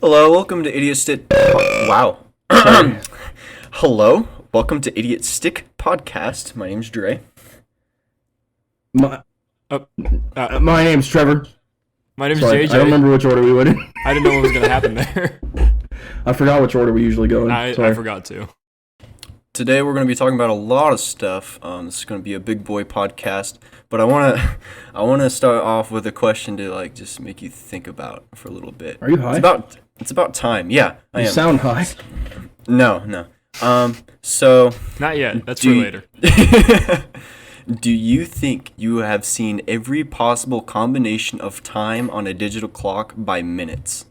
Hello, welcome to Idiot Stick. Wow. Hello, welcome to Idiot Stick Podcast. My name's Dre. My name's Trevor. My name's Sorry, JJ. I don't remember which order we went in. I didn't know what was going to happen there. I forgot which order we usually go in. I forgot to. Today we're going to be talking about a lot of stuff. This is going to be a big boy podcast, but I want to start off with a question to just make you think about for a little bit. Are you high? It's about time. Yeah, I You am. sound high. No. So Not yet. That's Do for you- later. do you think you have seen every possible combination of time on a digital clock by minutes?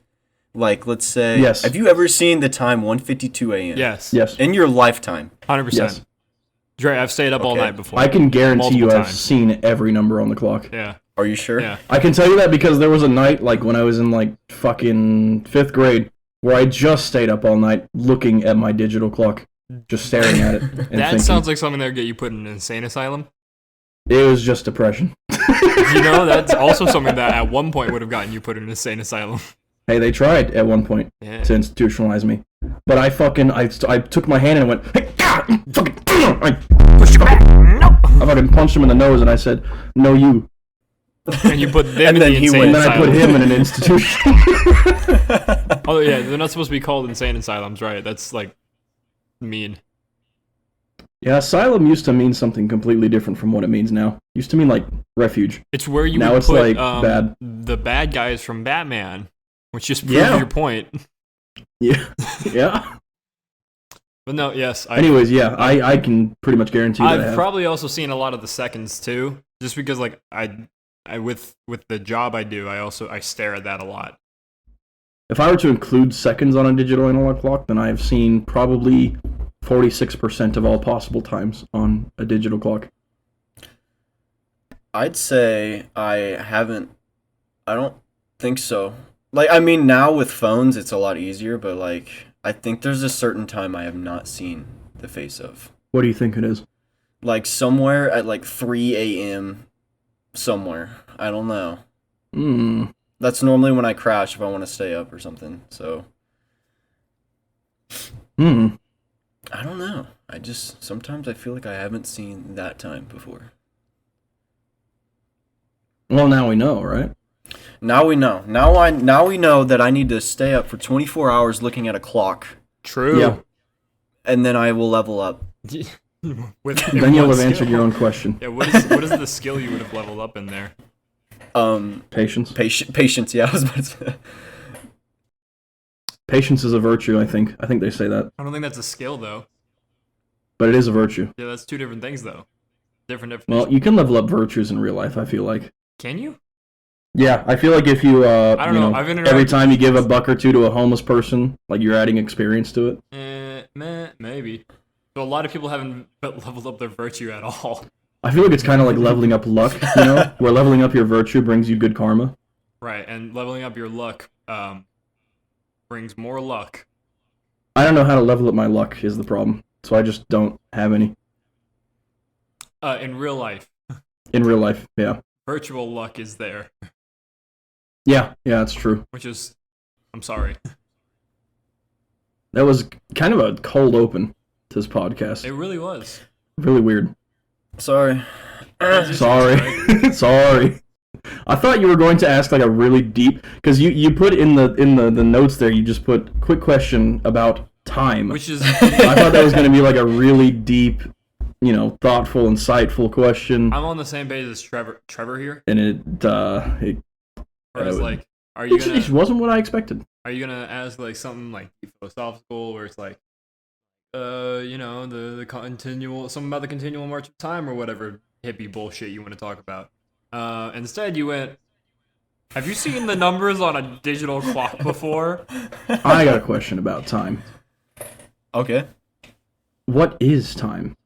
Like, let's say, Yes. Have you ever seen the time 1:52 a.m.? Yes. Yes. In your lifetime? 100%. Yes. Dre, I've stayed up all Okay. night before. I can guarantee you Multiple I've times. seen every number on the clock. Yeah. Are you sure? Yeah. I can tell you that because there was a night, when I was in, fucking 5th grade, where I just stayed up all night looking at my digital clock, just staring at it and That thinking. sounds like something that would get you put in an insane asylum. It was just depression. You know, that's also something that at one point would have gotten you put in an insane asylum. Hey, they tried at one point Yeah. to institutionalize me. But I took my hand and went, hey, God, fucking, I Push you back. No. I fucking punched him in the nose and I said, no, you. And you put them And in then the he insane went- And then I asylum. put him in an institution. Oh, yeah. They're not supposed to be called insane asylums, right? That's, mean. Yeah, asylum used to mean something completely different from what it means now. Used to mean, refuge. It's where you Now would it's, put bad. the bad guys from Batman, which just proves Yeah. your point. Yeah. Yeah. But no, yes. Anyways, yeah, I can pretty much guarantee that I I've have. probably also seen a lot of the seconds too, just because I with the job I do, I stare at that a lot. If I were to include seconds on a digital analog clock, then I have seen probably 46% of all possible times on a digital clock. I'd say I don't think so. Now with phones it's a lot easier, but I think there's a certain time I have not seen the face of. What do you think it is? Somewhere at 3 a.m. somewhere. I don't know. That's normally when I crash if I want to stay up or something. So I don't know. Sometimes I feel like I haven't seen that time before. Well, now we know, right? Now we know. Now we know that I need to stay up for 24 hours looking at a clock, True. Yeah. and then I will level up. Then you'll have answered your own question. Yeah. What is the skill you would have leveled up in there? Patience. Patience. Yeah, I was about to say. Patience is a virtue, I think. I think they say that. I don't think that's a skill though. But it is a virtue. Yeah, that's two different things though. Different definitions. Well, you can level up virtues in real life, I feel like. Can you? Yeah, I feel like if you, I don't know. I've interacted every time you with give a people- buck or two to a homeless person, you're adding experience to it. Maybe. So a lot of people haven't leveled up their virtue at all. I feel like it's kind of like leveling up luck, where leveling up your virtue brings you good karma. Right, and leveling up your luck brings more luck. I don't know how to level up my luck is the problem, so I just don't have any. In real life, In real life, yeah. virtual luck is there, Yeah, that's true. which is, I'm sorry. That was kind of a cold open to this podcast. It really was. Really weird. Sorry. Sorry. Sorry. I thought you were going to ask a really deep, because you put in the notes there, you just put quick question about time. Which is, I thought that was going to be a really deep, thoughtful, insightful question, I'm on the same page as Trevor here. and it Or it's would- are you it wasn't what I expected. gonna ask something philosophical, where it's the continual, something about the continual march of time or whatever hippie bullshit you want to talk about. Instead you went, have you seen the numbers on a digital clock before? I got a question about time. Okay. What is time,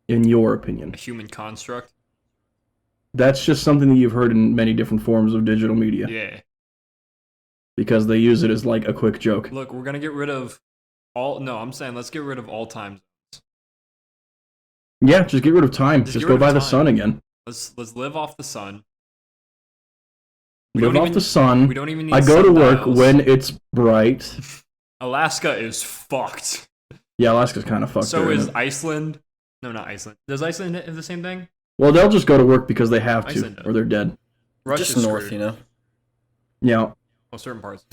in your opinion? A human construct? That's just something that you've heard in many different forms of digital media, Yeah. because they use it as a quick joke. Look, we're gonna get rid of I'm saying let's get rid of all time. Yeah, just get rid of time. Just Just get go rid by of the time. sun again. Let's live off the sun. live don't off even- the sun. We don't even need I go to work sundials. when it's bright. Alaska is fucked. Yeah, Alaska's kind of fucked. So there, is isn't it? Iceland. No, not Iceland. Does Iceland have the same thing? Well, they'll just go to work because they have to, Iceland does. or they're dead. Russia's Just north, screwed. you know. Yeah. Well, certain parts.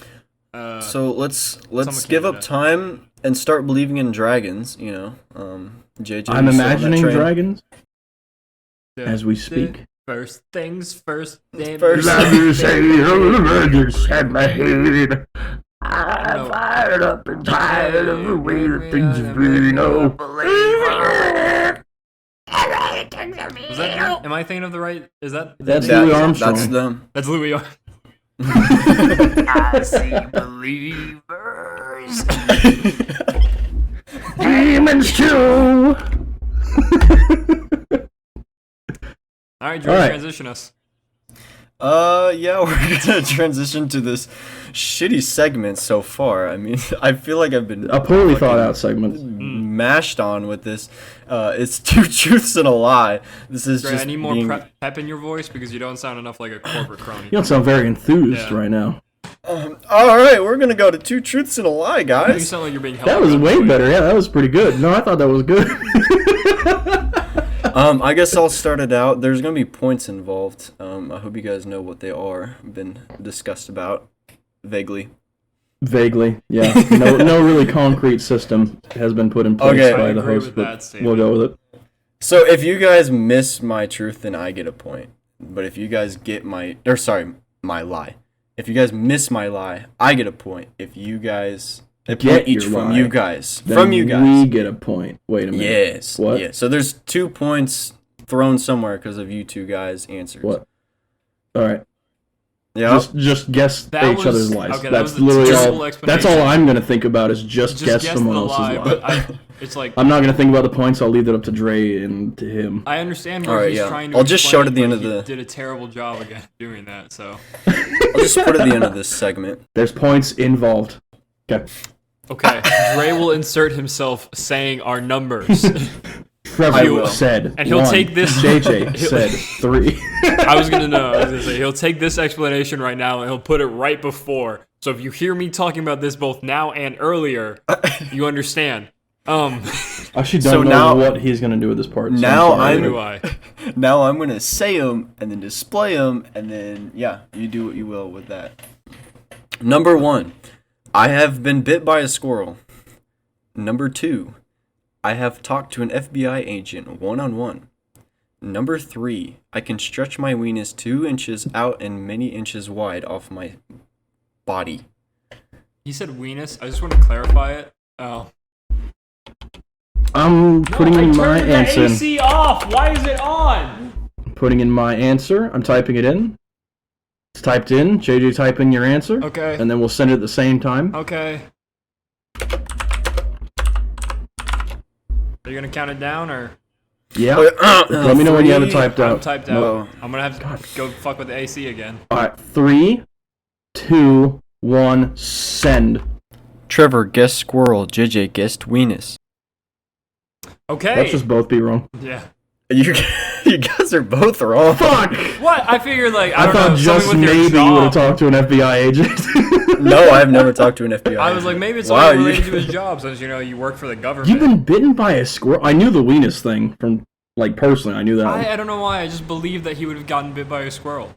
So let's of give up Canada. time and start believing in dragons. You know, JJ. I'm you still on that imagining train? dragons Yeah. as we speak. First things first. First- set my head. I'm fired up and tired of the way that things have been. Was that? Am I thinking of the right? Is that? That's That- Louis Armstrong. That's them. That's Louis Armstrong. I see believers. Demons too. All right, Drew, All right. transition us. Yeah, we're gonna transition to this shitty segment so far. I mean, I feel like I've been A poorly thought fucking out segment. mashed on with this. It's two truths and a lie. This is Dre, just I need more being, pep in your voice because you don't sound enough like a corporate crony. You don't sound very enthused Yeah. right now. All right, we're gonna go to two truths and a lie, You guys. sound like you're being held. That was at way gunpoint. better. Yeah, that was pretty good. No, I thought that was good. I guess I'll start it out. There's gonna be points involved. I hope you guys know what they are. Been discussed about vaguely. Vaguely, yeah. No really concrete system has been put in place Okay. by I the agree host, with but that statement. we'll go with it. So if you guys miss my truth, then I get a point. But if you guys get my lie. If you guys miss my lie, I get a point. If you guys a Get point each your from lie. you guys. Then From you guys. we get a point. Wait a minute. Yes. What? Yeah. So there's 2 points thrown somewhere because of you two guys' answers. What? All right. Yeah. Just guess That each was- other's lies. okay, that That's was the literally terrible all. That's all explanation. I'm gonna think about is just guess Just guess someone the else's lie, lie. but it's like I'm not gonna think about the points. I'll leave that up to Dre and to him. I understand where Alright, he's yeah. trying to. I'll just show it at the explain, end but of he the- Did a terrible job again doing that. So I'll just put it at the end of this segment. There's points involved. Okay. okay, Dre will insert himself saying our numbers. I Trevor will. said And he'll 1. take this- JJ he'll- said 3. I was gonna say he'll take this explanation right now and he'll put it right before. So if you hear me talking about this both now and earlier, you understand. I actually So don't know now- what he's gonna do with this part. so Now sorry. Who I'm- do I? Now I'm gonna say them and then display them and then yeah, you do what you will with that. Number 1, I have been bit by a squirrel. Number 2, I have talked to an FBI agent one-on-one. Number 3, I can stretch my weenus 2 inches out and many inches wide off my body. He said weenus. I just want to clarify it. Oh. I'm putting in my answer. AC off. Why is it on? Putting in my answer. I'm typing it in. It's typed in. JJ, type in your answer. Okay. And then we'll send it at the same time. Okay. Are you gonna count it down or? Yeah. Let me know when you have it typed I'm out. typed No. out. I'm gonna have to go fuck with the AC again. Alright, 3, 2, 1, send. Trevor guessed squirrel, JJ guessed weenus. Okay. Let's just both be wrong. Yeah. You guys are both wrong. Fuck! What? I figured like I I don't thought know, just something with your maybe you would have job. talked to an FBI agent. No, I've never talked to an FBI. I was like, maybe it's Wow, something you- related to his job, since you know you work for the government. You've been bitten by a squirrel. I knew the weenus thing from, like, personally. I knew that. one. I don't know why. I just believed that he would have gotten bit by a squirrel.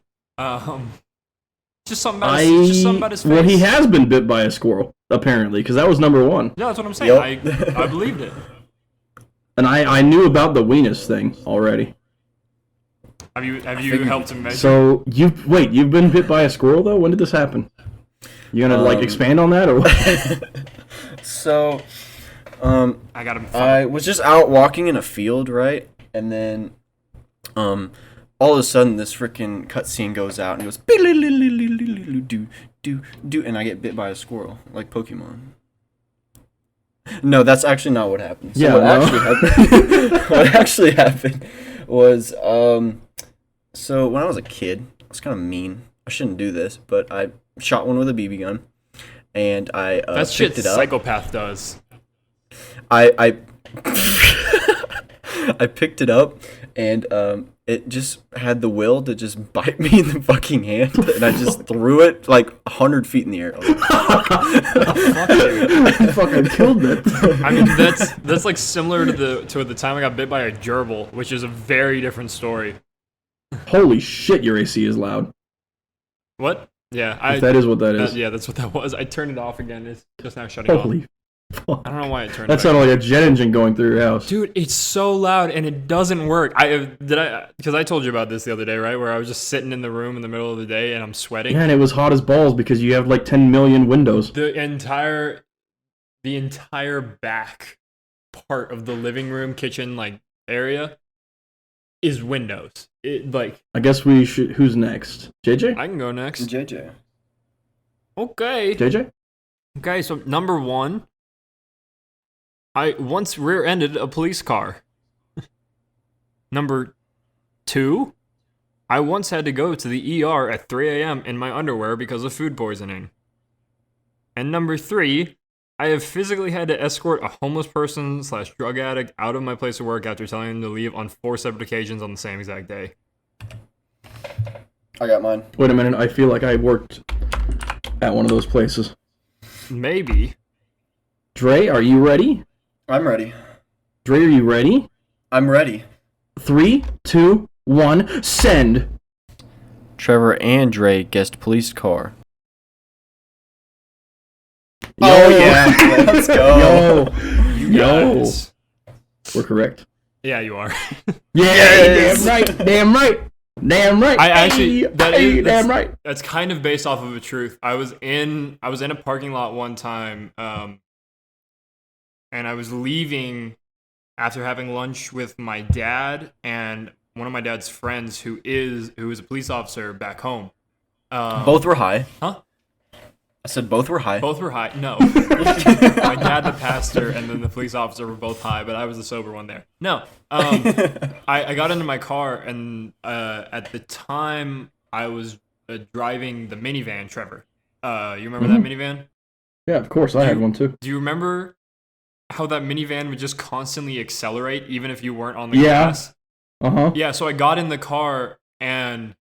Just something about his, just something about his face. Well, he has been bit by a squirrel, apparently, because that was number 1. Yeah, that's what I'm saying. Yep. I believed it. And I knew about the weenus thing already. Have you helped him measure? So, you've been bit by a squirrel, though? When did this happen? You gonna, expand on that, or what? So, I got him. I was just out walking in a field, right? And then, all of a sudden, this freaking cutscene goes out and it goes do, and I get bit by a squirrel, like Pokemon. No, that's actually not what happened. So Yeah, what no. actually happened? What actually happened was, so when I was a kid, I was kind of mean. I shouldn't do this, but I shot one with a BB gun, and I that shit picked it up. psychopath does. I I picked it up and it just had the will to just bite me in the fucking hand, and I just threw it like 100 feet in the air. I was like, You fucking killed it. I mean, that's like similar to the time I got bit by a gerbil, which is a very different story. Holy shit, your AC is loud. What? Yeah, If that is what that is. yeah, that's what that was. I turned it off again. It's just now shutting off. Holy fuck. I don't know why it turned. That it sounded like a jet engine going through your house. Dude, it's so loud and it doesn't work. Because I told you about this the other day, right? Where I was just sitting in the room in the middle of the day and I'm sweating. Yeah, and it was hot as balls because you have like 10 million windows. The entire back part of the living room, kitchen, like area is windows. It like I guess we should. Who's next? JJ? I can go next. JJ. Okay. JJ? Okay, so number 1, I once rear-ended a police car. Number 2, I once had to go to the ER at 3 a.m. in my underwear because of food poisoning. And number 3, I have physically had to escort a homeless person / drug addict out of my place of work after telling them to leave on 4 separate occasions on the same exact day. I got mine. Wait a minute, I feel like I worked at one of those places. Maybe. Dre, are you ready? I'm ready. Dre, are you ready? I'm ready. 3, 2, 1, send! Trevor and Dre guessed police car. Yo. Oh yeah, let's go. You Yo. guys. We're correct. Yeah, you are. Yeah, Yes. damn right, damn right, damn right. I actually- Hey, that hey, is- damn right. That's kind of based off of a truth. I was in a parking lot one time, and I was leaving after having lunch with my dad and one of my dad's friends who is a police officer back home. Both were high. Huh? I said both were high. Both were high. No. My dad, the pastor, and then the police officer were both high, but I was the sober one there. No. I got into my car, and at the time, I was driving the minivan, Trevor. You remember that minivan? Yeah, of course, I had one too. Do you remember how that minivan would just constantly accelerate even if you weren't on the Yeah. gas? Uh-huh. Yeah, so I got in the car, and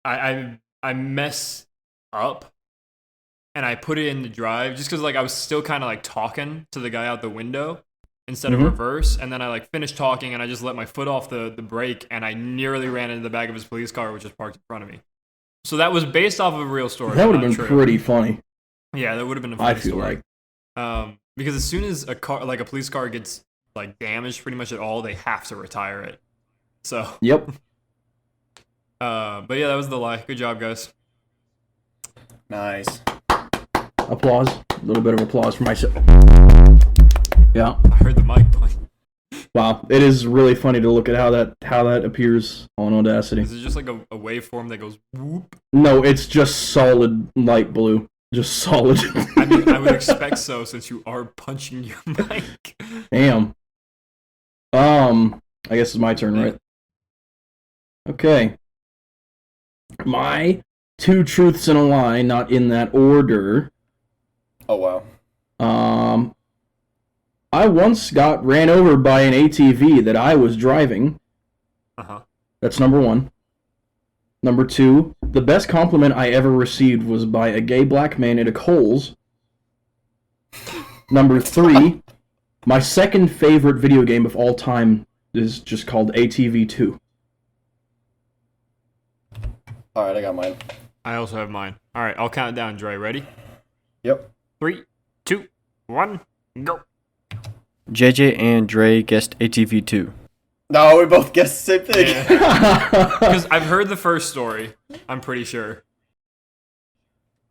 I messed up. And I put it in the drive just because like I was still kind of like talking to the guy out the window instead of reverse. And then I like finished talking and I just let my foot off the brake and I nearly ran into the back of his police car, which was parked in front of me. So that was based off of a real story. That would have not been true. pretty funny, Yeah, that would have been a I funny feel story. like. Because as soon as a car, like a police car, gets like damaged pretty much at all, they have to retire it. So, Yep. but yeah, that was the lie. Good job, guys. Nice. Applause. A little bit of applause for myself. Yeah. I heard the mic point. Wow. It is really funny to look at how that appears on Audacity. Is it just like a waveform that goes whoop? No, it's just solid light blue. Just solid. I mean, I would expect so since you are punching your mic. Damn. I guess it's my turn, right? Okay. My 2 truths and a lie, not in that order. Oh wow. I once got ran over by an ATV that I was driving. Uh-huh. That's number 1. Number 2, the best compliment I ever received was by a gay black man at a Kohl's. Number 3, my second favorite video game of all time is just called ATV 2. All right, I got mine. I also have mine. All right, I'll count it down, Dre. Ready? Yep. 3, 2, 1, go. JJ and Dre guessed ATV2. Oh, No, we both guessed the same thing. Because I've heard the first story, I'm pretty sure.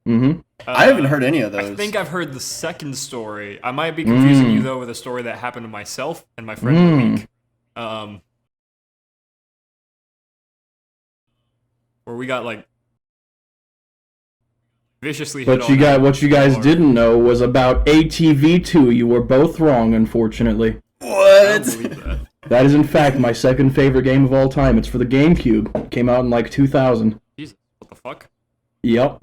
Mm-hmm. I haven't heard any of those. I think I've heard the second story. I might be confusing you, though, with a story that happened to myself and my friend Malik. Where we got, like, viciously hit But all night. what you guys Or- didn't know was about ATV2. You were both wrong, unfortunately. I What? don't believe that. That is, in fact, my second favorite game of all time. It's for the GameCube. It came out in, like, 2000. Jesus, what the fuck? Yep.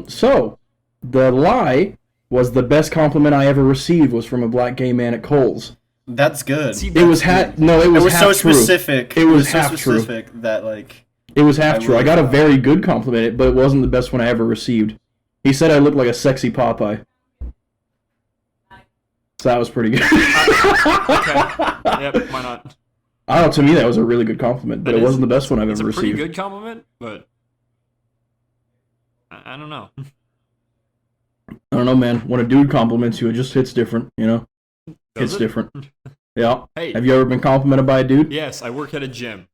So, the lie was the best compliment I ever received was from a black gay man at Kohl's. That's good. See, It was no, it was, It was half so true. specific. It was so half true. specific that like. It was half I true. I will- got a very good compliment, but it wasn't the best one I ever received. He said I looked like a sexy Popeye. So that was pretty good. Okay. Yep. Why not? I don't know. To me, that was a really good compliment, but That it is- wasn't the best one I've It's ever a pretty received. good compliment, but I don't know. I don't know, man. When a dude compliments you, it just hits different. You know, Does it's it? different. Yeah. Hey. Have you ever been complimented by a dude? Yes, I work at a gym,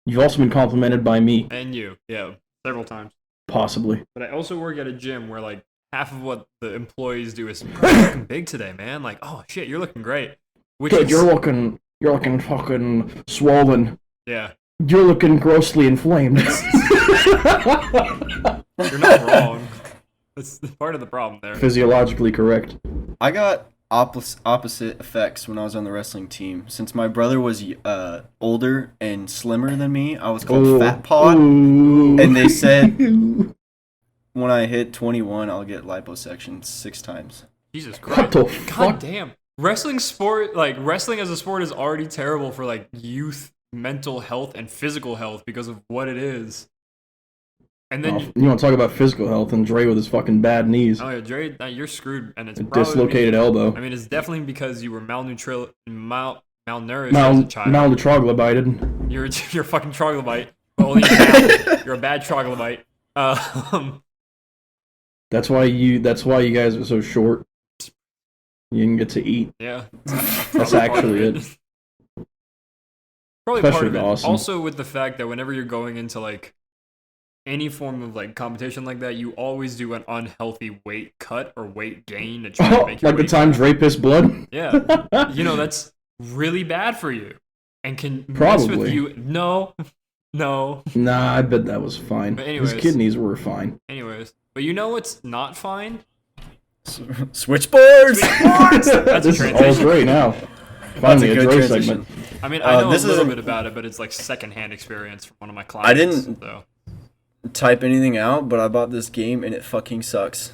You've also been complimented by me, and yeah, several times. possibly. But I also work at a gym where like half of what the employees do is "Bro, you're looking big today, man. Like, oh shit, you're looking great. Which Dude, is you're looking fucking swollen. yeah, You're looking grossly inflamed. you're not wrong. That's part of the problem there. Physiologically correct. I got opposite effects when I was on the wrestling team. Since my brother was older and slimmer than me, I was called Fat Pod. Ooh. And they said when I hit 21, I'll get liposuction 6 times. Jesus What Christ. the God fuck? damn. Wrestling as a sport is already terrible for like youth mental health and physical health because of what it is. And then Oh, you want to talk about physical health and Dre with his fucking bad knees, oh yeah, Dre, you're screwed, and it's a probably dislocated elbow, I mean, it's definitely because you were malnourished as a child. malnutroglobited. You're a fucking troglodyte. Well, only you're a bad troglodyte. That's why you guys are so short. You didn't get to eat. Yeah. That's actually it. Probably Especially part of it. Dawson. Also with the fact that whenever you're going into like any form of like competition like that, you always do an unhealthy weight cut or weight gain to try to Oh, make your like the weight time back. Dre pissed blood. Yeah. You know, that's really bad for you. And can mess Probably. with you. No. No. Nah, I bet that was fine. But His anyways. kidneys were fine. Anyways. But you know what's not fine? Switchboards. That's a This is all transition. Dre now. That's Finally, a a good Dre transition. segment. I mean, I know this a little isn't- bit about it, but it's like secondhand experience from one of my clients. didn't- So. Type anything out, but I bought this game and it fucking sucks.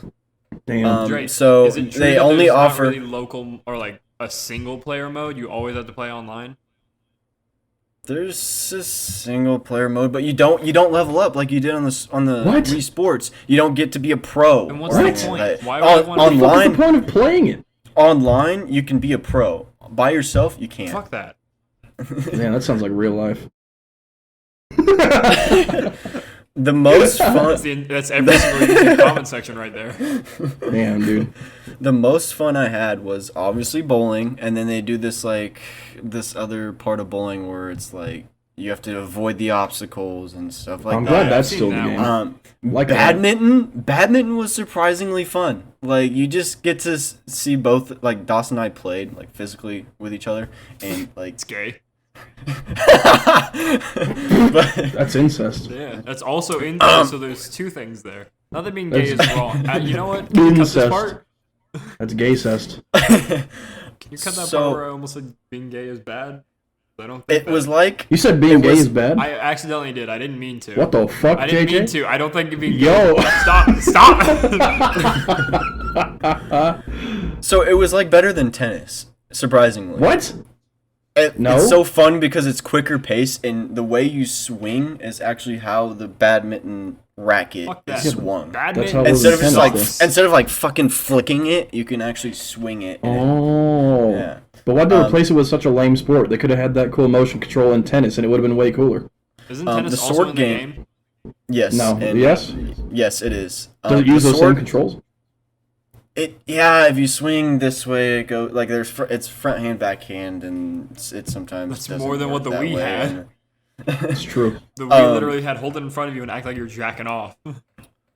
Damn. Dre, So is it true they that only there's not offer. really local or like a single player mode? You always have to play online. There's a single player mode, but you don't level up like you did on the What? Wii Sports. You don't get to be a pro. And what's or the anything point? like that. Why would I wanna be- What's online? the point of playing it? Online, you can be a pro. By yourself, you can't. Fuck that. Man, that sounds like real life. The most fun. That's every single YouTube comment section right there. Damn, dude. The most fun I had was obviously bowling, and then they do this other part of bowling where it's like you have to avoid the obstacles and stuff like I'm that. glad I've that's seen still the that game. one. Like that. Badminton was surprisingly fun. Like you just get to see both. Like Dawson and I played like physically with each other, and like. It's gay. But, That's incest. Yeah, that's also in so there's two things there. Not that being gay is That's- wrong. You know what? Can you cut this Incest. part? That's gay-cest. Can you cut that So- part where I almost said being gay is bad? I don't think it was like You said being It gay was- is bad? I accidentally did. I didn't mean to. What the fuck, I didn't JJ? mean to. I don't think being Yo. gay. Stop. so it was like better than tennis. Surprisingly. What? No? It's so fun because it's quicker pace, and the way you swing is actually how the badminton racket Fuck that. is swung. That's how Badminton. it was Instead of just like tennis, instead of like fucking flicking it, you can actually swing it. and Oh. Yeah. But why'd they replace it with such a lame sport? They could have had that cool motion control in tennis, and it would have been way cooler. Isn't the tennis also sword in the game- game? Yes. No. and- Yes? Yes, it is. Does it the use those same sword- controls? Yeah, if you swing this way, it go like it's front hand, back hand, and it sometimes. That's doesn't more than work what the that Wii way, had. and- It's true. The Wii Um, literally had hold it in front of you and act like you're jacking off.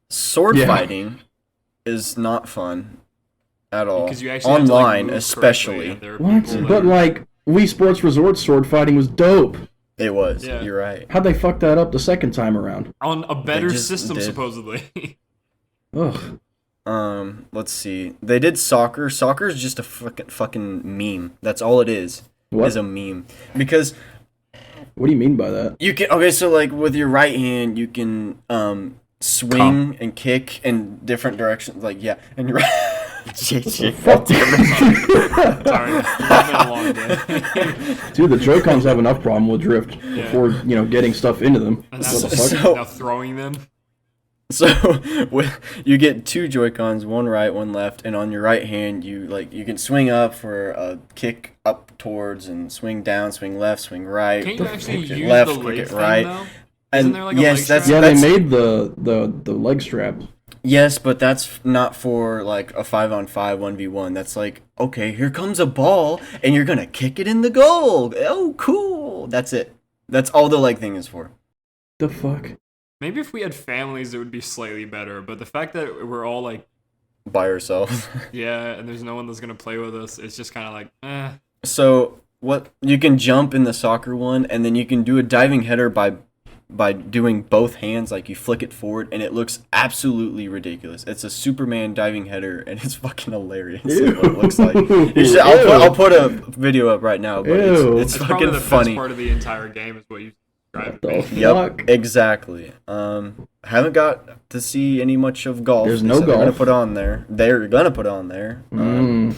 Sword Yeah. fighting is not fun at all. Because you actually have to, like, Online, move especially. correctly, and there are What? people that But are- like, Wii Sports Resort sword fighting was dope. It was. Yeah. You're right. How'd they fuck that up the second time around? on a better just system did. supposedly. Ugh. Let's see. They did soccer. Soccer is just a fucking meme. That's all it is. What? Is a meme. Because What do you mean by that? you can so like with your right hand you can swing and kick in different directions. Like yeah, and your JJ. Fuck. Sorry, it's been a long day. Dude, the Joy-Cons have enough problem with drift before, getting stuff into them. And What the now, fuck? now throwing them. So you get two Joy-Cons, one right, one left, and on your right hand you can swing up for a kick up towards and swing down, swing left, swing right. Can't you actually kick it use left, the kick leg it thing, right. though? And Isn't there like a yes, leg that's strap? Yeah, they that's, made the leg strap. yes, but that's not for like a 5-on-5 1v1. That's like, okay, here comes a ball and you're gonna kick it in the goal. Oh, cool. That's it. That's all the leg thing is for. The fuck? Maybe if we had families, it would be slightly better. But the fact that we're all like, By yourself. yeah, and there's no one that's gonna play with us, it's just kind of like, eh. So what you can jump in the soccer one, and then you can do a diving header by doing both hands, like you flick it forward, and it looks absolutely ridiculous. It's a Superman diving header, and it's fucking hilarious. Is what it looks like. I'll put a video up right now, but Ew. it's That's probably fucking the funny. best part of the entire game is what you described. What the Yep, fuck? exactly. Haven't got to see any much of golf. There's They no said they're gonna golf. put on there. They're gonna put on there. Mm.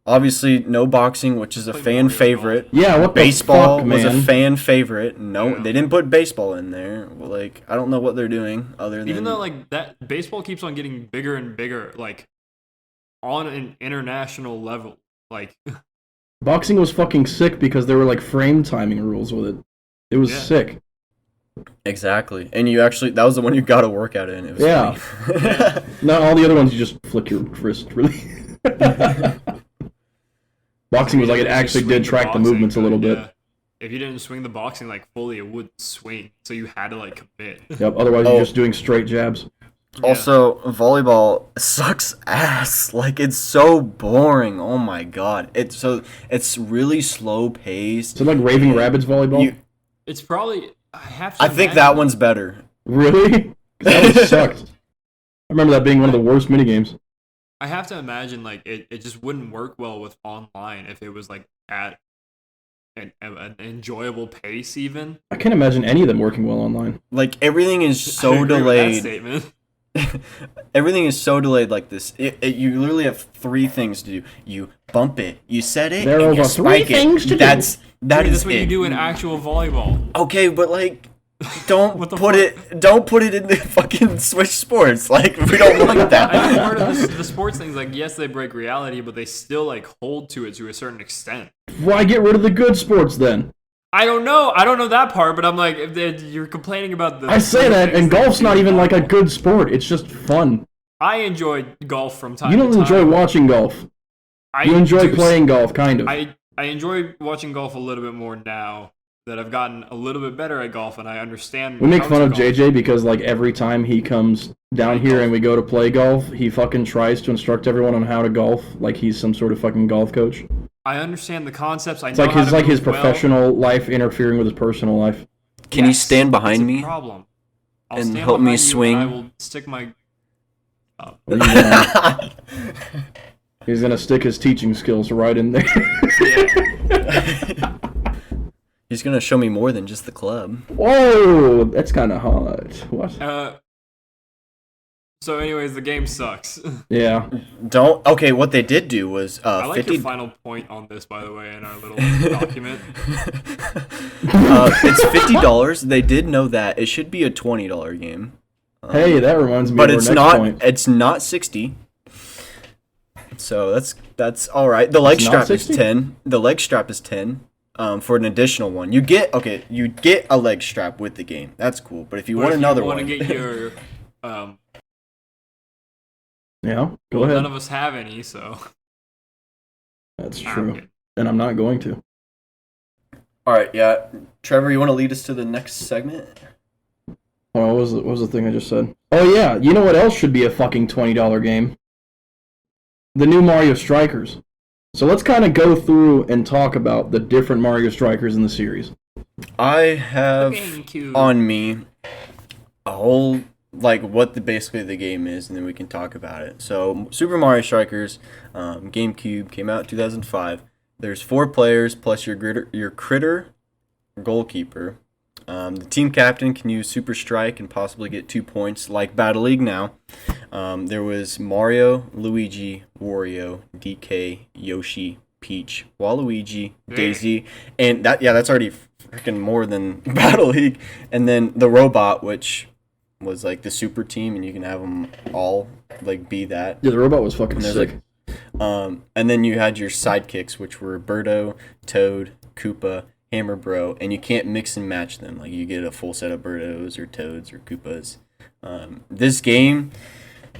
Obviously, no boxing, which is a Play fan Mario favorite. Yeah, what Baseball the fuck, was a man? fan favorite. No, Yeah. they didn't put baseball in there. Like, I don't know what they're doing other than Even though like that baseball keeps on getting bigger and bigger, like on an international level. Like Boxing was fucking sick because there were like frame timing rules with it. It was Yeah. sick. exactly, and you actually that was the one you got to work at it in. It was Yeah. funny. Not all the other ones you just flick your wrist really. Boxing was like it If you actually swing did track the boxing, movements a little bit. yeah. If you didn't swing the boxing like fully, it would swing. So you had to like commit. Yep. Otherwise, Oh. you're just doing straight jabs. Also, volleyball sucks ass. Like, it's so boring. Oh my god, it's really slow paced. So like Raving Rabbids volleyball. You- It's probably I have to I think imagine- that one's better. Really? 'Cause that one sucked. I remember that being one of the worst minigames. I have to imagine like it just wouldn't work well with online if it was like at an enjoyable pace even. I can't imagine any of them working well online. Like, everything is I so agree with that delayed. statement. Everything is so delayed like this. You literally have three things to do. You bump it, you set it, There and are you over spike three things to do. That Dude, is that's what it. you do in actual volleyball. Okay, but like, don't What the put fuck? don't put it in the fucking Switch Sports. Like, we don't want I think that. part of the sports things, like yes, they break reality, but they still like hold to it to a certain extent. Why get rid of the good sports then? I don't know that part, but I'm like, you're complaining about the. I say that, and golf's not even like a good sport. It's just fun. I enjoy golf from time You to don't time. enjoy watching golf. I You enjoy do- playing golf, kind of. I enjoy watching golf a little bit more now that I've gotten a little bit better at golf, and I understand. We make how fun to of golf. JJ because like every time he comes down here and we go to play golf, he fucking tries to instruct everyone on how to golf like he's some sort of fucking golf coach. I understand the concepts. I It's know like how his to move well. professional life interfering with his personal life. Can you Yes, stand that's behind a me? Problem. I'll and stand help me behind you swing? and I will stick my. Or he's gonna- He's gonna stick his teaching skills right in there. Yeah. He's gonna show me more than just the club. Whoa, that's kind of hot. What? So, anyways, the game sucks. Yeah. Don't. Okay, what they did do was I like 50. your final point on this, by the way, in our little document. It's $50. They did know that it should be a $20 game. Hey, that reminds me But of our it's next not. point. It's not 60. So that's all right. The leg It's not strap is 60? 10. The leg strap is 10. For an additional one, you get a leg strap with the game. That's cool. But if you But want if another you one, want to get your. Yeah, go Well, ahead. none of us have any, so. That's I'm true. good. And I'm not going to. all right, yeah. Trevor, you want to lead us to the next segment? Well, what was the thing I just said? Oh yeah, you know what else should be a fucking $20 game? The new Mario Strikers. So let's kind of go through and talk about the different Mario Strikers in the series. I have GameCube. on me a whole what basically the game is, and then we can talk about it. So Super Mario Strikers, GameCube came out in 2005. There's 4 players plus your critter goalkeeper. The team captain can use Super Strike and possibly get 2 points, like Battle League now. There was Mario, Luigi, Wario, DK, Yoshi, Peach, Waluigi, Daisy, and that's already freaking more than Battle League. And then the robot, which was like the super team, and you can have them all like be that. Yeah, the robot was fucking sick. And then you had your sidekicks, which were Birdo, Toad, Koopa, Hammer Bro, and you can't mix and match them. Like you get a full set of Birdos or Toads or Koopas. This game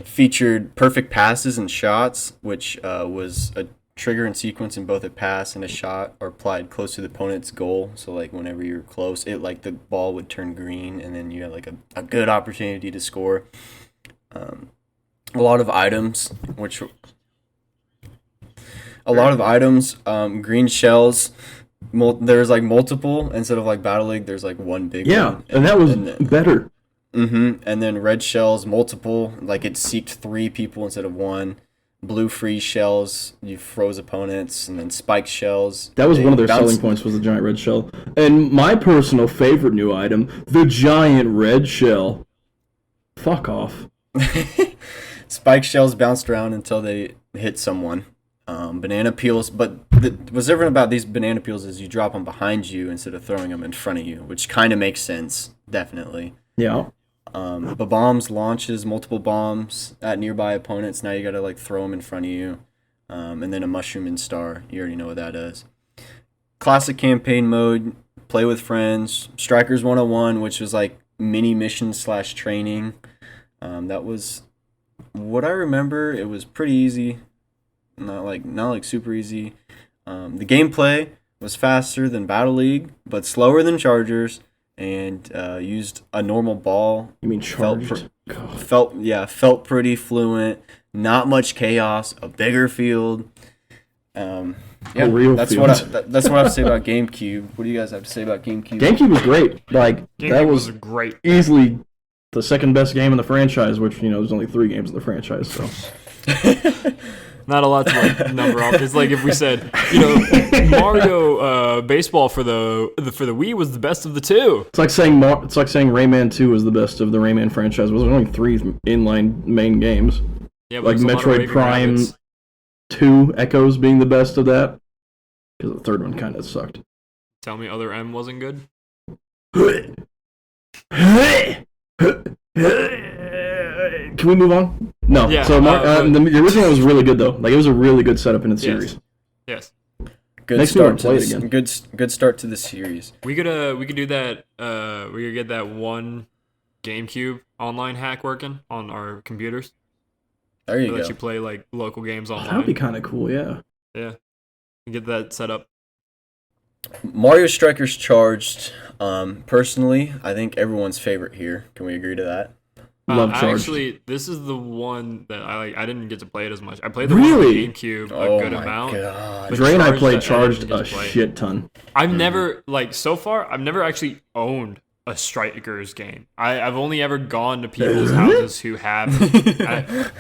featured perfect passes and shots, which was a trigger and sequence in both a pass and a shot are applied close to the opponent's goal. So like whenever you're close, it like the ball would turn green, and then you had like a good opportunity to score. A lot of items, green shells. There's like multiple instead of like Battle League. There's like one big one. And that was better. And then red shells, multiple. Like it seeked 3 people instead of 1. Blue freeze shells, you froze opponents, and then spiked shells. That was one of their selling points, was the giant red shell. And my personal favorite new item, the giant red shell. Fuck off. Spike shells bounced around until they hit someone. Banana peels, but what's different about these banana peels is you drop them behind you instead of throwing them in front of you, which kind of makes sense, definitely. Yeah. But bombs launches multiple bombs at nearby opponents. Now you gotta like throw them in front of you. And then a mushroom and star. You already know what that is. Classic campaign mode, play with friends. Strikers 101, which was like mini mission / training. That was what I remember. It was pretty easy. Not like super easy. The gameplay was faster than Battle League, but slower than Chargers, and used a normal ball. You mean charged? Felt pretty fluent. Not much chaos. A bigger field. A real that's field. That's what I have to say about GameCube. What do you guys have to say about GameCube? GameCube was great. Like GameCube that was great. Easily the second best game in the franchise, which there's only 3 games in the franchise, so. Not a lot to like number off. It's like if we said, Mario Baseball for the Wii was the best of the 2. It's like saying Rayman 2 was the best of the Rayman franchise. There's only 3 inline main games. Yeah, like there's a lot of Metroid Waving Prime Rabbits. 2 Echoes being the best of that, because the third one kind of sucked. Tell me Other M wasn't good? Can we move on? No. Yeah, So the original was really good though. Like it was a really good setup in the series. Yes. Good Makes me start wanna to play it this, again. good start to the series. We could do that. We could get that one GameCube online hack working on our computers. There you Let go. you play like local games online. That would be kind of cool, yeah. Yeah. Get that set up. Mario Strikers Charged. Personally, I think everyone's favorite here. Can we agree to that? Love Charged. Actually, this is the one that I like. I didn't get to play it as much. I played the one on Really? the GameCube Oh a good my amount. God. But Dre and I Charged, played I Charged didn't get a to play. shit ton. I've never so far I've never actually owned a Strikers game. I've only ever gone to people's houses who have.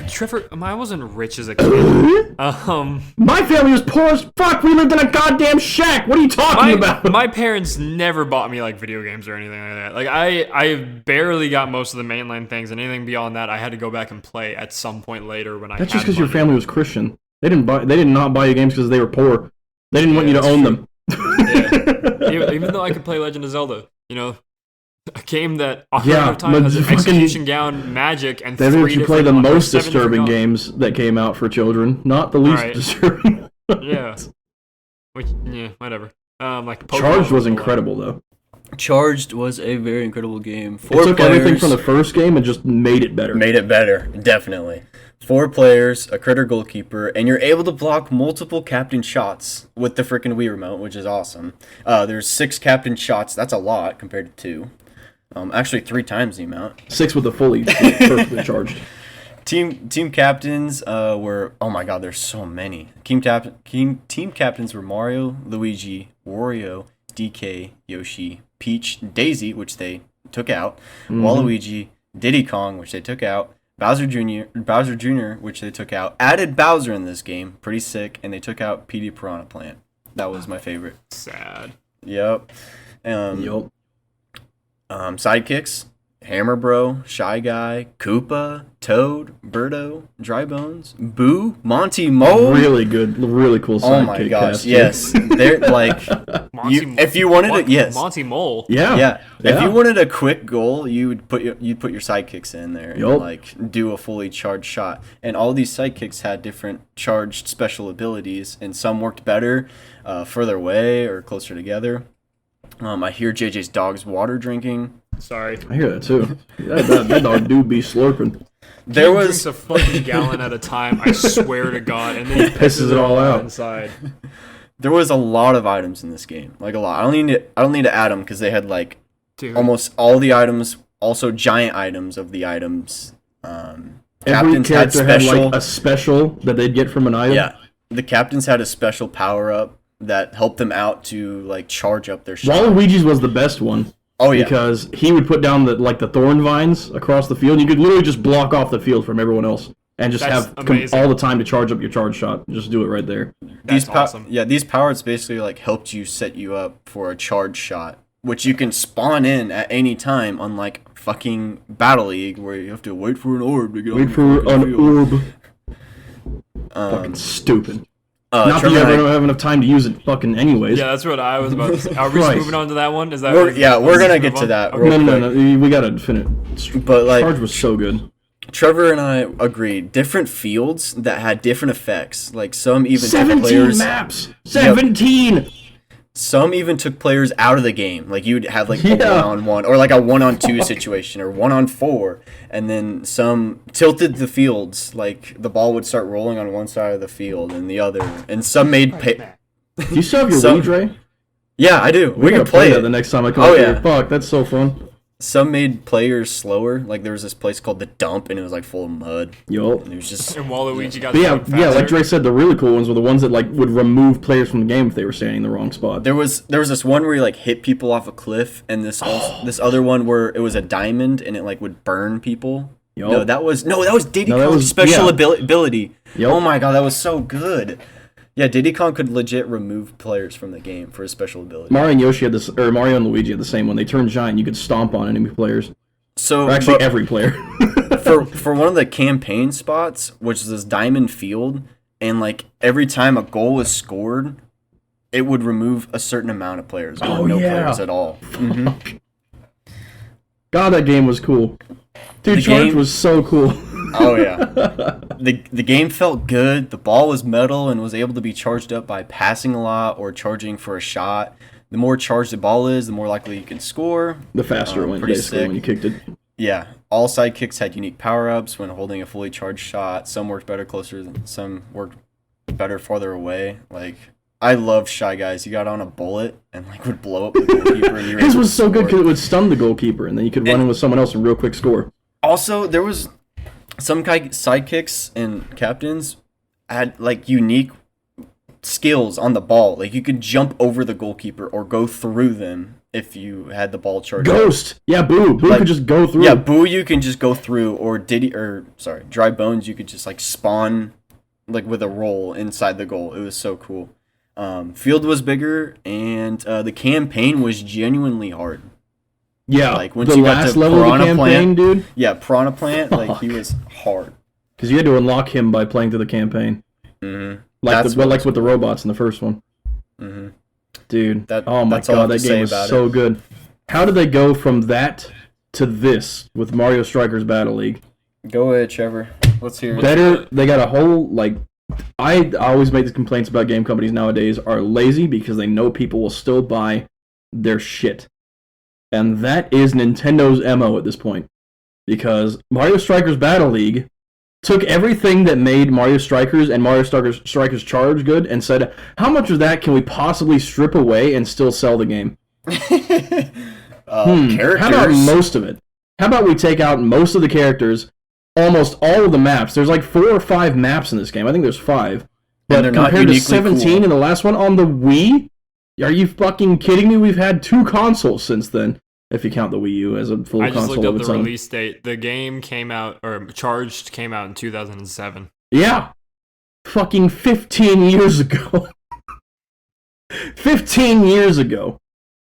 Trevor, I wasn't rich as a kid. My family was poor as fuck. We lived in a goddamn shack. What are you talking about? My parents never bought me like video games or anything like that. Like I barely got most of the mainline things, and anything beyond that, I had to go back and play at some point later when I. That's just had because your money. family was Christian. They did not buy you games because they were poor. They didn't want you to that's own true. them. Even though I could play Legend of Zelda, a game that Yeah, Ocarina of Time but has an fucking- execution gown, magic, and They 3 let you play the different ones, or most 7 different disturbing guns. games that came out for children, not the least Alright. disturbing. Yeah. Whatever. Like Pokemon Charged was a lot. incredible though. Charged was a very incredible game. It 4 took players. everything from the first game and just made it better. Made it better, definitely. 4 players, a critter goalkeeper, and you're able to block multiple captain shots with the freaking Wii remote, which is awesome. There's 6 captain shots. That's a lot compared to 2. Actually, 3 times the amount. 6 with the fully perfectly charged. Team captains were, oh my god, there's so many. Team captains were Mario, Luigi, Wario, DK, Yoshi, Peach, Daisy, which they took out, Waluigi, Diddy Kong, which they took out, Bowser Jr., which they took out, added Bowser in this game, pretty sick, and they took out Petey Piranha Plant. That was my favorite. Sad. Yep. Yup. Sidekicks: Hammer Bro, Shy Guy, Koopa, Toad, Birdo, Dry Bones, Boo, Monty Mole. Really good, really cool sidekick. Oh my gosh, cast, too. yes. They're like, if you wanted to, yes. Monty Mole. Yeah. If you wanted a quick goal, you'd put your sidekicks in there and Yup. like do a fully charged shot. And all these sidekicks had different charged special abilities, and some worked better further away or closer together. I hear JJ's dog's water drinking. Sorry. I hear that too. That dog do be slurping. There He was drinks a fucking gallon at a time. I swear to God, and then he Pisses it all out. inside. there was a lot of items in this game, like a lot. I don't need to add them because they had like Dude, almost all the items, also giant items of the items. Every Captains had character had special. like a special that they'd get from an item. Yeah, the captains had a special power up that helped them out to like charge up their shot. Waluigi's was the best one. Oh yeah, Because he would put down the thorn vines across the field. You could literally just block off the field from everyone else and just That's have amazing. all the time to charge up your charge shot. Just do it right there. that's awesome. Yeah, these powers basically like helped you set you up for a charge shot, which you can spawn in at any time, unlike fucking Battle League where you have to wait for an orb to get on Wait the for fucking an field. orb. Fucking stupid. Not Not that you ever have enough time to use it fucking anyways. Yeah, that's what I was about to say. Are we just Christ. moving on to that one? Is that we're gonna get move to on? that. Okay. real No, quick. we gotta finish. But like Charge was so good. Trevor and I agreed, different fields that had different effects. Like some even took 17 players. maps! 17! Some even took players out of the game. Like you'd have like a Yeah. 1-on-1 or like a 1-on-2 situation or 1-on-4, and then some tilted the fields. Like the ball would start rolling on one side of the field and the other, and some made Do you still have your Some- Wii, Dre? Yeah, I do. We gotta can play that it. the next time I come Oh, up yeah. here. Fuck, that's so fun. Some made players slower. Like there was this place called the Dump, and it was like full of mud, Yo. and it was just And Waluigi got But yeah, faster. yeah, like Dre said, the really cool ones were the ones that like would remove players from the game if they were standing in the wrong spot. There was this one where you like hit people off a cliff, and this other one where it was a diamond and it like would burn people. Yo. No, that was Diddy No, that Kong's was- special yeah. ability. Yup. Oh my god, that was so good. Yeah, Diddy Kong could legit remove players from the game for his special ability. Mario and Yoshi had this, or Mario and Luigi had the same one. They turned giant, you could stomp on enemy players. So Or actually, but every player. for one of the campaign spots, which is this diamond field, and like every time a goal was scored, it would remove a certain amount of players, or Oh, no yeah. players at all. God, that game was cool. Dude, The Charge game- was so cool. Oh yeah. The game felt good. The ball was metal and was able to be charged up by passing a lot or charging for a shot. The more charged the ball is, the more likely you can score. The faster it went, Pretty basically, sick. when you kicked it. Yeah, all sidekicks had unique power-ups when holding a fully charged shot. Some worked better closer, some worked better farther away. Like I love Shy Guys. You got on a bullet and like would blow up the goalkeeper. And you were His able was to so good score. because it would stun the goalkeeper, and then you could run in with someone else and real quick score. Also, there was some sidekicks and captains had like unique skills on the ball. Like you could jump over the goalkeeper or go through them if you had the ball charged. Ghost! Yeah, Boo! Boo Like- could just go through. Yeah, Boo you can just go through, or Dry Bones you could just like spawn like with a roll inside the goal. It was so cool. Field was bigger, and the campaign was genuinely hard. Yeah, like, once the you got last to level of the Piranha campaign, Plant- dude. Yeah, Piranha Plant, like he Fuck. was hard. Because you had to unlock him by playing through the campaign. Mm-hmm. Like That's the, what like was with the cool. robots in the first one. Mm-hmm. Dude, That- oh my that's all I have god, to that say game was about so good. How did they go from that to this with Mario Strikers Battle League? Go ahead, Trevor. Let's hear it. Better, they got a whole, like, I always make the complaints about game companies nowadays are lazy because they know people will still buy their shit. And that is Nintendo's MO at this point. Because Mario Strikers Battle League took everything that made Mario Strikers and Mario Strikers Charge good and said, how much of that can we possibly strip away and still sell the game? Characters. How about most of it? How about we take out most of the characters, almost all of the maps? There's like 4 or 5 maps in this game. I think there's 5. But they're not compared to uniquely 17 cool. in the last one on the Wii, are you fucking kidding me? We've had 2 consoles since then, if you count the Wii U as a full I just console looked of up its the own. release date. The game came out, or Charged came out in 2007. Yeah. Fucking 15 years ago. 15 years ago.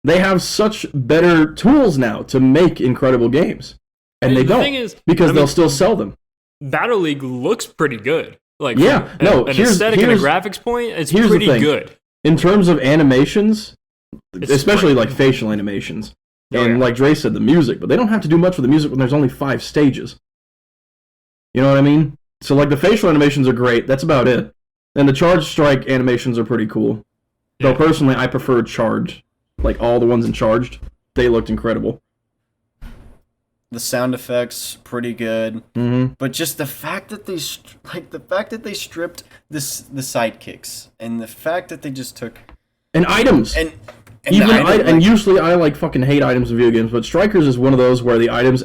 They have such better tools now to make incredible games, and they the don't thing is, because they'll still sell them. Battle League looks pretty good. Like, Yeah, from no, an here's- aesthetic and a here's- graphics point, it's here's the pretty thing. good. In terms of animations, It's especially great. like facial animations, Oh, and yeah. like Dre said, the music, but they don't have to do much with the music when there's only 5 stages. You know what I mean? So like the facial animations are great. That's about it. And the Charge Strike animations are pretty cool. Though Yeah. personally, I prefer Charged. Like all the ones in Charged, they looked incredible. The sound effects pretty good, Mm-hmm. but just the fact that they stripped the sidekicks, and the fact that they just took And items. and Even the item, and like, usually I like fucking hate items in video games, but Strikers is one of those where the items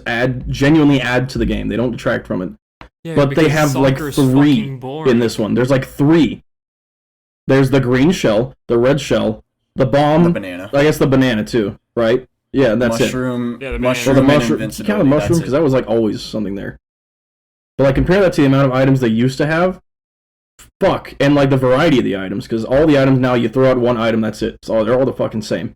genuinely add to the game. They don't detract from it. Yeah, But they because have like soccer's 3 fucking boring. in this one. There's like 3. There's the green shell, the red shell, the bomb. the banana, I guess the banana too, right? Yeah, that's mushroom, Yeah, the mushroom, it. Or the and mushroom. You invincibility. count the mushroom That's because it. that was like always something there. But like compare that to the amount of items they used to have. Fuck, and like the variety of the items, because all the items now you throw out one item, that's it. So they're all the fucking same.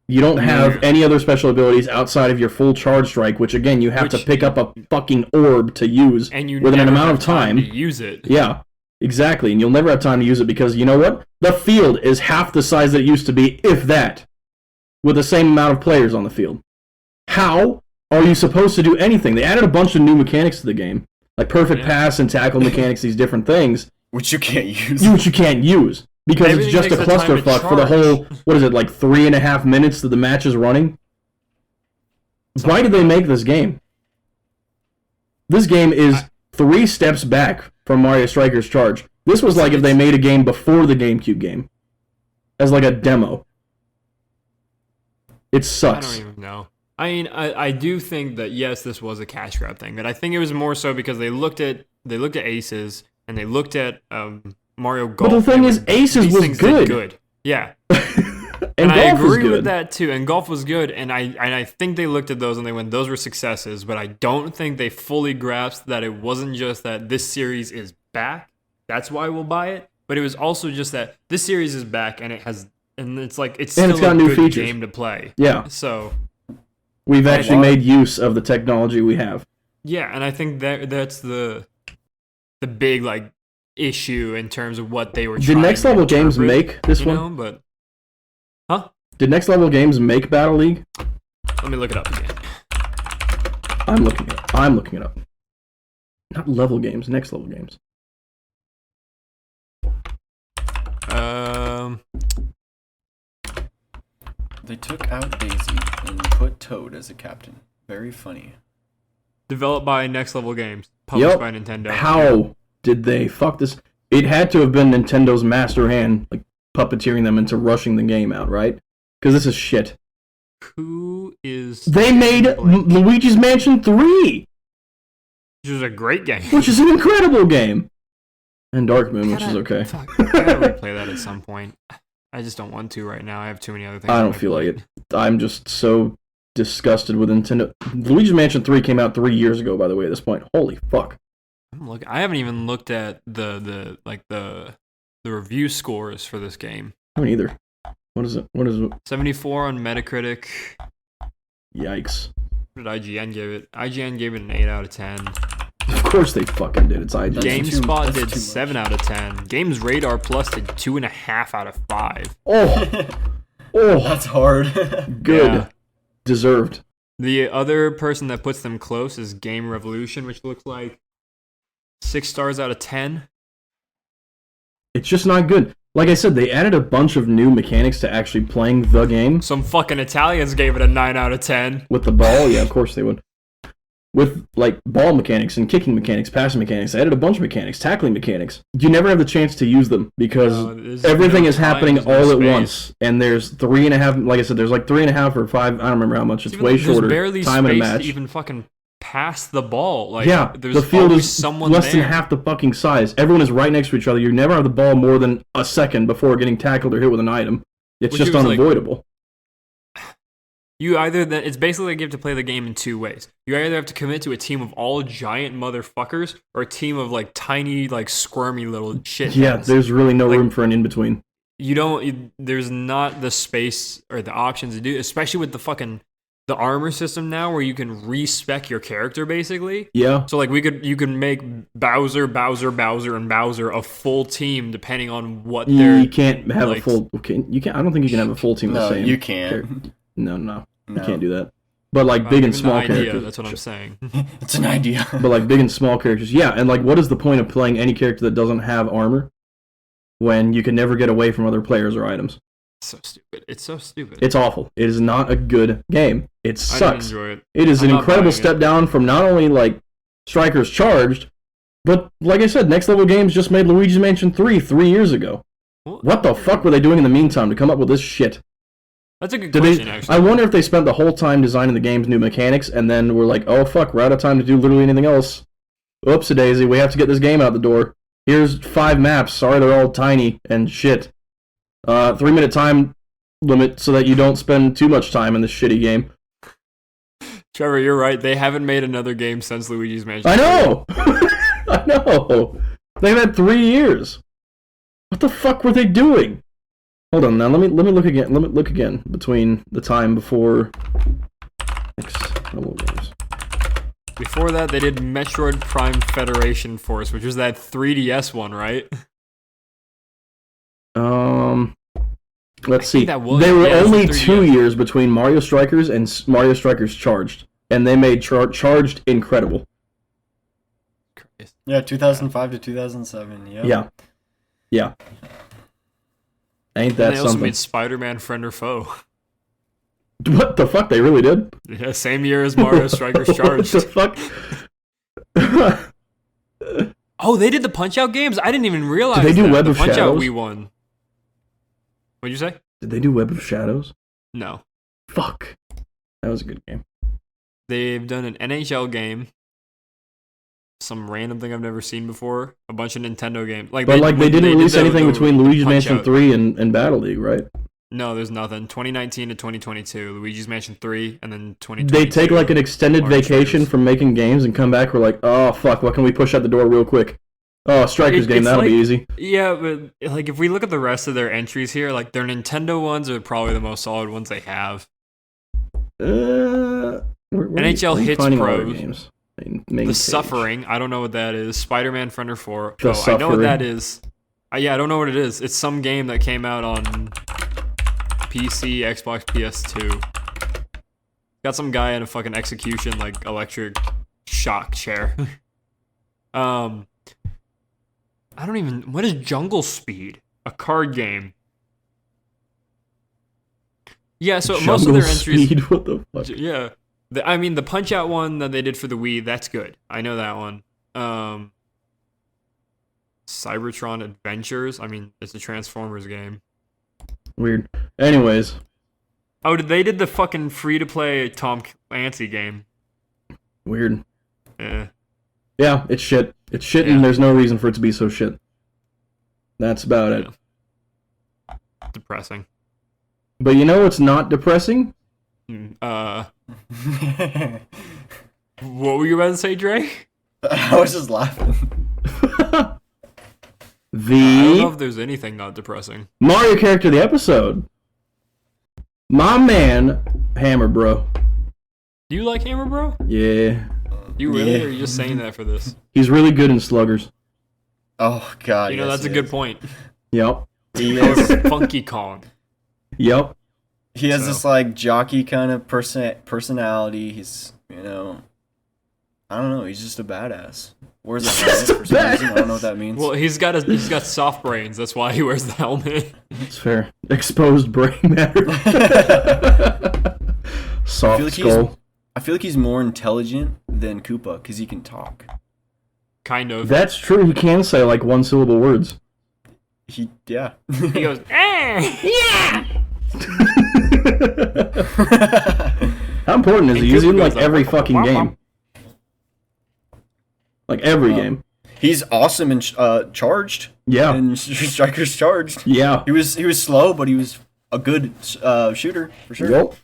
You don't have Yeah. any other special abilities outside of your full charge strike, which again you have to Which- pick up a fucking orb to use and you within an never amount have of time. to use it. Yeah, exactly. And you'll never have time to use it because you know what? The field is half the size that it used to be, if that, with the same amount of players on the field. How are you supposed to do anything? They added a bunch of new mechanics to the game, like perfect Yeah. pass and tackle mechanics, these different things, which you can't use. which you can't use because Everything it's just a takes the time to clusterfuck for the charge. whole, what is it, like 3.5 minutes that the match is running? Why did they make this game? This game is 3 steps back from Mario Strikers Charge. This was like if they made a game before the GameCube game. As like a demo. It I sucks. don't even know. I mean, I do think that yes, this was a cash grab thing, but I think it was more so because they looked at Aces and they looked at Mario Golf. But the thing and is, Aces these was things did good. Yeah, And I golf was agree good. with that too. And golf was good, and I think they looked at those and they went, those were successes. But I don't think they fully grasped that it wasn't just that this series is back. That's why we'll buy it. But it was also just that this series is back and it's like it's And still it's got a new good features. game to play. Yeah. So We've actually lot. made use of the technology we have. yeah, and I think that's the big like issue in terms of what they were. Did trying Next to Level Games interpret, make this you one? know, but huh? Did Next Level Games make Battle League? Let me look it up again. I'm looking it up. Not Level Games, Next Level Games. They took out Daisy and put Toad as a captain. Very funny. Developed by Next Level Games, published Yep. by Nintendo. How did they fuck this? It had to have been Nintendo's master hand, like puppeteering them into rushing the game out, right? Because this is shit. Who is? They made Luigi's Mansion 3, Which was a great game. which is an incredible game. And Dark Moon, which is okay. Fuck, I gotta replay that at some point. I just don't want to right now. I have too many other things. I on don't my feel like plate. it. I'm just so disgusted with Nintendo. Luigi's Mansion 3 came out 3 years ago, by the way, at this point. Holy fuck. I haven't even looked at the review scores for this game. I don't either. What is it? 74 on Metacritic. Yikes. What did IGN give it? IGN gave it an 8 out of 10. Of course they fucking did. It's IGN. That's GameSpot that's did too 7 out of 10. Games Radar Plus did 2.5 out of 5. Oh. Oh. That's hard. Good. Yeah. Deserved. The other person that puts them close is Game Revolution, which looks like 6 stars out of 10. It's just not good. Like I said, they added a bunch of new mechanics to actually playing the game. Some fucking Italians gave it a 9 out of 10. With the ball, yeah, of course they would. With, like, ball mechanics and kicking mechanics, passing mechanics, they added a bunch of mechanics, tackling mechanics. You never have the chance to use them because There's everything no is time, happening there's no all at space. once. And there's 3.5, like I said, there's like 3.5 or 5, I don't remember how much, it's Even way like, there's shorter barely time in a space match. to even fucking pass the ball. Like, Yeah, there's the field always is someone less there. than half the fucking size. Everyone is right next to each other. You never have the ball more than a second before getting tackled or hit with an item. It's Which just was like- unavoidable. It's basically like you have to play the game in 2 ways. You either have to commit to a team of all giant motherfuckers or a team of like tiny, like squirmy little shit. Yeah, there's really no Like- room for an in-between. there's not the space or the options to do, especially with the armor system now, where you can respec your character basically. Yeah. So like you could make Bowser, and Bowser a full team depending on what they're. You can't have like, a full. You can't. I don't think you can have a full team. No, the same. you can't. No, you No. can't do that. But like I'm big and giving small the idea, characters. that's what I'm saying. It's an idea. But like big and small characters, yeah. And like, what is the point of playing any character that doesn't have armor when you can never get away from other players or items? So stupid. It's so stupid. It's awful. It is not a good game. It I didn't sucks. enjoy it. It is I'm an not incredible buying step down from not only like Strikers Charged, but like I said, Next Level Games just made Luigi's Mansion 3 years ago. What the fuck were they doing in the meantime to come up with this shit? That's a good Did question, they, actually. I wonder if they spent the whole time designing the game's new mechanics and then were like, oh fuck, we're out of time to do literally anything else. Oops-a-daisy, we have to get this game out the door. Here's 5 maps. Sorry, they're all tiny and shit. 3-minute time limit so that you don't spend too much time in this shitty game. Trevor, you're right. They haven't made another game since Luigi's Mansion. I know! I know! They've had 3 years. What the fuck were they doing? Hold on, now let me look again. Let me look again between the time before Next Level Games. Before that, they did Metroid Prime Federation Force, which was that 3DS one, right? Let's see. that was- There were yeah, it was only the 2 3DS. years between Mario Strikers and Mario Strikers Charged, and they made Charged incredible. Yeah, 2005 to 2007. Yeah. Yeah. Ain't And that they also something? made Spider-Man Friend or Foe. What the fuck? They really did? Yeah, same year as Mario Strikers Charged. What the fuck? Oh, they did the Punch-Out games? I didn't even realize Did they do that. Web the of Punch-Out Shadows? we won. What'd you say? Did they do Web of Shadows? No. Fuck. That was a good game. They've done an NHL game. Some random thing I've never seen before. A bunch of Nintendo games. But they didn't release anything between Luigi's Mansion Punch-Out. 3 and Battle League, right? No, there's nothing. 2019 to 2022. Luigi's Mansion 3, and then 2022. They take like an extended Mario vacation Strikers. from making games and come back. We're like, oh fuck, what can we push out the door real quick? Oh, Strikers game, It's that'll like- be easy. Yeah, but like if we look at the rest of their entries here, like their Nintendo ones are probably the most solid ones they have. Where NHL are you Hits finding all their Pro. games? Main The page. Suffering, I don't know what that is. Spider-Man Friend or 4. The I know what Suffering. that is. Yeah, I don't know what it is. It's some game that came out on PC, Xbox, PS2. Got some guy in a fucking execution like electric shock chair. I don't even. What is Jungle Speed? A card game. Yeah, so most of Jungle their entries. Speed, what the fuck? Yeah. I mean, the Punch Out one that they did for the Wii, that's good. I know that one. Cybertron Adventures. I mean, it's a Transformers game. Weird. Anyways, Oh, they did the fucking free-to-play Tom Clancy game. weird. Yeah. Yeah, it's shit. It's shit, Yeah. and there's no reason for it to be so shit. That's about it. Depressing. But you know what's not depressing? What were you about to say, Dre? I was just laughing. I don't know The if there's anything not depressing. Mario character of the episode. My man, Hammer Bro. Do you like Hammer Bro? Yeah. You really? Yeah. Or are you just saying that for this? He's really good in Sluggers. Oh god. You know, yes, that's a he good is. point. Yep. He Or is. Funky Kong. Yep. He has So. this like jockey kind of personality. He's, you know, I don't know. He's just a badass. Wears a helmet for some reason. I don't know what that means. Well, he's got soft brains. That's why he wears the helmet. That's fair. Exposed brain matter. Soft like skull. I feel like he's more intelligent than Koopa because he can talk. Kind of. That's true. He can say like one syllable words. Yeah. He goes, yeah. How important is And he? He's Koopa in like goes like, every "Wah, fucking wah, wah." game. Like every game. He's awesome and charged. Yeah. And Striker's charged. Yeah. He was slow, but he was a good shooter for sure. Yep.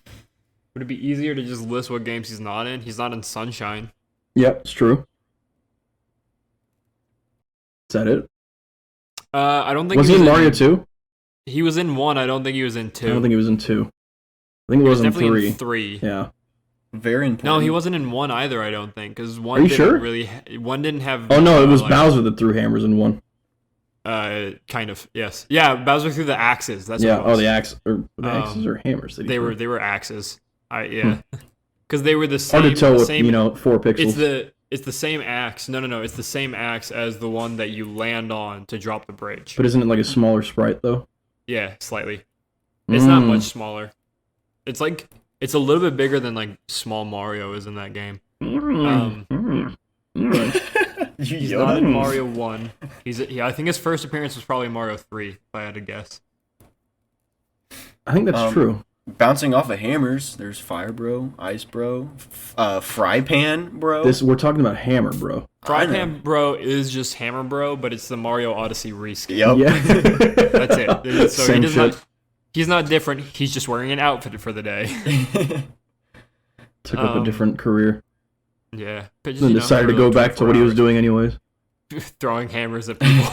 Would it be easier to just list what games he's not in? He's not in Sunshine. Yep. It's true. Is that it? I don't think Was he in was Mario 2? He was in 1. I don't think he was in 2. I don't think he was in 2. I think it He was in definitely 3. in 3. Yeah. Very important. No, he wasn't in 1 either. I don't think because 1 Are you didn't sure? really. 1 didn't have. Oh no, it was like, Bowser that threw hammers in 1. Kind of. Yes. Yeah. Bowser threw the axes. That's Yeah. what it was. Oh, the axes or hammers. That he threw? They were axes. Because they were the same. Hard to tell with same, 4 pixels. It's the same axe. No. It's the same axe as the one that you land on to drop the bridge. But isn't it like a smaller sprite though? Yeah, slightly. It's not much smaller. It's like it's a little bit bigger than like small Mario is in that game. He's not in Mario 1. I think his first appearance was probably Mario 3, if I had to guess. I think that's true. Bouncing off of hammers, there's Fire Bro, Ice Bro, Fry Pan Bro. We're talking about Hammer, bro. Fry Pan Bro is just Hammer Bro, but it's the Mario Odyssey reskin. Yep. Yeah. That's it. So Same shit. He's not different. He's just wearing an outfit for the day. Took up a different career. Yeah. But Then decided to go back to what he was doing anyways. Throwing hammers at people.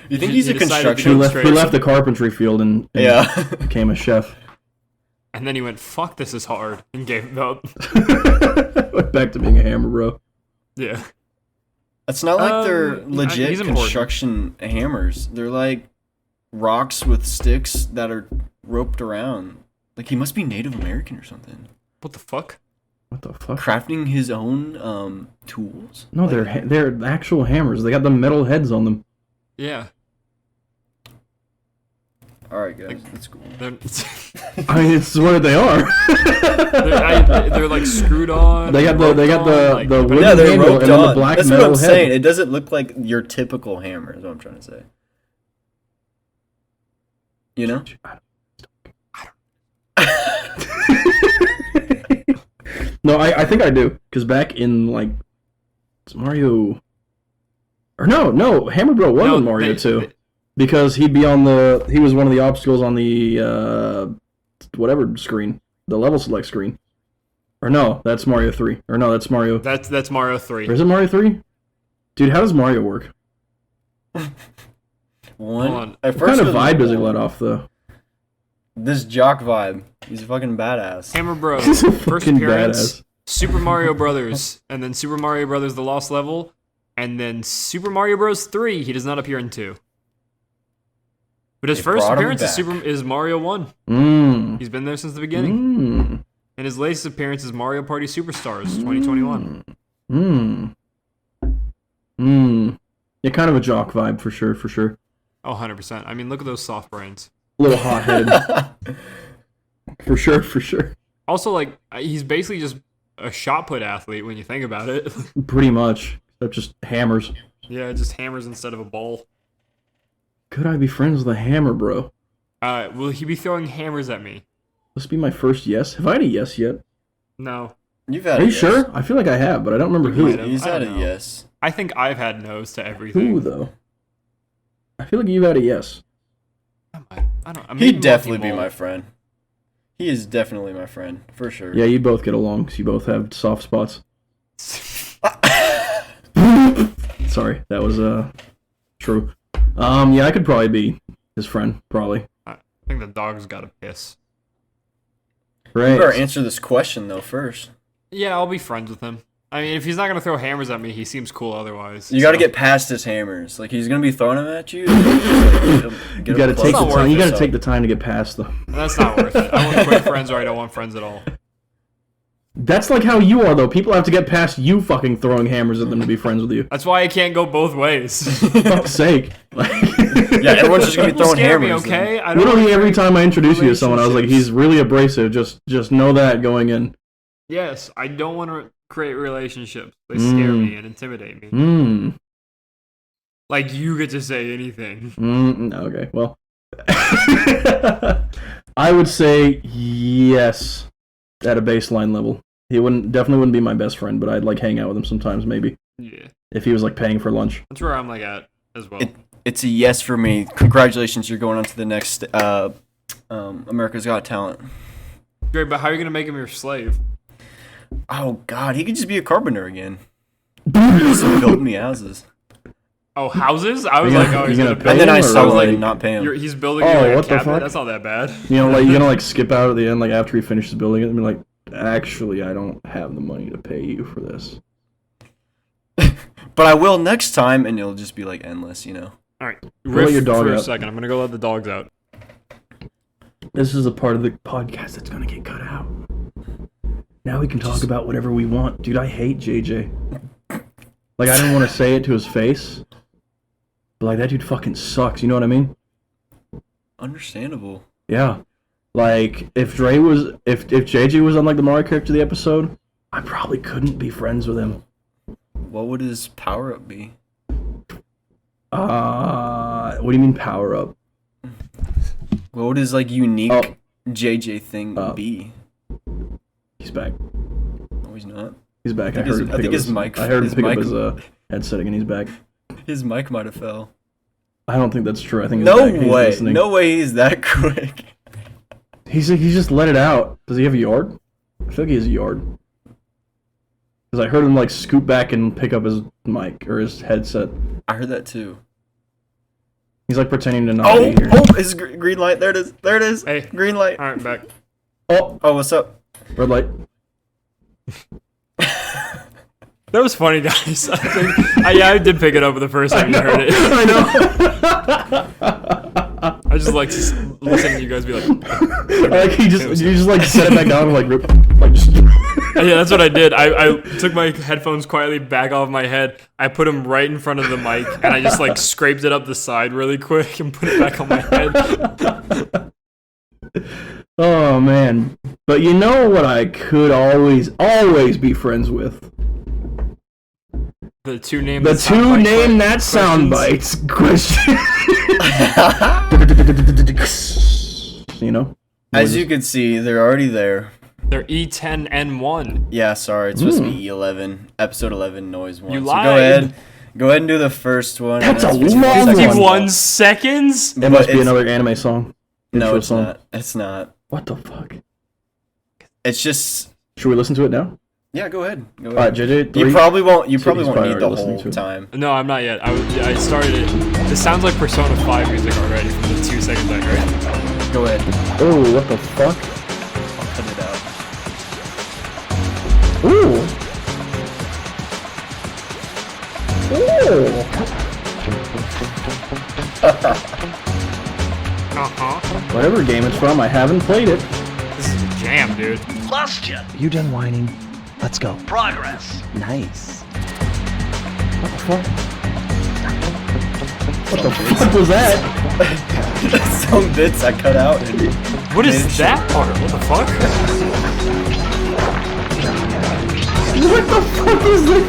You think he's a He decided to construction? go He straight. left the carpentry field and Yeah. became a chef. And then he went, "Fuck, this is hard," and gave it up. Went back to being a hammer, bro. Yeah. It's not like they're legit he's important. construction hammers. They're like rocks with sticks that are roped around. Like he must be Native American or something. What the fuck? What the fuck? Crafting his own tools. No, they're actual hammers. They got the metal heads on them. Yeah. All right, guys, that's cool. They're, I mean, it's what they are. they're like screwed on. They got the wooden Yeah, they're handle roped and then the on. black That's what metal I'm head. saying. It doesn't look like your typical hammer. Is what I'm trying to say. You know? No, I think I do. Because back in, like, Mario... Or no, Hammer Bro was in Mario 2. Because he was one of the obstacles on the, whatever screen. The level select screen. Or no, that's Mario 3. Or no, that's Mario... That's Mario 3. Or is it Mario 3? Dude, how does Mario work? One. Hold on. At What first kind of it was vibe does he one. let off, though? This jock vibe. He's fucking badass. Hammer Bros. He's a First fucking appearance. badass. Super Mario Brothers, and then Super Mario Brothers: The Lost Level, and then Super Mario Bros. 3. He does not appear in 2. But his They first brought him appearance back. is Mario 1. Mmm. He's been there since the beginning. Mmm. And his latest appearance is Mario Party Superstars 2021. Mmm. Mmm. Yeah, kind of a jock vibe for sure. Oh, 100%. I mean, look at those soft brains. A little hot-headed. for sure. Also, like, he's basically just a shot put athlete when you think about it. Pretty much. Except just hammers. Yeah, just hammers instead of a ball. Could I be friends with a hammer, bro? Will he be throwing hammers at me? This be my first yes. Have I had a yes yet? No. You've had Are a you yes. sure? I feel like I have, but I don't remember You might who. have. He's I had a don't know. yes. I think I've had no's to everything. Who, though? I feel like you've had a yes. I don't. I'm He'd definitely be my friend. He is definitely my friend, for sure. Yeah, you both get along because you both have soft spots. Sorry, that was true. Yeah, I could probably be his friend, probably. I think the dog's got to piss. Right. You better answer this question, though, first. Yeah, I'll be friends with him. I mean, if he's not gonna throw hammers at me, he seems cool otherwise. You gotta so. get past his hammers. Like, he's gonna be throwing them at you. You gotta take the not time. You worth gotta it. take the time to get past them. That's not worth it. I want quick friends or I don't want friends at all. That's like how you are, though. People have to get past you fucking throwing hammers at them to be friends with you. That's why I can't go both ways. For fuck's sake. Yeah, everyone's just gonna be People throwing scare me, hammers. okay? I don't Literally wanna every create time I introduce you to someone, I was like, relationships. he's really abrasive. Just know that going in. Yes, I don't want to create relationships. They scare me and intimidate me. Mmm. Like you get to say anything. Okay, well. I would say yes at a baseline level. He definitely wouldn't be my best friend, but I'd like hang out with him sometimes, maybe. Yeah, If he was like paying for lunch. that's where I'm like at as well. It's a yes for me. Congratulations, you're going on to the next America's Got Talent. Great, but how are you gonna make him your slave? Oh God, he could just be a carpenter again. Just build me houses. Oh, houses? I was You like, gonna- oh, he's you gonna gonna build. And then I Or saw like- like not pay him. He's building Oh, like a what the cabinet. fuck? That's not that bad. You know, like you're gonna like skip out at the end, like after he finishes building it, and be like, actually, I don't have the money to pay you for this. But I will next time, and it'll just be like endless, you know. All right, let riff your dog for a out. second. I'm gonna go let the dogs out. This is a part of the podcast that's gonna get cut out. Now we can talk about whatever we want, dude. I hate JJ. Like I didn't want to say it to his face, but like that dude fucking sucks. You know what I mean? Understandable. Yeah. Like if JJ was on like the Mario character of the episode, I probably couldn't be friends with him. What would his power up be? What do you mean power up? What would his like unique Oh. JJ thing be? He's back. No, he's not. He's back. I think his mic- I heard him his pick mic- up his headset again. He's back. His mic might have fell. I don't think that's true. I think he's No back. He's way. listening. No way he's that quick. He's just let it out. Does he have a yard? I feel like he has a yard. Because I heard him like scoot back and pick up his mic or his headset. I heard that too. He's like pretending to not Oh, be here. oh, his green light. There it is. There it is. Hey. Green light. All right, back. Oh, Oh, what's up? red light. That was funny, guys. I think, yeah, I did pick it up the first time you heard it. I know. I just like to listen to you guys be like, Like you just like set it back down and like rip, like just. yeah, that's what I did. I took my headphones quietly back off my head. I put them right in front of the mic, and I just like scraped it up the side really quick and put it back on my head. Oh man. But you know what I could always be friends with? The two name The that two soundbite name that questions. sound bites question. You know? As you can see, they're already there. They're E10N1. Yeah, sorry, it's supposed to be E11, episode 11, noise one. You so lied. Go ahead and do the first one. That's and a 51 long seconds. 51 seconds? It But must be it's- another anime song. No, Intro it's song. not. It's not. What the fuck? It's just. Should we listen to it now? Yeah, go ahead. Go ahead. Alright, JJ, three. You probably won't. You So probably he's won't probably need the already listening whole to it. time. No, I'm not yet. I started it. This sounds like Persona 5 music already from the 2 seconds I heard. Go ahead. Oh, what the fuck? I'll put it out. Ooh. Ooh. Uh-huh. Whatever game it's from, I haven't played it. This is a jam, dude. Lost you. You done whining? Let's go. Progress. Nice. What the fuck? What the fuck was that? Some bits I cut out. And What is Bitch. that part? What the fuck? What the fuck is this?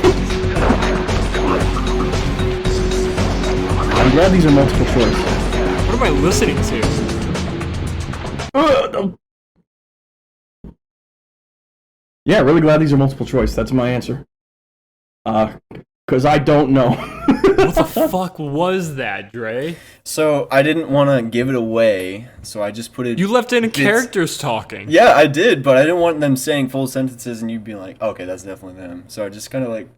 I'm glad these are multiple choice. What am I listening to? Yeah, really glad these are multiple choice. That's my answer. Cause I don't know. What the fuck was that, Dre? so I didn't want to give it away, so I just put it. You left in Bits. characters talking. Yeah, I did, but I didn't want them saying full sentences and you'd be like, okay, that's definitely them. So I just kind of like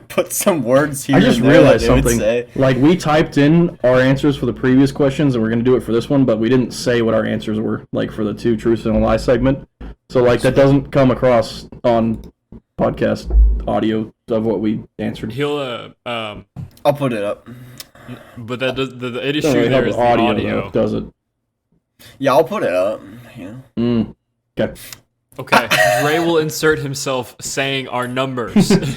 put some words here. I just and there realized that they would something. say. Like we typed in our answers for the previous questions, and we're gonna do it for this one, but we didn't say what our answers were, like for the two truths and a lie segment. So like that doesn't come across on podcast audio of what we answered. He'll I'll put it up. but that does, the Doesn't issue really there help is the the audio, audio. though, does it? Yeah, I'll put it up. Yeah. Okay. Okay, Dre will insert himself saying our numbers. I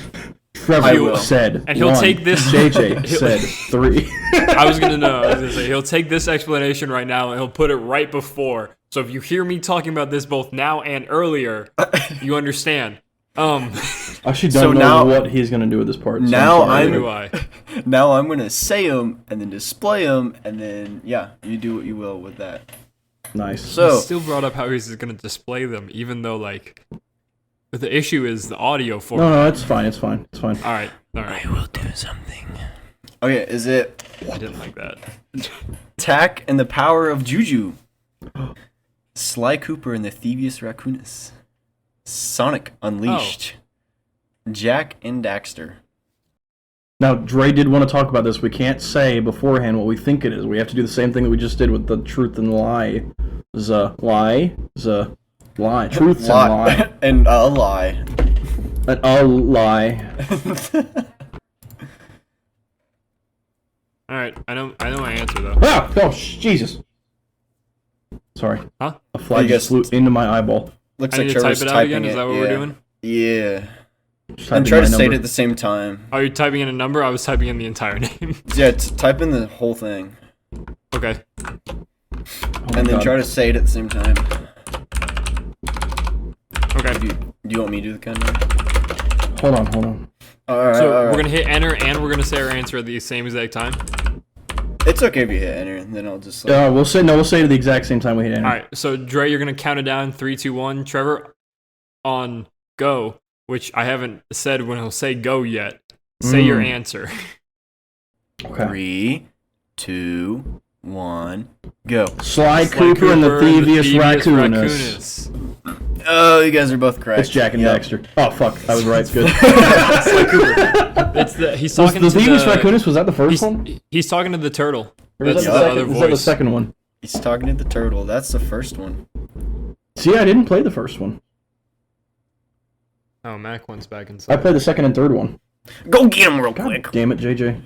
Trevor will. said And he'll 1. take this- JJ he'll- said 3. I was gonna say he'll take this explanation right now and he'll put it right before. So if you hear me talking about this both now and earlier, you understand. I actually don't So know now- what he's gonna do with this part. so Now sorry. Neither do I. Now I'm gonna say them and then display them and then yeah, you do what you will with that. Nice. He So still brought up how he's gonna display them, even though like the issue is the audio no, format. no, it's fine. It's fine. It's fine. All right. will do something. Okay, is it I didn't like that. Tak and the Power of Juju? Sly Cooper and the Thievius Raccoonus? Sonic Unleashed? Jack and Daxter? Now, Dre did want to talk about this. We can't say beforehand what we think it is. We have to do the same thing that we just did with the truth and lie. Lie. Truth and lie. And a lie. And a lie. All right, I know my answer though. Ah! Oh, Jesus. Sorry. Huh? A fly You just guys- flew into my eyeball. Looks I like need to Trevor's type it out typing again. Is that what yeah. we're doing? Yeah. Just And typing try my to say it number. at the same time. Are you typing in a number? I was typing in the entire name. Yeah, type in the whole thing. Okay. Oh And my then God. try to say it at the same time. Okay. Do you want me to do the countdown? Hold on. Alright, So alright. we're gonna hit enter and we're gonna say our answer at the same exact time. It's okay if you hit enter, and then I'll just like... We'll say it at the exact same time we hit enter. All right. So Dre, you're gonna count it down 3, 2, 1. Trevor, on go. Which I haven't said when he'll say go yet. Say your answer. Okay. 3, 2, 1, go. Sly Cooper and the Thievius Raccoonus. Oh, you guys are both correct. It's Jack and Yep. Dexter. Oh, fuck. I was right. Good. It's the he's Was talking the to Thievius the Raccoonus, was that the first one? he's talking to the turtle. Or was That's that the the other second, was that the voice. second one? He's talking to the turtle. That's the first one. See, I didn't play the first one. Oh, Mac one's back I inside. played the second and third one. Go get him real God quick. damn it, JJ.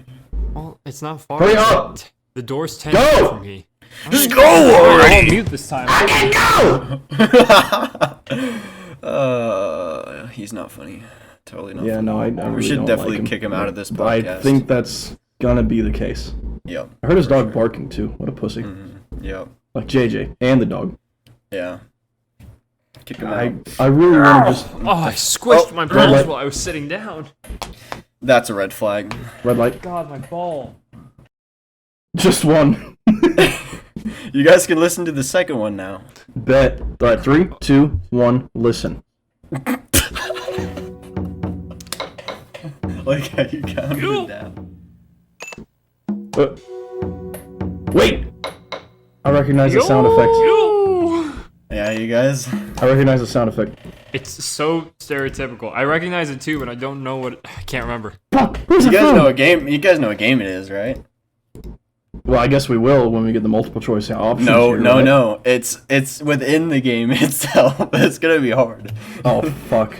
Well, it's not far. Hurry up! The door's 10 Go! feet from me. Just go I won't already. mute this time. He's not funny. Totally not. Yeah, funny. no, I We really should don't definitely like him. kick him out of this I podcast. think that's gonna be the case. Yep. I heard his dog barking too. What a pussy. Yep. Like JJ and the dog. Yeah. Kick him I out. I really want to just Oh, I squished Oh, my red balls light. while I was sitting down. That's a red flag. red light. God, my ball. Just one. You guys can listen to the second one now. Bet. All right, 3, 2, 1. Listen. Like how you counted it down. Uh, wait. I recognize the sound effect. Yeah, you guys. I recognize the sound effect. It's so stereotypical. I recognize it too, but I don't know what. I can't remember. Fuck. Where's You the guys phone? know what game? You guys know what game it is, right? Well, I guess we will when we get the multiple choice options. No, here, no, right? no. It's within the game itself. It's gonna be hard. Oh fuck.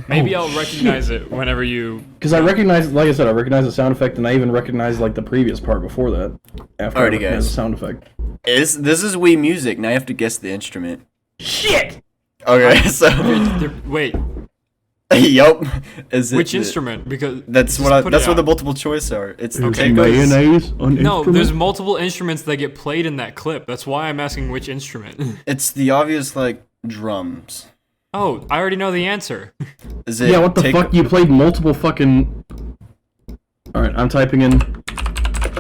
Maybe Oh, I'll recognize it whenever you. Because I recognize, like I said, I recognize the sound effect, and I even recognize like the previous part before that. After Alrighty, I recognize guys. the sound effect. This is Wii Music. Now you have to guess the instrument. Shit. Okay, so Wait, yup. Is it which the- instrument? Because That's just what I, put it that's what the out. multiple choice are. It's There's Taiko's- mayonnaise on No, instrument? there's multiple instruments that get played in that clip. That's why I'm asking which instrument. It's the obvious like drums. Oh, I already know the answer. Is it? Yeah, what the Taiko- fuck? You played multiple fucking. Alright, I'm typing in.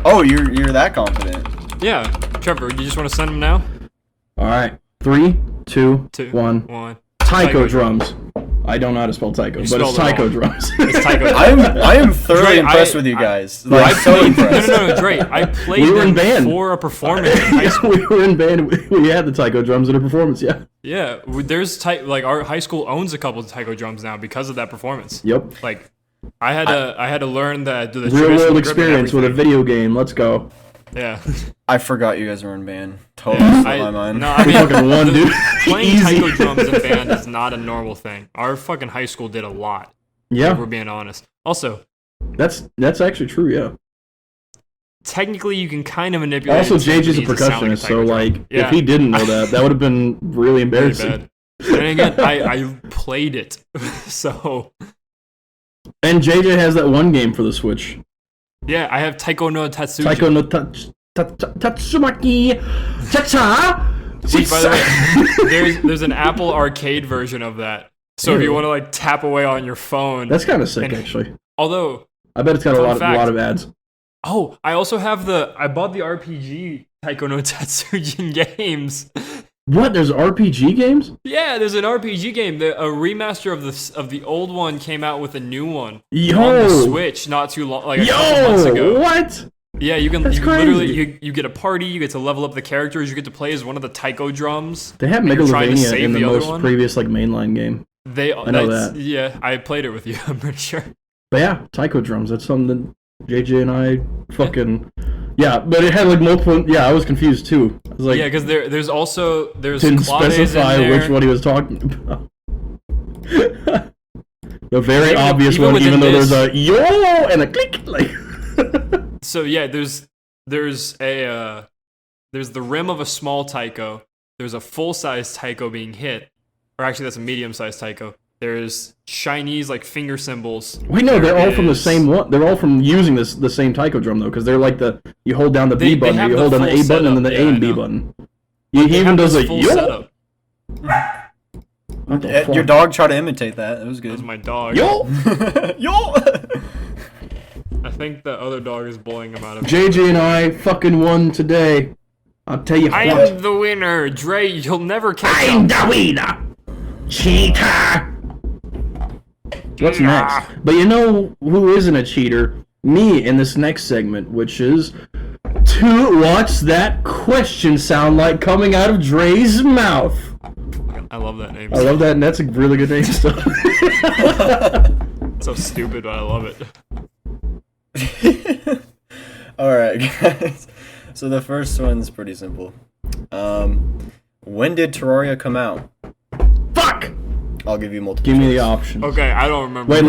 Oh, you're that confident. Yeah, Trevor, you just want to send them now? Alright. 3, 2, 2, 1. 1. Taiko drums. I don't know how to spell taiko, but it's spelled it taiko wrong. drums. It's Taiko. I am thoroughly Dre, impressed I- with you I- guys. I Like so No, impressed. no, Dre. I played We were them in band. for a performance in high school. we were in band. We had the taiko drums in a performance. Yeah. Yeah, there's like our high school owns a couple of taiko drums now because of that performance. Yep. Like, I had to learn the Real traditional world grip and experience with a everything. video game. Let's go. Yeah. I forgot you guys were in band. Totally Yeah, slipped my mind. No, I We mean, fucking won, dude. playing Easy. taiko drums in band is not a normal thing. Our fucking high school did a lot. If Yeah, we're being honest. Also, that's actually true. Yeah. technically, you can kind of manipulate. Also, it so it JJ's a needs to sound like percussionist, so taiko drum. like, Yeah. if he didn't know that, that would have been really Really embarrassing. bad. And again, I played it, so And JJ has that one game for the Switch, yeah, I have Taiko no Tatsuji. Taiko no Tatsumaki Cha-cha. Which, by the way, there's an Apple Arcade version of that. So if you Ew. want to like tap away on your phone, That's kind of sick, And- actually. although I bet it's got a Fun fact. lot of ads. I also have I bought the RPG Taiko no Tatsujin games. What? There's RPG games? Yeah, there's an RPG game. A remaster of the old one came out with a new one on the Yo! Switch not too long, like a couple months Yo! ago. What? Yeah, you can That's literally crazy. you get a party, you get to level up the characters, you get to play as one of the taiko drums. They had You're trying to Megalovania save in the the other most one? previous like mainline game. They know that's- that. Yeah, I played it with you. I'm pretty sure. But yeah, taiko drums. That's something that JJ and I fucking. Yeah, but it had like multiple. Yeah, I was confused too. I was like, Yeah, because there's didn't claves specify in there. which one he was talking about. The very Even- obvious even one, within even though this- there's a yo and a click, like. So yeah, there's the rim of a small taiko. There's a full-size taiko being hit, or actually that's a medium-sized taiko. There's Chinese like finger cymbals. Wait, no, they're all from the is- same one. They're all from using the same taiko drum though, because they're like you hold down the They- B button, they have you the hold down the full A button, and then the setup. A Yeah, and I B know. button. He They even have does this a full yo. setup. What the fuck? Your dog tried to imitate that. It was That was good. my dog. Yo. Yo. I think the other dog is blowing him out of. JJ and I fucking won today. I'll tell you I what. am the winner, Dre. You'll never catch I'm up. the winner. Cheater. What's next? But you know who isn't a cheater? Me in this next segment, which is what's that question sound like coming out of Dre's mouth? I love that name. I love that, and that's a really good name still. It's so stupid, but I love it. All right, guys. So the first one's pretty simple. When did Terraria come out? Fuck! I'll give you multiple. Give me the choice. options. Okay, I don't remember. Wait,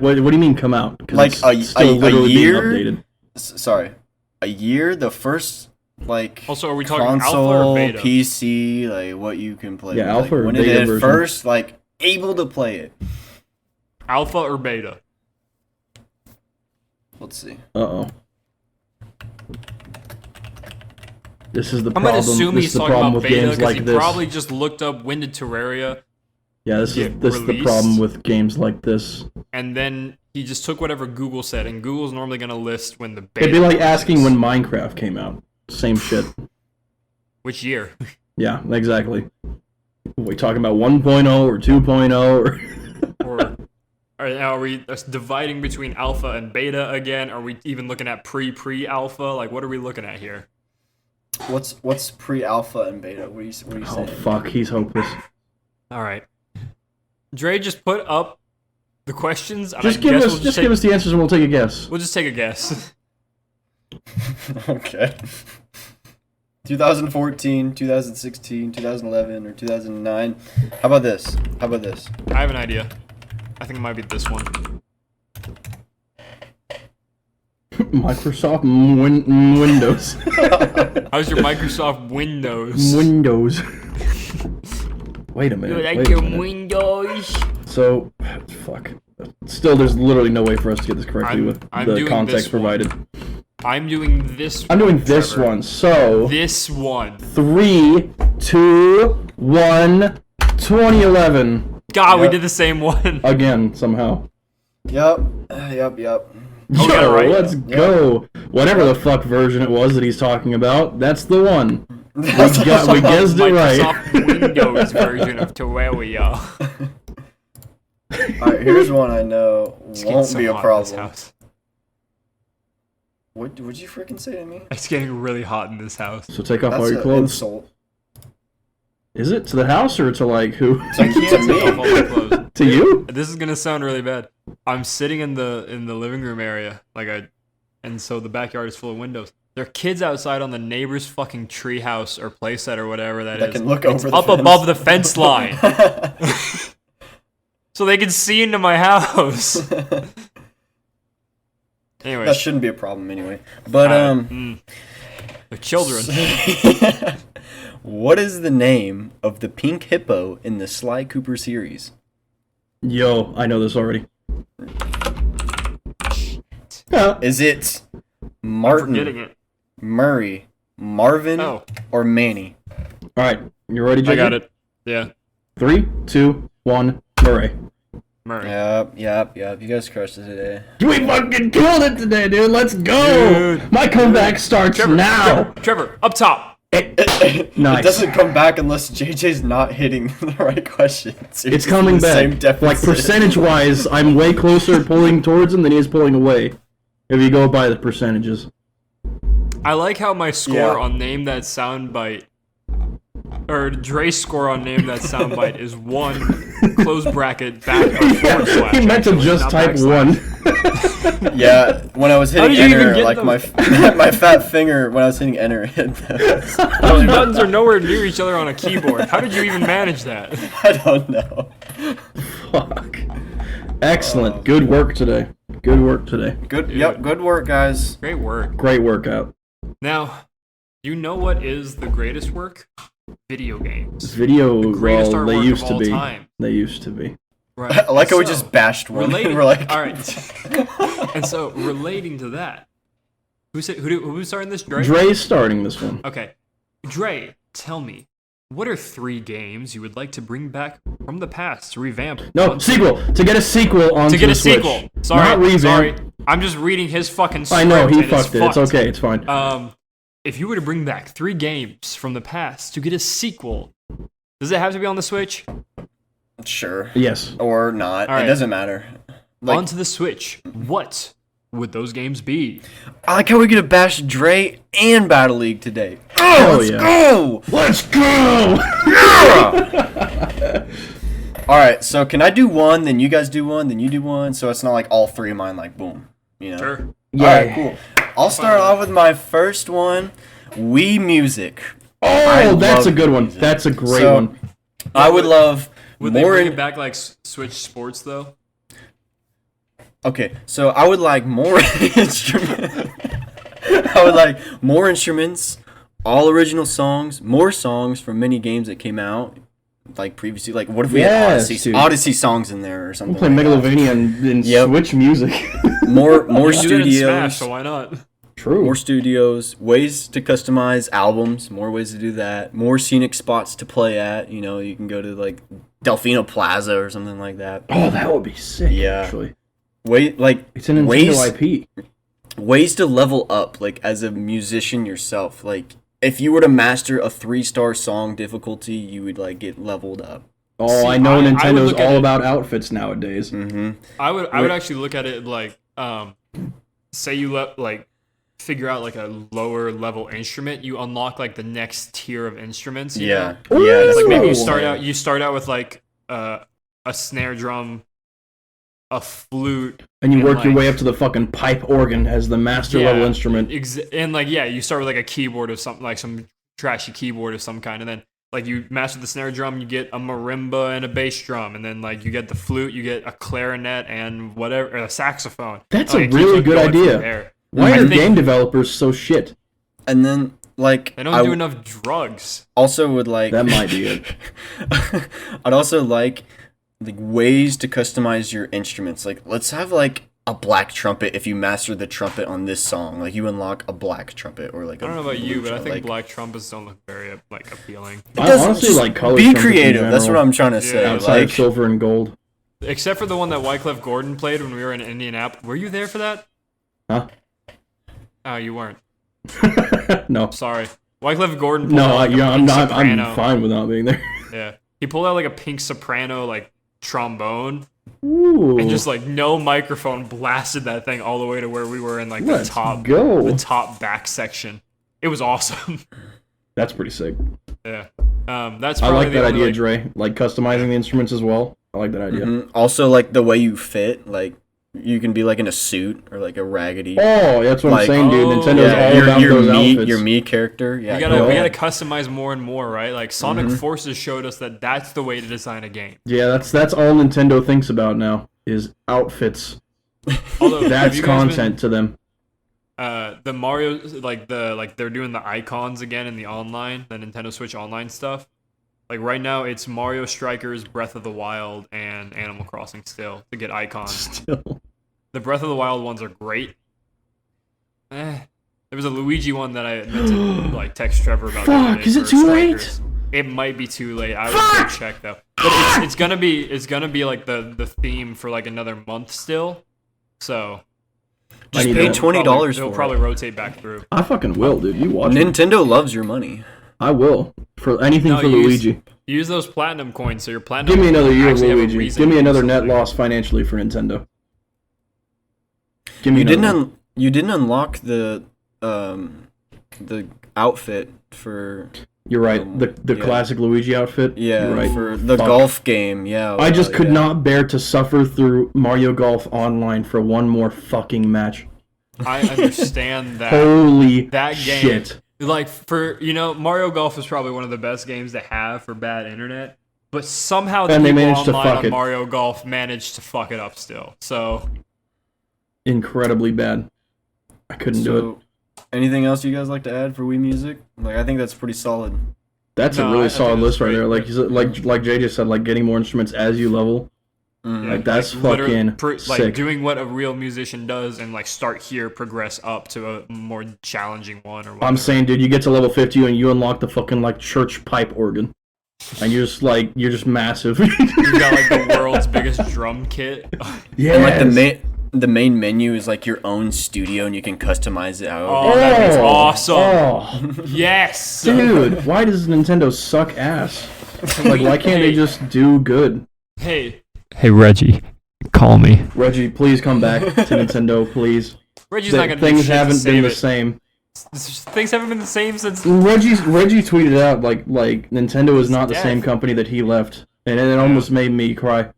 what do you mean come out? 'Cause Like it's a still literally being year? updated. Sorry, a year. The first like Also, are we talking console, alpha or beta? PC, like what you can play. Yeah, with. alpha like, or when beta did it version? first like able to play it? Alpha or beta? Let's see. Uh-oh. This is the I'm problem. gonna assume this he's is the talking problem about with beta games because like he this. probably just looked up when did Terraria, Yeah, this get is the released. problem with games like this. and then he just took whatever Google said, and Google's normally gonna list when the beta. It'd be like asking releases. when Minecraft came out. Same shit. Which year? Yeah, exactly. Are we talking about 1.0 or 2.0 or Are we dividing between alpha and beta again? Are we even looking at pre-alpha? Like, what are we looking at here? What's pre-alpha and beta? What are you Oh saying? fuck, he's hopeless. All right, Dre just put up the questions. And Just I give guess us we'll give us the answers and we'll take a guess. We'll just take a guess. Okay. 2014, 2016, 2011, or 2009. How about this? I have an idea. I think it might be this one. Microsoft Windows. How's your Microsoft Windows? Windows. Wait a minute. wait a minute. Windows? So, fuck. Still, there's literally no way for us to get this correctly with I'm the doing context this one. provided. I'm doing this. I'm doing one, this Trevor. one. So, This one. 3, 2, 1, 2011. God, we Yep. did the same one. Again, somehow. Yep. Oh, got it Yo, right. let's go. Whatever the fuck version it was that he's talking about, that's the one. We guessed it right. Microsoft Windows version of Terraria. All right, here's one I know It's getting won't so be a hot in this problem. house. What would you freaking say to me? It's getting really hot in this house. So take off all That's your an clothes. insult. Is it to the house or to like who? To, I can't to take off all me. my clothes. To you? This is gonna sound really bad. I'm sitting in the living room area, and so the backyard is full of windows. There are kids outside on the neighbor's fucking treehouse or playset or whatever that That is. can look It's over the up fence. above the fence line, so they can see into my house. That Anyways, shouldn't be a problem anyway. But they're children. what is the name of the pink hippo in the Sly Cooper series? Yo, I know this already. Is it I'm Martin, forgetting it. Murray, Marvin, Oh, or Manny? All right, you ready, JJ? I got it. Yeah, 3, 2, 1, Murray. Murray. Yep. You guys crushed it today. We fucking killed it today, dude. Let's go. Dude. My comeback starts now. Trevor, up top. It Nice. doesn't come back unless JJ's not hitting the right questions. It's coming the back. Same Like deficit. percentage-wise, I'm way closer pulling towards him than he is pulling away. If you go by the percentages. I like how my score Yeah. on Name That Soundbite or Dre's score on Name That Soundbite is 1 close bracket back forward slash. He meant to actually, just not type backslash. 1. Yeah, when I was How hitting did you even enter, get like those? my fat finger when I was hitting enter hit those. Those buttons are nowhere near each other on a keyboard. How did you even manage that? I don't know. Fuck. Excellent. Good work today. Good work today. Good. Yep. Good work, guys. Great work. Great workout. Now, you know what is the greatest work? Video games. Video, Greatest well, they artwork used of to all be. time. They used to be. Right. I like how we So, just bashed one. relating. We're like, all right. And so relating to that, who's starting this? Dre. Dre's starting this one. Okay, Dre, tell me, what are 3 games you would like to bring back from the past to revamp? No, sequel. To get a sequel on To get a the Switch. sequel. Sorry, Not revamp. sorry. I'm just reading his fucking script. I know, he and fucked it. It's fucked. okay, it's fine. If you were to bring back 3 games from the past to get a sequel, does it have to be on the Switch? sure. Yes. Or not. All right. It doesn't matter. Like, Onto the Switch, what would those games be? I like how we're gonna bash Dre and Battle League today. Hell Let's yeah. go! Let's go! Alright, so can I do one, then you guys do one, then you do one, so it's not like all 3 of mine, like, boom. You know? Sure. Alright, cool. I'll start off with my first one, Wii Music. Oh, that's a love good one. music. That's a great So, one. I would love Would they more bring in- it back like Switch Sports though? Okay, so I would like more instrument. I would like more instruments, all original songs, more songs from many games that came out, like previously. Like, what if we Yes, had dude. Odyssey songs in there or something? Play like that? Megalovania and Yep. Switch music. More You do it in studios, Smash, so why not? True. more studios, ways to customize albums, more ways to do that, more scenic spots to play at. You know, you can go to like Delfino Plaza or something like that. Oh, that would be sick, Yeah. actually. Wait, like It's an Nintendo IP. ways to level up, like as a musician yourself. Like if you were to master a 3-star song difficulty, you would like get leveled up. Oh, See, I know I would Nintendo's look at all it- about outfits nowadays. Mm-hmm. I would actually look at it like, say you figure out like a lower level instrument, you unlock like the next tier of instruments. You know? Yeah, yeah. That's Like what maybe I you was start saying. out with like a snare drum, a flute, And you And, work your like- way up to the fucking pipe organ as the master level instrument. and like yeah, you start with like a keyboard of something, like some trashy keyboard of some kind, and then like you master the snare drum, you get a marimba and a bass drum, and then like you get the flute, you get a clarinet and whatever, or a saxophone. That's Like, a it keeps really on good going from idea. there. Why I are think- game developers so shit? And then like They don't I do enough drugs. also would like That might be it. I'd also like ways to customize your instruments. Like let's have like a black trumpet. If you master the trumpet on this song, like you unlock a black trumpet or like I don't know about you, but I think like, black trumpets don't look very like appealing. it I doesn't- honestly just like color be trumpets in creative. That's what general, I'm trying to say. Yeah. outside of Like silver and gold. Except for the one that Wyclef Gordon played when we were in Indianapolis. Were you there for that? Huh? Oh, you weren't. No. Sorry. Wyclef Gordon pulled No, out like a I'm pink not. soprano. I'm fine with not being there. Yeah. He pulled out like a pink soprano like trombone Ooh. and just like no microphone blasted that thing all the way to where we were in like Let's the top go. the top back section. It was awesome. That's pretty sick. Yeah. That's I probably like the that only, idea, like, Dre. Like customizing the instruments as well. I like that idea. mhm. Also like the way you fit, like you can be like in a suit or like a raggedy. Oh, that's what I'm Like- saying, dude. Oh, Nintendo's yeah, all about your those me, outfits. your me character. Yeah, we go gotta we ahead. gotta customize more and more, right? Like Sonic Forces showed us that that's the way to design a game. Yeah, that's all Nintendo thinks about now is outfits. Although have That's you guys been- content to them. the Mario like they're doing the icons again in the online, the Nintendo Switch online stuff. Like right now it's Mario Strikers, Breath of the Wild, and Animal Crossing still to get icons. Still. The Breath of the Wild ones are great. There was a Luigi one that I meant to like text Trevor about. the other Fuck, day is it for too late? Strikers. It might be too late. I would go check though. But it's gonna be like the theme for like another month still. So Just need pay that. $20 It'll for probably it. rotate back through. I fucking will, dude. You watch it. Nintendo loves your money. I will. For anything No, for use- Luigi. Use those platinum coins so your platinum. Give me another year of actually have a Luigi. reason Give me to do another net something. loss financially for Nintendo. Give me You another didn't one. you didn't unlock the outfit for You're right. The yeah. classic Luigi outfit. Yeah, You're right. for the Fuck. golf game. Yeah, I just could yeah. not bear to suffer through Mario Golf Online for one more fucking match. I understand that. Holy That game, shit. like Mario Golf is probably one of the best games to have for bad internet, but somehow the And they people managed to online fuck on it. Mario Golf managed to fuck it up still. So Incredibly bad. I couldn't do it. So, anything else you guys like to add for Wii Music? Like, I think that's pretty solid. That's No, a I really think solid that's list right great. there. Like you said, like Jay just said, like getting more instruments as you level. Mhm. Like that's literally fucking like sick. doing what a real musician does and like start here, progress up to a more challenging one or whatever. I'm saying, dude, you get to level 50 and you unlock the fucking like church pipe organ, and you're just massive. You've got like the world's biggest drum kit. Yeah, And like the main menu is like your own studio, and you can customize it out. Oh, that is awesome. Oh, Yes, dude, why does Nintendo suck ass? Like, why can't they just do good? Hey Reggie, call me. Reggie, please come back to Nintendo, please. Reggie's not gonna do Things shit to haven't been save the it. same. Things haven't been the same since. Reggie tweeted out like Nintendo is not the death. same company that he left, and it almost made me cry.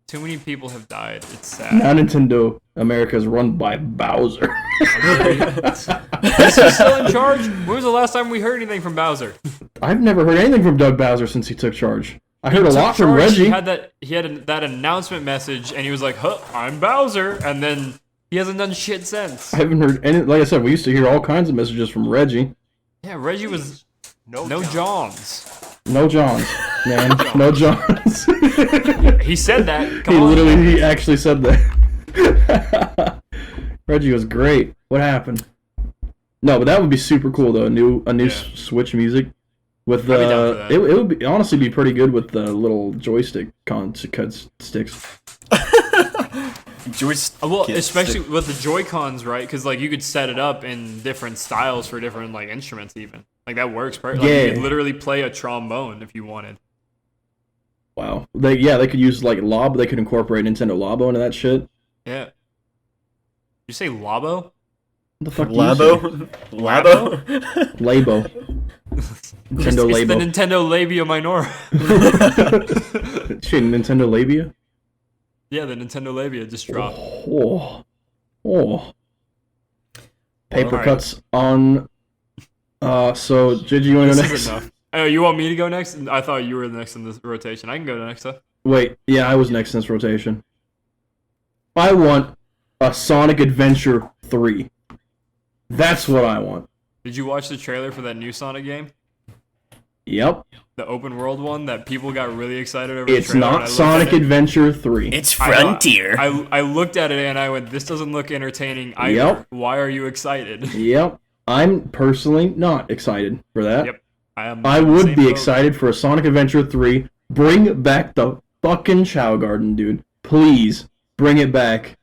Too many people have died. It's sad. Now Nintendo America is run by Bowser. Is he still in charge? When was the last time we heard anything from Bowser? I've never heard anything from Doug Bowser since he took charge. I heard a Took lot from charge, Reggie. He had that announcement message, and he was like, "Huh, I'm Bowser," and then he hasn't done shit since. I haven't heard any. Like I said, we used to hear all kinds of messages from Reggie. Yeah, Reggie was no Johns. No Johns, man. No Johns. He said that. Come he on. he actually said that. Reggie was great. What happened? No, but that would be super cool though. A new Yeah. Switch music with I'd be down for the that. it would be, honestly be pretty good with the little joystick sticks. Well, especially with the Joy-Cons, right? Because like you could set it up in different styles for different like instruments, even like that works perfect. Like, Yeah. you could literally play a trombone if you wanted. Wow. They could use like Lob. They could incorporate Nintendo Labo into that shit. Yeah. You say Labo? What the fuck? Labo? Labo? Labo. Nintendo It's the Labo. Nintendo Labia Minora. Shit, Nintendo Labia. Yeah, the Nintendo Labia just dropped. Oh. Paper Alright. cuts on. So Gigi, you want to go This next? is enough. Oh, you want me to go next? I thought you were next in this rotation. I can go next, though. Wait, yeah, I was next in this rotation. I want a Sonic Adventure 3. That's what I want. Did you watch the trailer for that new Sonic game? Yep. The open world one that people got really excited over? It's the trailer, and I not looked Sonic at it. Adventure 3. It's I know, Frontier. I looked at it and I went, this doesn't look entertaining either. Yep. Why are you excited? Yep. I'm personally not excited for that. Yep. I in the would same be boat. excited for a Sonic Adventure 3. Bring back the fucking Chow Garden, dude. Please, bring it back.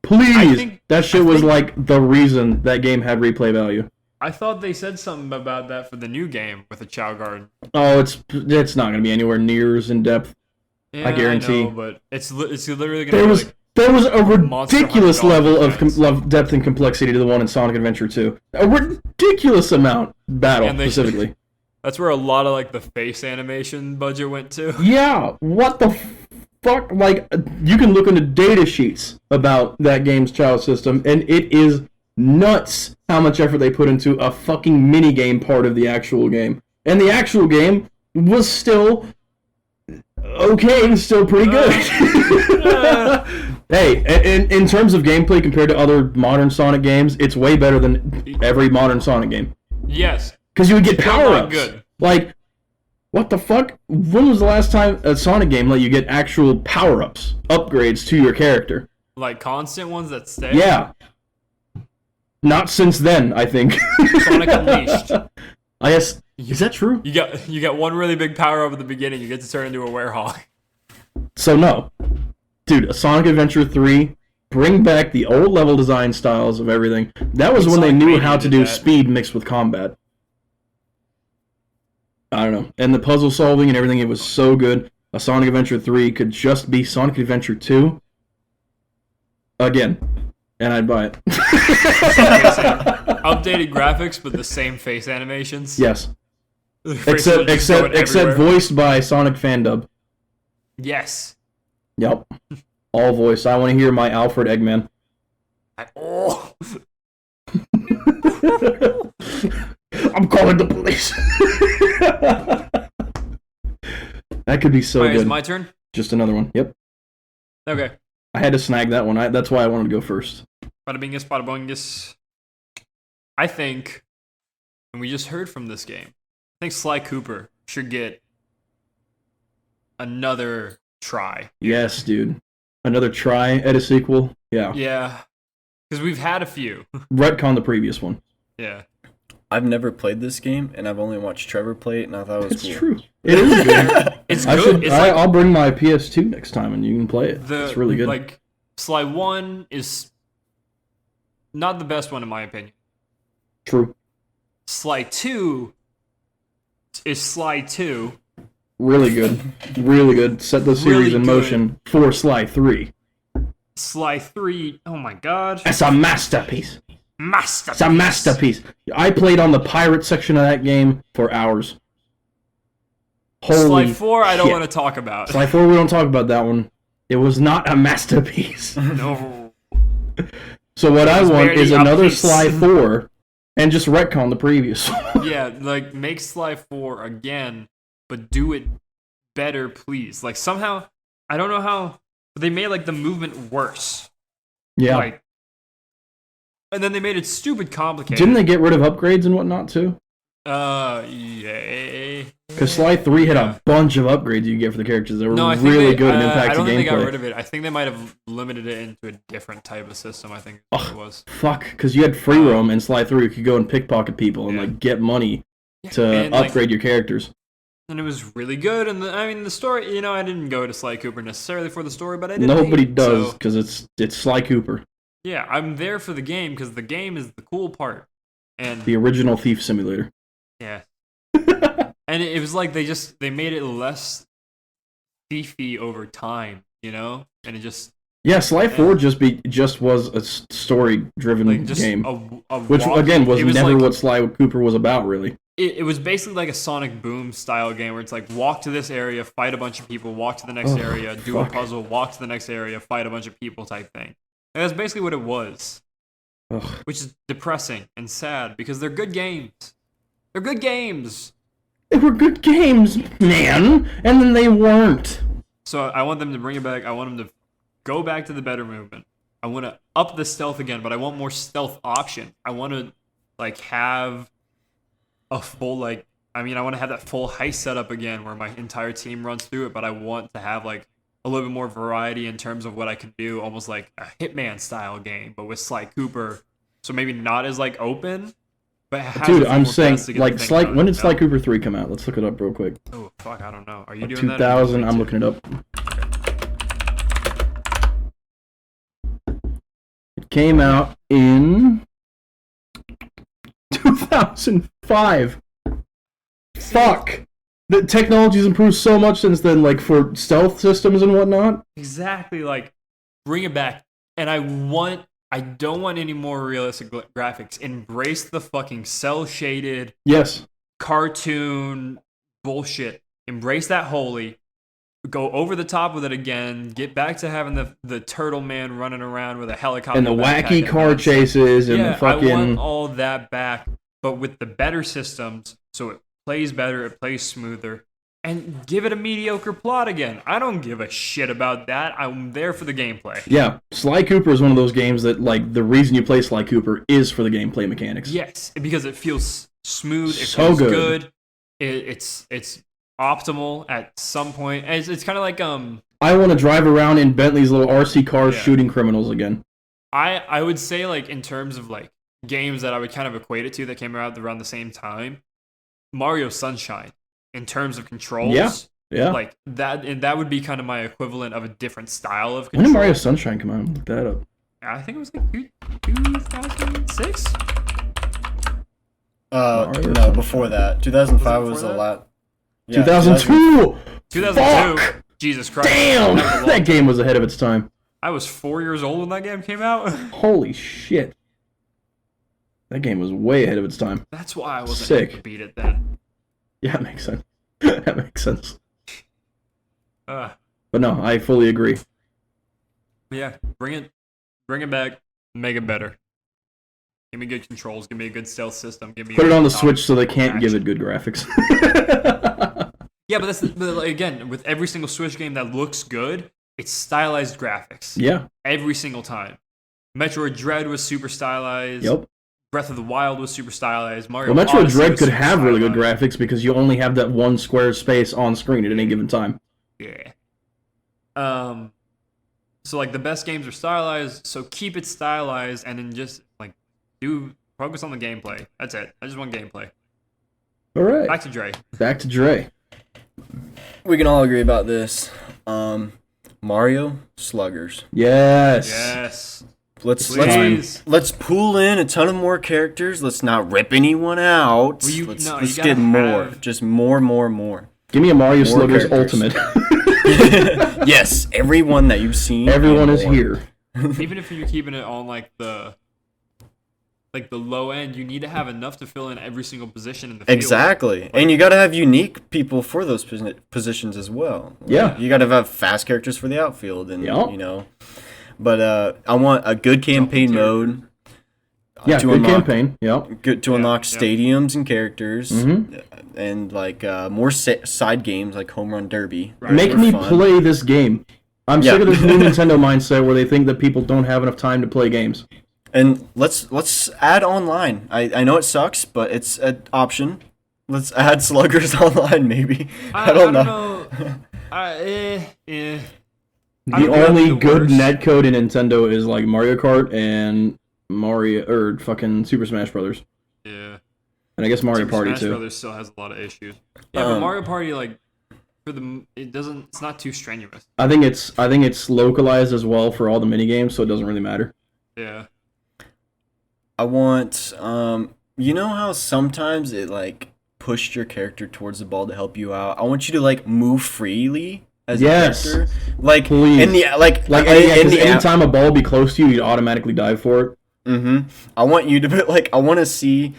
Please. That shit was like the reason that game had replay value. I thought they said something about that for the new game with the Chow Garden. Oh, it's not going to be anywhere near as in depth. Yeah, I guarantee. know, but it's literally going to There be was like, there was a Monster ridiculous Hunter level of Dolphin depth and complexity to the one in Sonic Adventure 2. A ridiculous amount battle And they- specifically. that's where a lot of like the face animation budget went to. Yeah, what the fuck? Like, you can look into data sheets about that game's child system, and it is nuts how much effort they put into a fucking mini game part of the actual game. And the actual game was still okay, it was still pretty good. Hey, in terms of gameplay compared to other modern Sonic games, it's way better than every modern Sonic game. Yes. Because you would get Still not power-ups. good. Like, what the fuck? When was the last time a Sonic game let you get actual power-ups, upgrades to your character? Like constant ones that stay. Yeah. Not since then, I think. Sonic Unleashed. I guess, is that true? You got one really big power up at the beginning. You get to turn into a werehog. So no. Dude, a Sonic Adventure 3, bring back the old level design styles of everything. That was when they Sonic knew Mania how to did do that. speed mixed with combat. I don't know. And the puzzle solving and everything, it was so good. A Sonic Adventure 3 could just be Sonic Adventure 2 again. And I'd buy it. Updated graphics, but the same face animations. Yes. Except voiced by Sonic Fandub. Yes. Yep. All voiced. I want to hear my Alfred Eggman. Oh. I'm calling the police. That could be so Alright, good. is my turn? Just another one. Yep. Okay. I had to snag that one. That's why I wanted to go first. Bada bingus, bada boingus. I think, and we just heard from this game, I think Sly Cooper should get another try. Yes, dude. Another try at a sequel. Yeah. Yeah. Because we've had a few. Retcon the previous one. Yeah. I've never played this game, and I've only watched Trevor play it, and I thought it was It's cool. true. It is good. It's good. I'll bring my PS2 next time, and you can play it. It's really good. Like, Sly 1 is not the best one, in my opinion. True. Sly 2 is Sly 2. Really good. Really good. Set the series Really in good. motion for Sly 3. Sly 3, oh my god. It's a masterpiece. Masterpiece. It's a masterpiece. I played on the pirate section of that game for hours. Holy Sly 4, I don't shit. want to talk about. Sly 4, we don't talk about that one. It was not a masterpiece. No. So what I was want barely is a another piece. Sly 4 and just retcon the previous one. Yeah, like, make Sly 4 again, but do it better, please. Like, somehow, I don't know how, but they made, like, the movement worse. Yeah. Like, and then they made it stupid complicated. Didn't they get rid of upgrades and whatnot too? Yeah. Because Sly 3 had a bunch of upgrades you could get for the characters that were No, I think really they, good and I impacted don't think they got gameplay. rid of it. I think they might have limited it into a different type of system, I think Ugh. it was. Fuck, because you had free roam in Sly 3. You could go and pickpocket people and Yeah. like get money to And, like, upgrade your characters. and it was really good. And the story, I didn't go to Sly Cooper necessarily for the story, but I did. Nobody hate it, does so, because it's Sly Cooper, yeah, I'm there for the game because the game is the cool part. And the original Thief Simulator. yeah, and it was like they made it less thiefy over time, and it just Yeah, Sly 4 just was a story-driven like just game, a which walk- again was it never like, what Sly Cooper was about, really. It was basically like a Sonic Boom style game where it's like walk to this area, fight a bunch of people, walk to the next Oh, area, do fuck. a puzzle, walk to the next area, fight a bunch of people type thing. And that's basically what it was, Ugh. which is depressing and sad because they're good games. They're good games. They were good games, man, and then they weren't. So I want them to bring it back. I want them to go back to the better movement. I want to up the stealth again, but I want more stealth option. I want to have a full I want to have that full heist setup again where my entire team runs through it, but I want to have a little bit more variety in terms of what I can do, almost like a Hitman style game, but with Sly Cooper. So maybe not as open, but it has a Dude, few I'm more saying, paths to get the thing done, when did Sly Cooper 3 come out? Let's look it up real quick. Oh fuck, I don't know. Are you doing that? 2000, I'm looking it up. It came out in 2005. Fuck! The technology's improved so much since then, for stealth systems and whatnot. Exactly, bring it back. And I don't want any more realistic graphics. Embrace the fucking cell shaded Yes. cartoon bullshit. Embrace that wholly. Go over the top with it again. Get back to having the turtle man running around with a helicopter. And the backpack wacky and car that's chases and yeah, the fucking... I want all that back, but with the better systems, so it plays better, it plays smoother, and give it a mediocre plot again. I don't give a shit about that. I'm there for the gameplay. Yeah, Sly Cooper is one of those games that, the reason you play Sly Cooper is for the gameplay mechanics. Yes, because it feels smooth. It So feels good. good. It's optimal at some point. And it's kind of like I want to drive around in Bentley's little RC cars Yeah. shooting criminals again. I would say in terms of games that I would kind of equate it to that came out around the same time, Mario Sunshine in terms of controls. Yeah. Yeah. That, and that would be kind of my equivalent of a different style of When control. did Mario Sunshine come out? Look that up. I think it was 2006. No, before that. 2005 Was it was before a that? lot. Yeah, 2002! 2002. Fuck! Jesus Christ. Damn! That was a long That game was ahead of its time. I was 4 years old when that game came out. Holy shit. That game was way ahead of its time. That's why I wasn't Sick. able to beat it then. Yeah, that makes sense. That makes sense. Uh, But no, I fully agree. yeah, bring it back, make it better. Give me good controls. Give me a good stealth system. Give me Put it on the top Switch so they can't give action. it good graphics. Yeah, but like, again, with every single Switch game that looks good, it's stylized graphics. Yeah. Every single time. Metroid Dread was super stylized. Yep. Breath of the Wild was super stylized. Mario Well, Metroid Odyssey Dread was could super have really good stylized. graphics because you only have that one square space on screen at any given time. Yeah. So like the best games are stylized, so keep it stylized and then just like focus on the gameplay. That's it. I just want gameplay. All right. Back to Dre. Back to Dre. We can all agree about this. Mario Sluggers. Yes. Yes. Let's Please. pull in a ton of more characters. Let's not rip anyone out. Well, let's you let's gotta get more. have- Just more. Give me a Mario More Sluggers characters. Ultimate. Yes, everyone that you've seen. Everyone and is more. here. Even if you're keeping it on like the low end, you need to have enough to fill in every single position in the field. Exactly. And you got to have unique people for those positions as well. Yeah. You got to have fast characters for the outfield and Yeah. you know. But I want a good campaign mode. Yeah, to good unlock, campaign. Yep. Good to Yeah, unlock yeah. stadiums and characters, Mhm. and like more side games like Home Run Derby. Make They're me fun. play this game. I'm Yeah. sick of this new Nintendo mindset where they think that people don't have enough time to play games. And let's add online. I know it sucks, but it's an option. Let's add Sluggers online, maybe. I don't know. The I don't know only the good worst. netcode in Nintendo is like Mario Kart and Mario or fucking Super Smash Brothers, Yeah. and I guess Mario Super Party Smash too. Brothers still has a lot of issues. Yeah, but Um, Mario Party like it's not too strenuous. I think it's localized as well for all the mini games, so it doesn't really matter. Yeah. I want you know how sometimes it like pushed your character towards the ball to help you out. I want you to like move freely as Yes. a character. Like Please. in the like Like in the app. anytime a ball be close to you, you'd automatically dive for it. I want you to be like, I want to see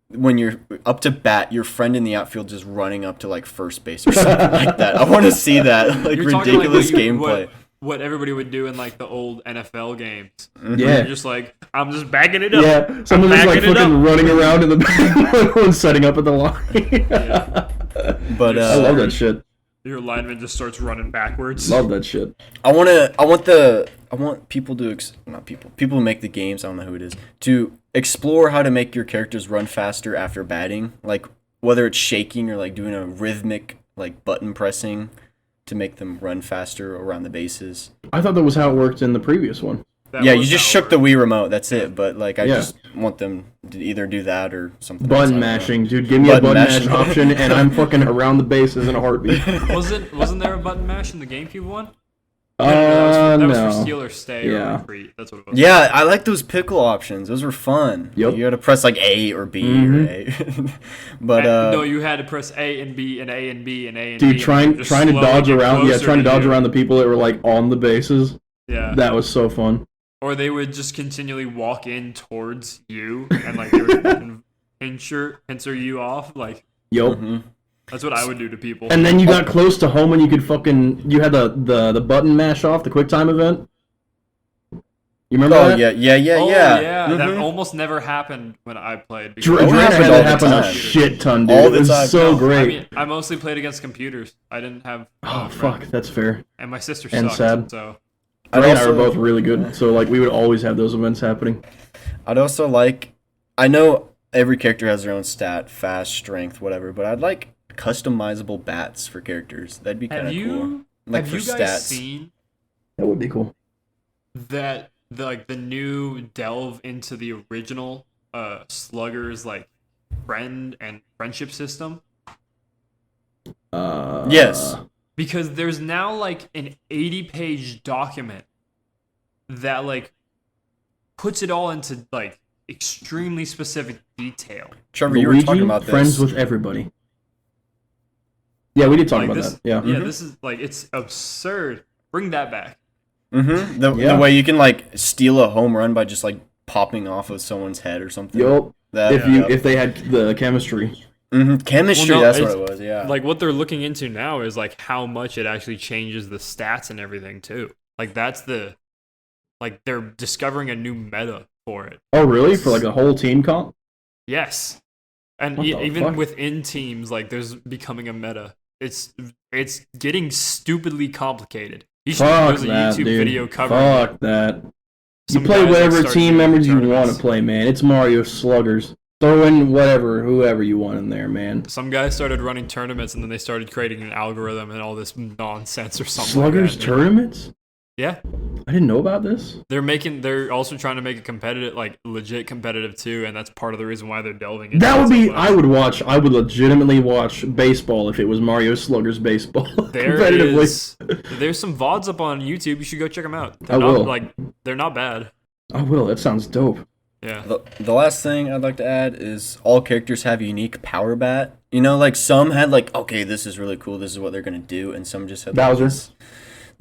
when you're up to bat, your friend in the outfield just running up to like first base or something like that. I want to see that like You're talking like ridiculous what you- gameplay. What everybody would do in like the old NFL games. Yeah. You're just like, I'm just backing it up. Yeah, someone I'm just like backing it fucking up. running around in the back and setting up at the line. But I love that shit. Your lineman just starts running backwards. Love that shit. I want people to not people who make the games. I don't know who it is to explore how to make your characters run faster after batting, like whether it's shaking or like doing a rhythmic like button pressing to make them run faster around the bases. I thought that was how it worked in the previous one. That Yeah, you was just how it shook the worked. Wii remote. That's it. But like, I Yeah. just want them to either do that or something. else, I Button don't know. mashing, dude. Give me a Button button mash mashing. option, and I'm fucking around the bases in a heartbeat. Wasn't there a button mash in the GameCube one? That was for No. steal or stay Yeah. or retreat. That's what it was. Yeah, I like those pickle options. Those were fun. Yep. You had to press like A or B or A. But No, you had to press A and B and A and B and A and B. Dude, and trying just to slowly dodge get around, closer trying to dodge you. around the people that were like on the bases. Yeah. That was so fun. Or they would just continually walk in towards you and like they would fucking pincer you off. Like Yup. that's what I would do to people. And then you got close to home and you could fucking you had the button mash off the quick time event. You remember oh that? yeah. Oh, yeah. That Mhm. almost never happened when I played. Dre Oh, it had happened that all the happen a time. shit ton, dude. All It the was time. so No, great. I mean, I mostly played against computers. I didn't have. Oh friends. fuck, that's fair. And my sister And sucked. sad. So I'd Dre and I were also- both really good, so like we would always have those events happening. I'd also like. I know every character has their own stat, fast, strength, whatever. But I'd like customizable bats for characters. That'd be kind have of you cool. Like have for you guys stats. seen That would be cool. that the new delve into the original Sluggers like friend and friendship system? Yes. Because there's now like an 80-page document that like puts it all into like extremely specific detail. Trevor, you were talking about this. friends with everybody. Yeah, we did talk Like about this, that. Yeah. yeah, this is like it's absurd. Bring that back. The Yeah. way you can like steal a home run by just like popping off of someone's head or something. Yup. That, If they had the chemistry. Chemistry, Well, no, that's what it's- it was. Yeah. Like what they're looking into now is like how much it actually changes the stats and everything too. Like that's the like they're discovering a new meta for it. Oh, really? For like a whole team comp? Yes. And What the even fuck? within teams, like there's becoming a meta. It's getting stupidly complicated. You should Fuck there's a that, YouTube dude. video covering Fuck it. that. You Some play guys, like, whatever start team doing members you want tournaments. to play, man. It's Mario Sluggers. Throw in whoever you want in there, man. Some guys started running tournaments and then they started creating an algorithm and all this nonsense or something. Sluggers like that. tournaments? Yeah. I didn't know about this. They're also trying to make it competitive, like legit competitive too, and that's part of the reason why they're delving into That it would so be. much. I would legitimately watch baseball if it was Mario Sluggers baseball competitively. There's some VODs up on YouTube. You should go check them out. I will. They're not bad. I will. That sounds dope. Yeah. The last thing I'd like to add is all characters have a unique power bat. You know, like some had like, okay, this is really cool. This is what they're gonna do, and some just had like, Bowser. this,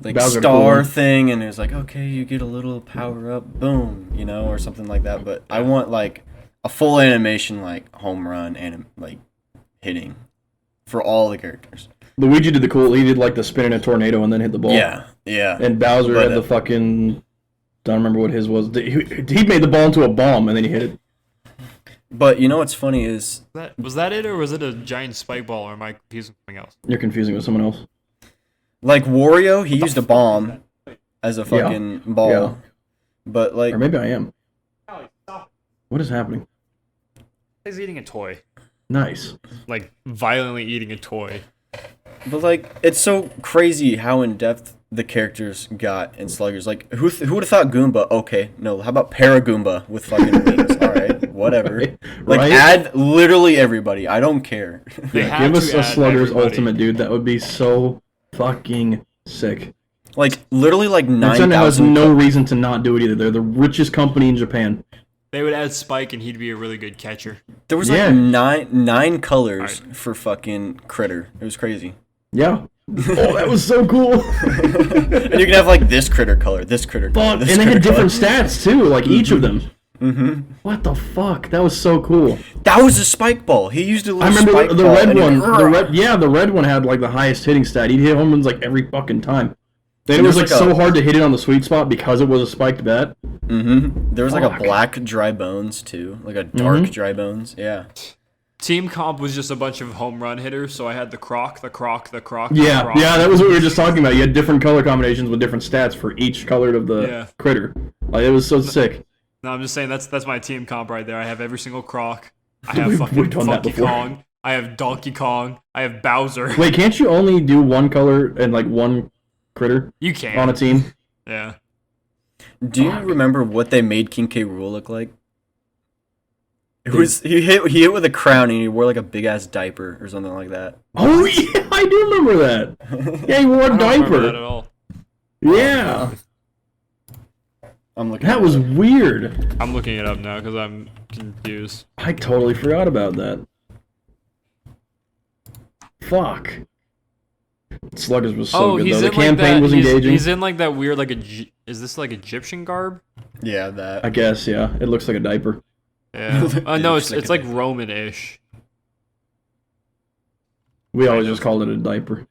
like Bowser star cool. thing, and it was like, okay, you get a little power up, boom, you know, or something like that. But I want like a full animation, like home run and like hitting for all the characters. Luigi did the cool. He did like the spin in a tornado and then hit the ball. Yeah, yeah. And Bowser But, had the fucking. Don't remember what his was. He made the ball into a bomb and then he hit it. But you know what's funny is Was that it, or was it a giant spike ball, or am I confusing something else? You're confusing with someone else. like Wario, he used a bomb as a fucking ball. Yeah. But like Or maybe I am. What is happening? He's eating a toy, Nice. like violently eating a toy. But like, it's so crazy how in depth the characters got in Sluggers. Like, who would have thought Goomba? Okay, no. How about Paragoomba with fucking wings? All right, whatever. Right? Like, Right? add literally everybody. I don't care. They had Give us to a add Sluggers everybody. Ultimate, dude. That would be so fucking sick. Like, literally, like Nintendo has 9,000. no reason to not do it either. They're the richest company in Japan. They would add Spike, and he'd be a really good catcher. There was Yeah. like nine colors for fucking Critter. It was crazy. Yeah. Oh, that was so cool. And you can have like this Critter color, this Critter color, Fuck, this and they critter had different color. stats too, like each of them. Mm-hmm. What the fuck? That was so cool. That was a spike ball. He used a little I remember spike the ball red and he- one. The red one had like the highest hitting stat. He'd hit home runs like every fucking time. Then it And was there's like like so a- hard to hit it on the sweet spot because it was a spiked bat. Mm-hmm. There was like Fuck. a black dry bones too, like a dark Mhm. dry bones. Yeah. Team comp was just a bunch of home run hitters, so I had the Croc, the Croc, the Croc. Yeah, the Croc. yeah, that was what we were just talking about. You had different color combinations with different stats for each color of the Yeah. critter. Like it was so sick. No, I'm just saying that's my team comp right there. I have every single Croc. I We've- have fucking we've done that Funky before. Kong. I have Donkey Kong. I have Bowser. Wait, can't you only do one color and like one critter You can. on a team? Yeah. Do you remember what they made King K. Rool look like? It was he hit with a crown and he wore like a big ass diaper or something like that. Oh yeah, I do remember that. Yeah, he wore I a don't remember that diaper. at all. Yeah, I'm looking. that at was it. weird. I'm looking it up now because I'm confused. I totally forgot about that. Fuck. Sluggers was so good though. The campaign was engaging. He's in like that weird is this like Egyptian garb? Yeah, that. I guess, yeah. It looks like a diaper. Yeah. No, Looks it's like like Roman-ish. We always just called it a diaper.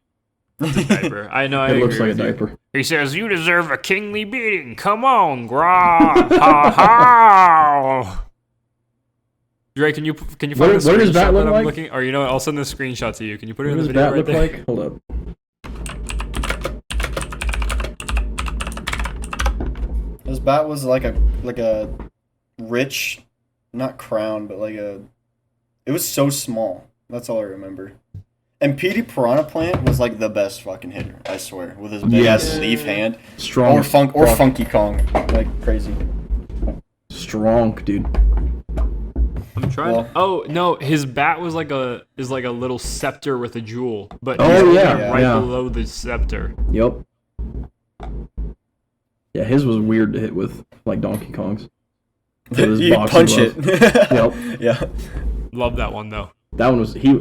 Diaper. I know. I It looks agree like a with you. diaper. He says, "You deserve a kingly beating. Come on, Gra." Ha ha. Dre, can you find the What does screenshot that look that I'm like? looking? Or you know, what, I'll send the screenshot to you. Can you put it What in the does video that right look there? like? Hold up. His bat was like a rich, not crown, but like a. It was so small. That's all I remember. And Petey Piranha Plant was like the best fucking hitter, I swear, with his big Yes. ass leaf hand. Strong. Or Funky Kong, like crazy. Strong, dude. I'm trying. Well- Oh no, his bat was like a little scepter with a jewel, but Oh, he's yeah, right yeah. below the scepter. Yep. Yeah, his was weird to hit with, like Donkey Kong's. With his You boxing punch glove. it. Yep. Yeah. Love that one though. That one was he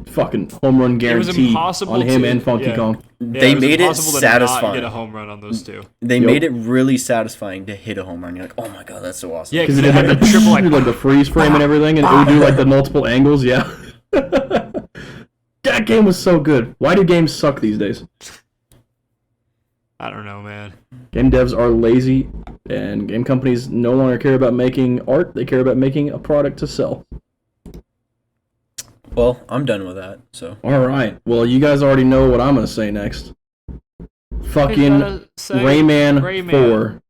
fucking home run It was guarantee impossible on him to- and Funky yeah. Kong. Yeah, They was made it impossible to not satisfying. get a home run on those two. They Yep. made it really satisfying to hit a home run. You're like, oh my god, that's so awesome. Yeah, Because because it it had had like the triple like. the freeze frame and everything, and it would do like the multiple angles. Yeah. That game was so good. Why do games suck these days? I don't know, man. Game devs are lazy, and game companies no longer care about making art. They care about making a product to sell. Well, I'm done with that. So All right. Well, you guys already know what I'm gonna say next. Fucking Rayman 4.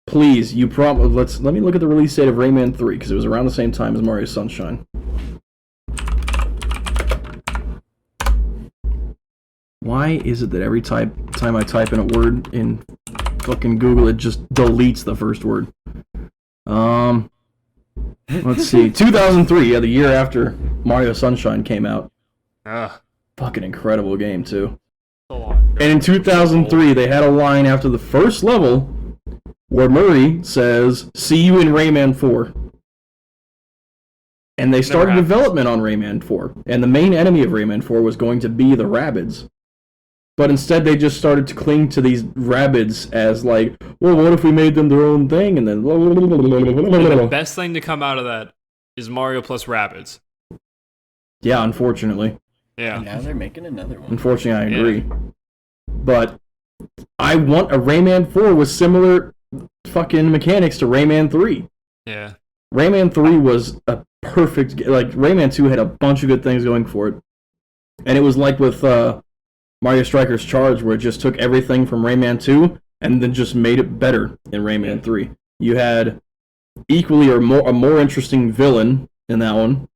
Please, let me look at the release date of Rayman 3 because it was around the same time as Mario Sunshine. Why is it that every time I type in a word in fucking Google, it just deletes the first word? Let's see. 2003, yeah, the year after Mario Sunshine came out. Fucking incredible game, too. And in 2003, they had a line after the first level where Murray says, "See you in Rayman 4." And they started development on Rayman 4. And the main enemy of Rayman 4 was going to be the Rabbids. But instead, they just started to cling to these Rabbids as like, well, what if we made them their own thing? And then... The best thing to come out of that is Mario plus Rabbids. Yeah, unfortunately. Yeah. And now they're making another one. Unfortunately, I agree. But I want a Rayman 4 with similar fucking mechanics to Rayman 3. Yeah. Rayman 3 was a perfect... Like, Rayman 2 had a bunch of good things going for it. And it was like with Mario Strikers Charge, where it just took everything from Rayman 2 and then just made it better in Rayman 3. You had equally or a more interesting villain in that one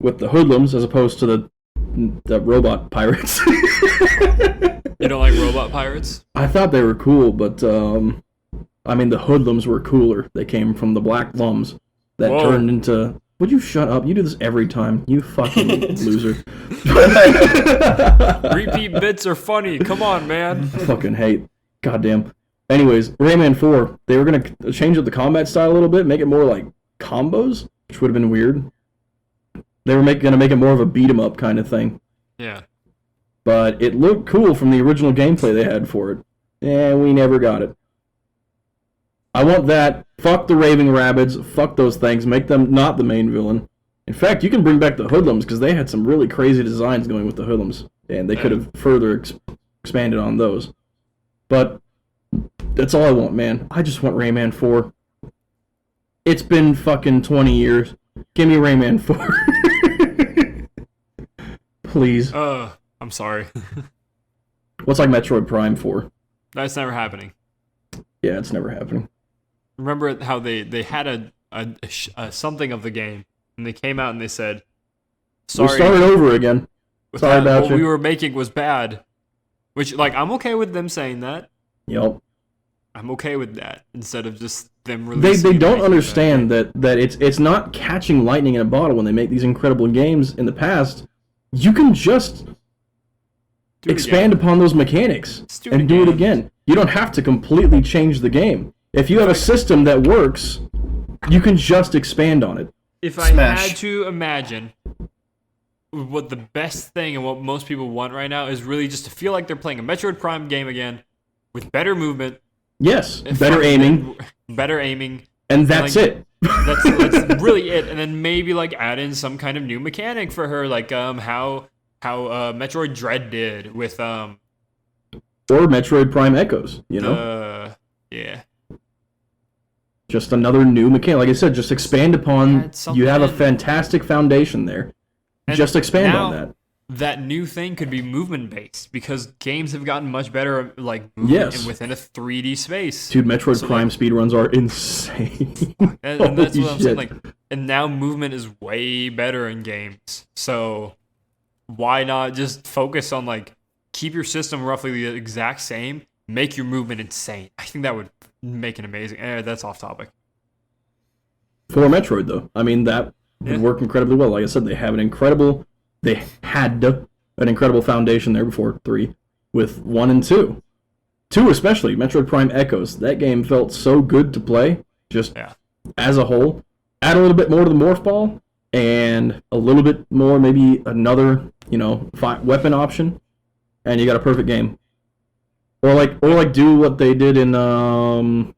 with the hoodlums as opposed to the robot pirates. You don't like robot pirates? I thought they were cool, but I mean the hoodlums were cooler. They came from the black lums that turned into... Would you shut up? You do this every time. You fucking loser. Repeat bits are funny. Come on, man. Fucking hate. Goddamn. Anyways, Rayman 4, they were going to change up the combat style a little bit, make it more like combos, which would have been weird. They were going to make it more of a beat-em-up kind of thing. Yeah. But it looked cool from the original gameplay they had for it. And we never got it. I want that. Fuck the Raving Rabbids. Fuck those things. Make them not the main villain. In fact, you can bring back the hoodlums because they had some really crazy designs going with the hoodlums. And they could have further expanded on those. But that's all I want, man. I just want Rayman 4. It's been fucking 20 years. Give me Rayman 4. Please. I'm sorry. What's like Metroid Prime 4? That's never happening. Yeah, it's never happening. Remember how they had a something of the game, and they came out and they said, "Sorry, we started over again. Sorry about what you." we were making was bad." Which, like, I'm okay with them saying that. Yep. I'm okay with that instead of just them releasing. They and don't making understand that it's not catching lightning in a bottle when they make these incredible games in the past. You can just expand upon those mechanics and do it again. You don't have to completely change the game. If you have a system that works, you can just expand on it. If I had to imagine what the best thing and what most people want right now is really just to feel like they're playing a Metroid Prime game again with better movement. Yes, better aiming. Better aiming. And that's it. That's really it. And then maybe like add in some kind of new mechanic for her, like how Metroid Dread did with or Metroid Prime Echoes, you know? Yeah. Just another new mechanic. Like I said, just expand upon. You have a something- fantastic foundation there. And Just expand now, on that. That new thing could be movement based because games have gotten much better, like movement Yes. within a 3D space. Dude, Metroid So, Prime like- speedruns are insane. And that's Holy what I'm saying. shit. Like, and now movement is way better in games. So why not just focus on like keep your system roughly the exact same, make your movement insane. I think that would make it amazing. That's off topic. For Metroid, though, I mean that would work incredibly well. Like I said, they had an incredible foundation there before 3 with 1 and 2. 2 especially, Metroid Prime Echoes. That game felt so good to play, just as a whole. Add a little bit more to the Morph Ball, and a little bit more, maybe another, weapon option, and you got a perfect game. Or do what they did in the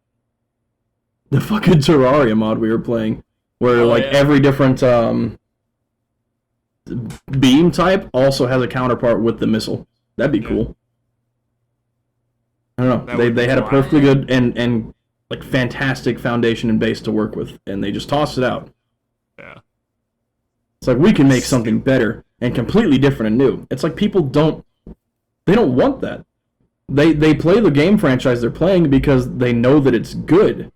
fucking Terraria mod we were playing, where every different beam type also has a counterpart with the missile. That'd be Yeah. cool. I don't That know. would They be had a cool. perfectly good and like fantastic foundation and base to work with, and they just tossed it out. Yeah. It's like we can make something better and completely different and new. It's like people don't want that. They play the game franchise they're playing because they know that it's good.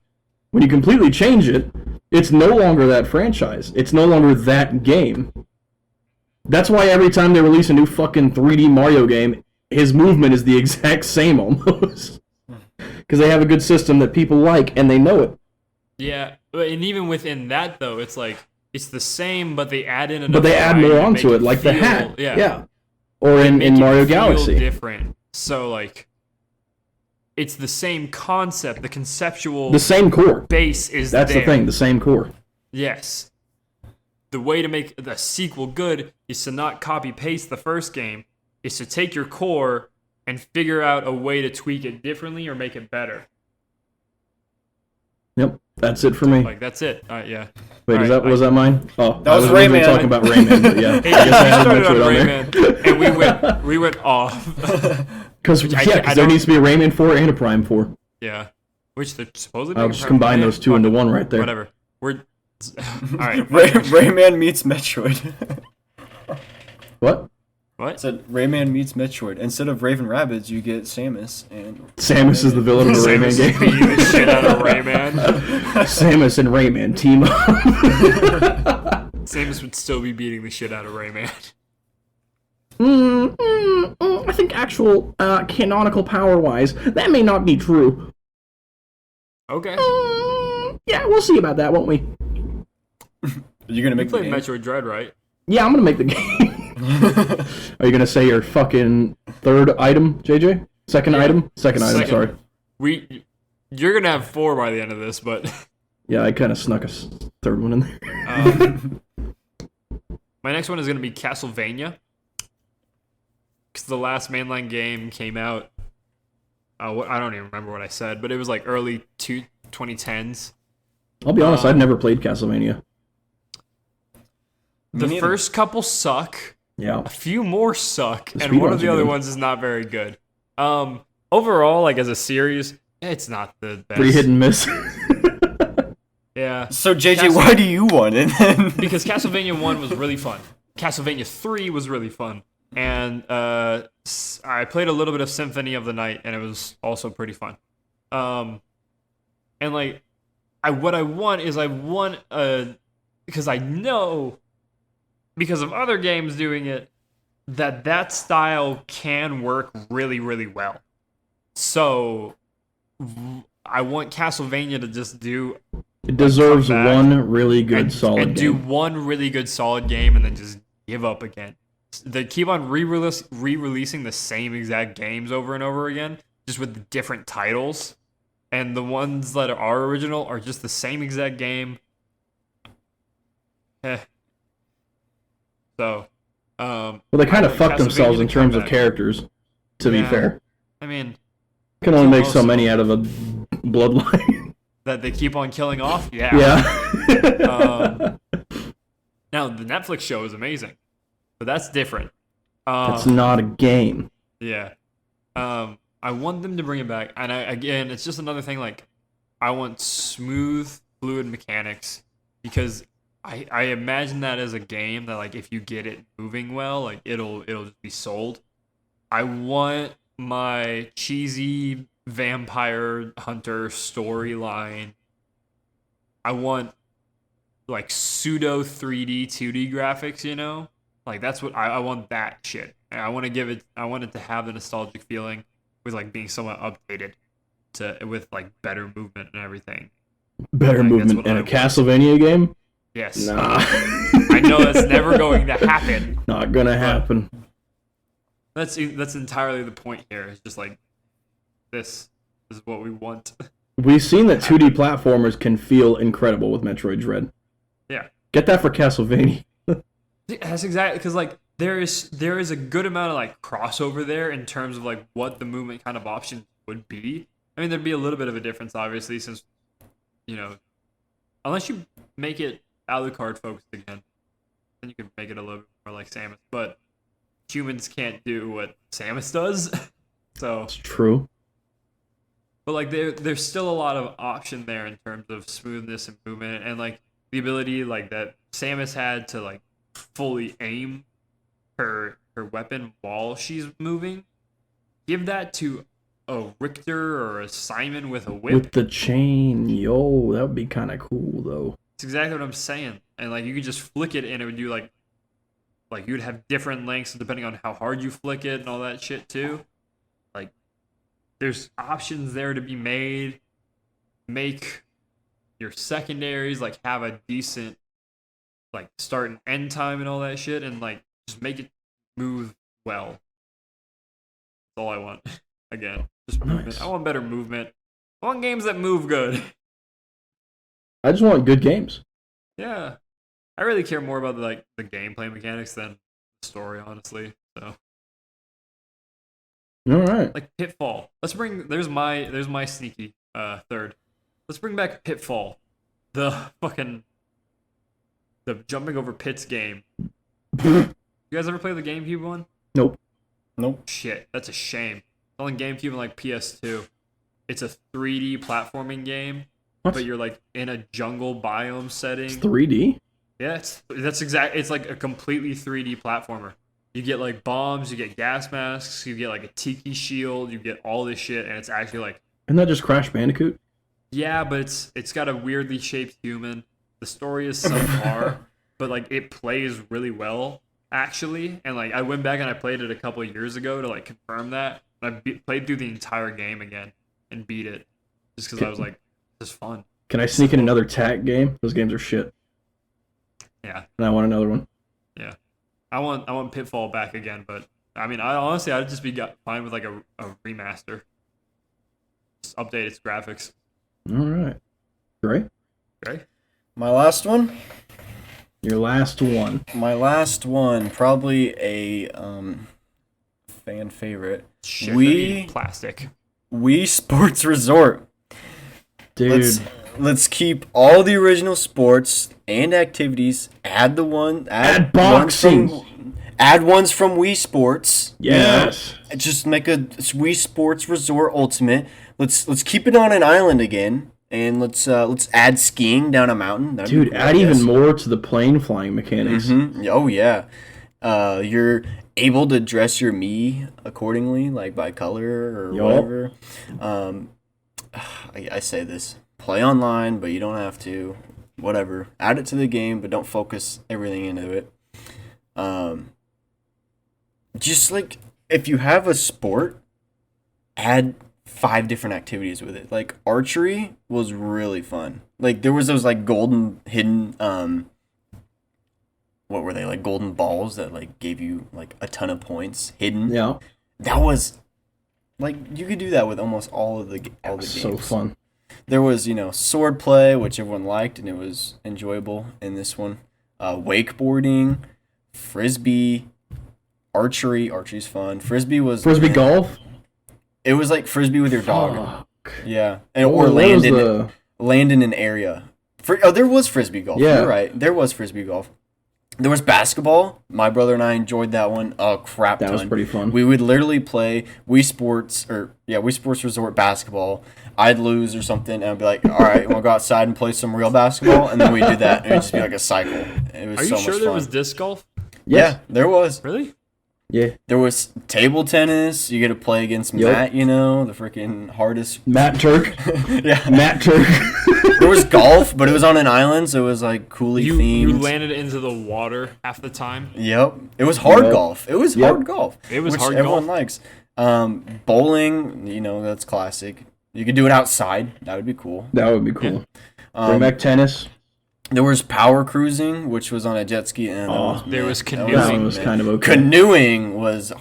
When you completely change it, it's no longer that franchise. It's no longer that game. That's why every time they release a new fucking 3D Mario game, his movement is the exact same almost. Because they have a good system that people like and they know it. Yeah, and even within that though, it's like it's the same, but they add in enough. But they add variety more to onto make it, like the feel- hat. Yeah. Or They in make it Mario feel Galaxy. different. So like, it's the same concept. The conceptual The same core. base is That's there. the thing, the same core. Yes. The way to make the sequel good is to not copy paste the first game. Is to take your core and figure out a way to tweak it differently or make it better. Yep, that's it for me. Like that's it. Yeah. Wait, Alright, was that mine? Oh, That was I was originally Rayman. talking about Rayman, but yeah. Hey, I you guess I had started on Metroid on there. Rayman, and we went off. Because I there don't- needs to be a Rayman 4 and a Prime 4. Yeah, which they're supposedly. I'll making just Prime combine 4. those two Fuck into it. one right there. Whatever. We're all right. Rayman meets Metroid. What? What? Said Rayman meets Metroid. Instead of Raven Rabbids, you get Samus and Samus is the villain of the Samus Rayman is game. beating the shit out of Rayman. Samus and Rayman team up. Samus would still be beating the shit out of Rayman. I think actual canonical power-wise, that may not be true. Okay. Yeah, we'll see about that, won't we? you're gonna You make the played game. Metroid Dread, right? Yeah, I'm gonna make the game. Are you gonna say your fucking third item, JJ? Second item? Second item, Second. sorry. You're gonna have 4 by the end of this, but Yeah, I kind of snuck a third one in there. my next one is gonna be Castlevania, because the last mainline game came out. I don't even remember what I said, but it was like early 2010s. I'll be honest, I've never played Castlevania. The neither. first couple suck. Yeah. A few more suck, The and one of speedruns the are other good. ones is not very good. Overall, like as a series, it's not the best. Pretty hit and miss. Yeah, So JJ, Castle- why do you want it then? because Castlevania 1 was really fun. Castlevania 3 was really fun. And I played a little bit of Symphony of the Night, and it was also pretty fun. And like, what I want is because I know, because of other games doing it, that style can work really, really well. So I want Castlevania to just do It deserves come back one really good solid and do game. one really good solid game and then just give up again. They keep on re-releasing the same exact games over and over again, just with different titles. And the ones that are original are just the same exact game. So, Well, they kind I of want fucked themselves Castlevania in to come terms of back. characters, to be Yeah. fair. I mean, Can only make so also- many out of a bloodline. that they keep on killing off. Yeah. Yeah. Now the Netflix show is amazing, but that's different. That's not a game. Yeah. I want them to bring it back, and again, it's just another thing. Like, I want smooth, fluid mechanics because I imagine that as a game that, like, if you get it moving well, like it'll just be sold. I want my cheesy vampire hunter storyline. I want like pseudo 3D 2D graphics, you know? Like that's what I want, that shit. And I want it to have the nostalgic feeling with like being somewhat updated with like better movement and everything. Better Like, that's movement what in I a want. Castlevania game? Yes. Nah. I know that's never going to happen. Not gonna happen. That's entirely the point here. It's just like this is what we want. We've seen that 2D platformers can feel incredible with Metroid Dread. Yeah. Get that for Castlevania. That's exactly, because like there is a good amount of like crossover there in terms of like what the movement kind of options would be. I mean, there'd be a little bit of a difference, obviously, since unless you make it Alucard focused again, then you can make it a little bit more like Samus. But humans can't do what Samus does. So, It's true. but like there's still a lot of option there in terms of smoothness and movement, and like the ability like that Samus had to like fully aim her weapon while she's moving. Give that to a Richter or a Simon with a whip. With the chain, yo, that would be kind of cool though. It's exactly what I'm saying. And like you could just flick it and it would do like you'd have different lengths depending on how hard you flick it and all that shit too. Like there's options there to be made. Make your secondaries like have a decent like start and end time and all that shit, and like just make it move well. That's all I want. Again, just movement. Nice. I want better movement. I want games that move good. I just want good games. Yeah, I really care more about the gameplay mechanics than the story, honestly. So All right. like Pitfall. There's my sneaky third. Let's bring back Pitfall, the jumping over pits game. You guys ever play the GameCube one? Nope. Nope. Shit, that's a shame. It's on GameCube and like PS2. It's a 3D platforming game, What? but you're like in a jungle biome setting. It's 3D. Yeah, it's like a completely 3D platformer. You get like bombs, you get gas masks, you get like a tiki shield, you get all this shit, and it's actually like, Isn't that just Crash Bandicoot? yeah, but it's got a weirdly shaped human. The story is subpar, but like it plays really well actually. And like I went back and I played it a couple of years ago to like confirm that. And played through the entire game again and beat it just because I was like, this is fun. Can I sneak in another TAC game? Those games are shit. Yeah, And I want another one. yeah. I want Pitfall back again, but I mean, I'd just be fine with like a remaster. Just update its graphics. All right. Great. Okay. My last one. Your last one. My last one, probably a fan favorite. Shit, We- plastic. Wii Sports Resort. Dude. Let's keep all the original sports and activities. Add Add boxing. Add ones from Wii Sports. Yes. Just make a Wii Sports Resort Ultimate. Let's keep it on an island again, and let's add skiing down a mountain. That'd be Dude, cool, add I even guess. more to the plane flying mechanics. Oh yeah. You're able to dress your Mii accordingly, like by color or Yup. whatever. I say this: play online, but you don't have to. Whatever. Add it to the game, but don't focus everything into it. Just like if you have a sport, add 5 different activities with it. Like archery was really fun. Like there was those like golden hidden what were they, like golden balls that like gave you like a ton of points hidden. Yeah. That was like you could do that with almost all the games. So fun. There was, sword play, which everyone liked and it was enjoyable in this one. Wakeboarding, frisbee, archery's fun. Frisbee was Frisbee golf? It was like frisbee with your dog. Fuck. Yeah, and Oh, or where was land in an area. There was frisbee golf. Yeah. You're right. There was frisbee golf. There was basketball. My brother and I enjoyed that one a crap ton. That was pretty fun. We would literally play Wii Sports Resort basketball. I'd lose or something, and I'd be like, "All right, we'll go outside and play some real basketball," and then we'd do that, and it'd just be like a cycle. It was Are you so sure much there fun. was disc golf? Yes. Yeah, there was. Really? Yeah. There was table tennis. You get to play against Yup. Matt, the freaking hardest. Matt Turk. Yeah. Matt Turk. There was golf, but it was on an island, so it was like coolly You themed. landed into the water half the time. Yep. It was hard Yep. golf. It was Yep. hard golf. It was which hard everyone golf. likes. Bowling, that's classic. You could do it outside. That would be cool. That would be cool. Bring Um, back tennis. there was power cruising, which was on a jet ski, and there was That canoeing. one was kind of okay. Canoeing was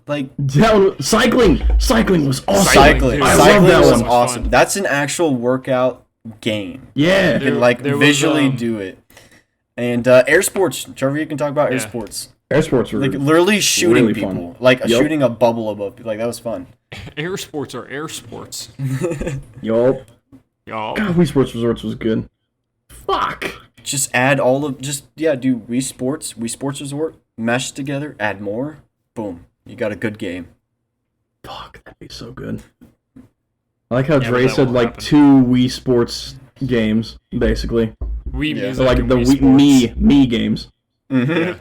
like That one, cycling. Cycling was awesome. cycling. dude. I Cycling love that was one. So much awesome. fun. That's an actual workout game. Yeah. You There- can like there was, visually do it. And air sports. Trevor, you can talk about air Yeah. sports. Air sports were Like literally shooting really fun. people, like Yup. shooting a bubble above. Like that was fun. Air sports are air sports. Yup. Y'all. God, Wii Sports Resorts was good. Fuck. Just add all of do Wii Sports Resort, mesh together, add more, boom, you got a good game. Fuck, that'd be so good. I like how Yeah, Dre but that said won't like happen. 2 Wii Sports games, basically. Wii Yeah. Music Like and the Wii Wii Sports. Me games. Mm-hmm. Yeah.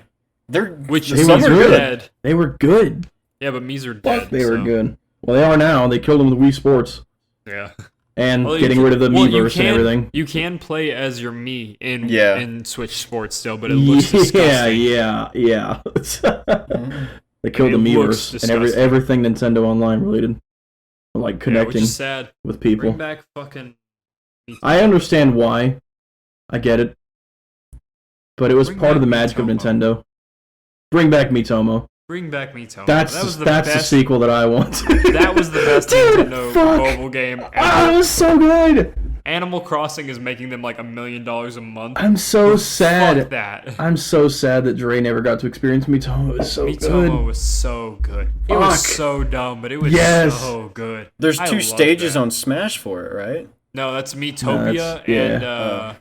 They're Which the They Mii's were summer are good. dead. They were good. Yeah, but Mii's are dead. Fuck, they were so, good. Well, they are now. They killed them with Wii Sports. Yeah. And Well, you getting can- rid of the well, you Miiverse and everything. You can play as your Mii in Yeah. in Switch Sports still, but it looks disgusting. Yeah. They killed It the looks Miiverse and disgusting. everything Nintendo Online related. Like Yeah, which connecting is sad. with people. Bring back fucking. I understand why. I get it. But it was Bring part of the back magic of Miitomo. Nintendo. Bring back Miitomo. Bring back Miitomo. That's that was the that's the best. sequel that I want. That was the best Dude, Nintendo fuck. mobile game Ah, it ever. was so good. Animal Crossing is making them like $1 million a month. I'm so Fuck sad. that. I'm so sad that Dre never got to experience Miitomo. It was so Miitomo good. was so good. It was Fuck. so dumb, but it was Yes. so good. There's I 2 loved stages that. on Smash for it, right? No, that's Miitopia that's- and yeah.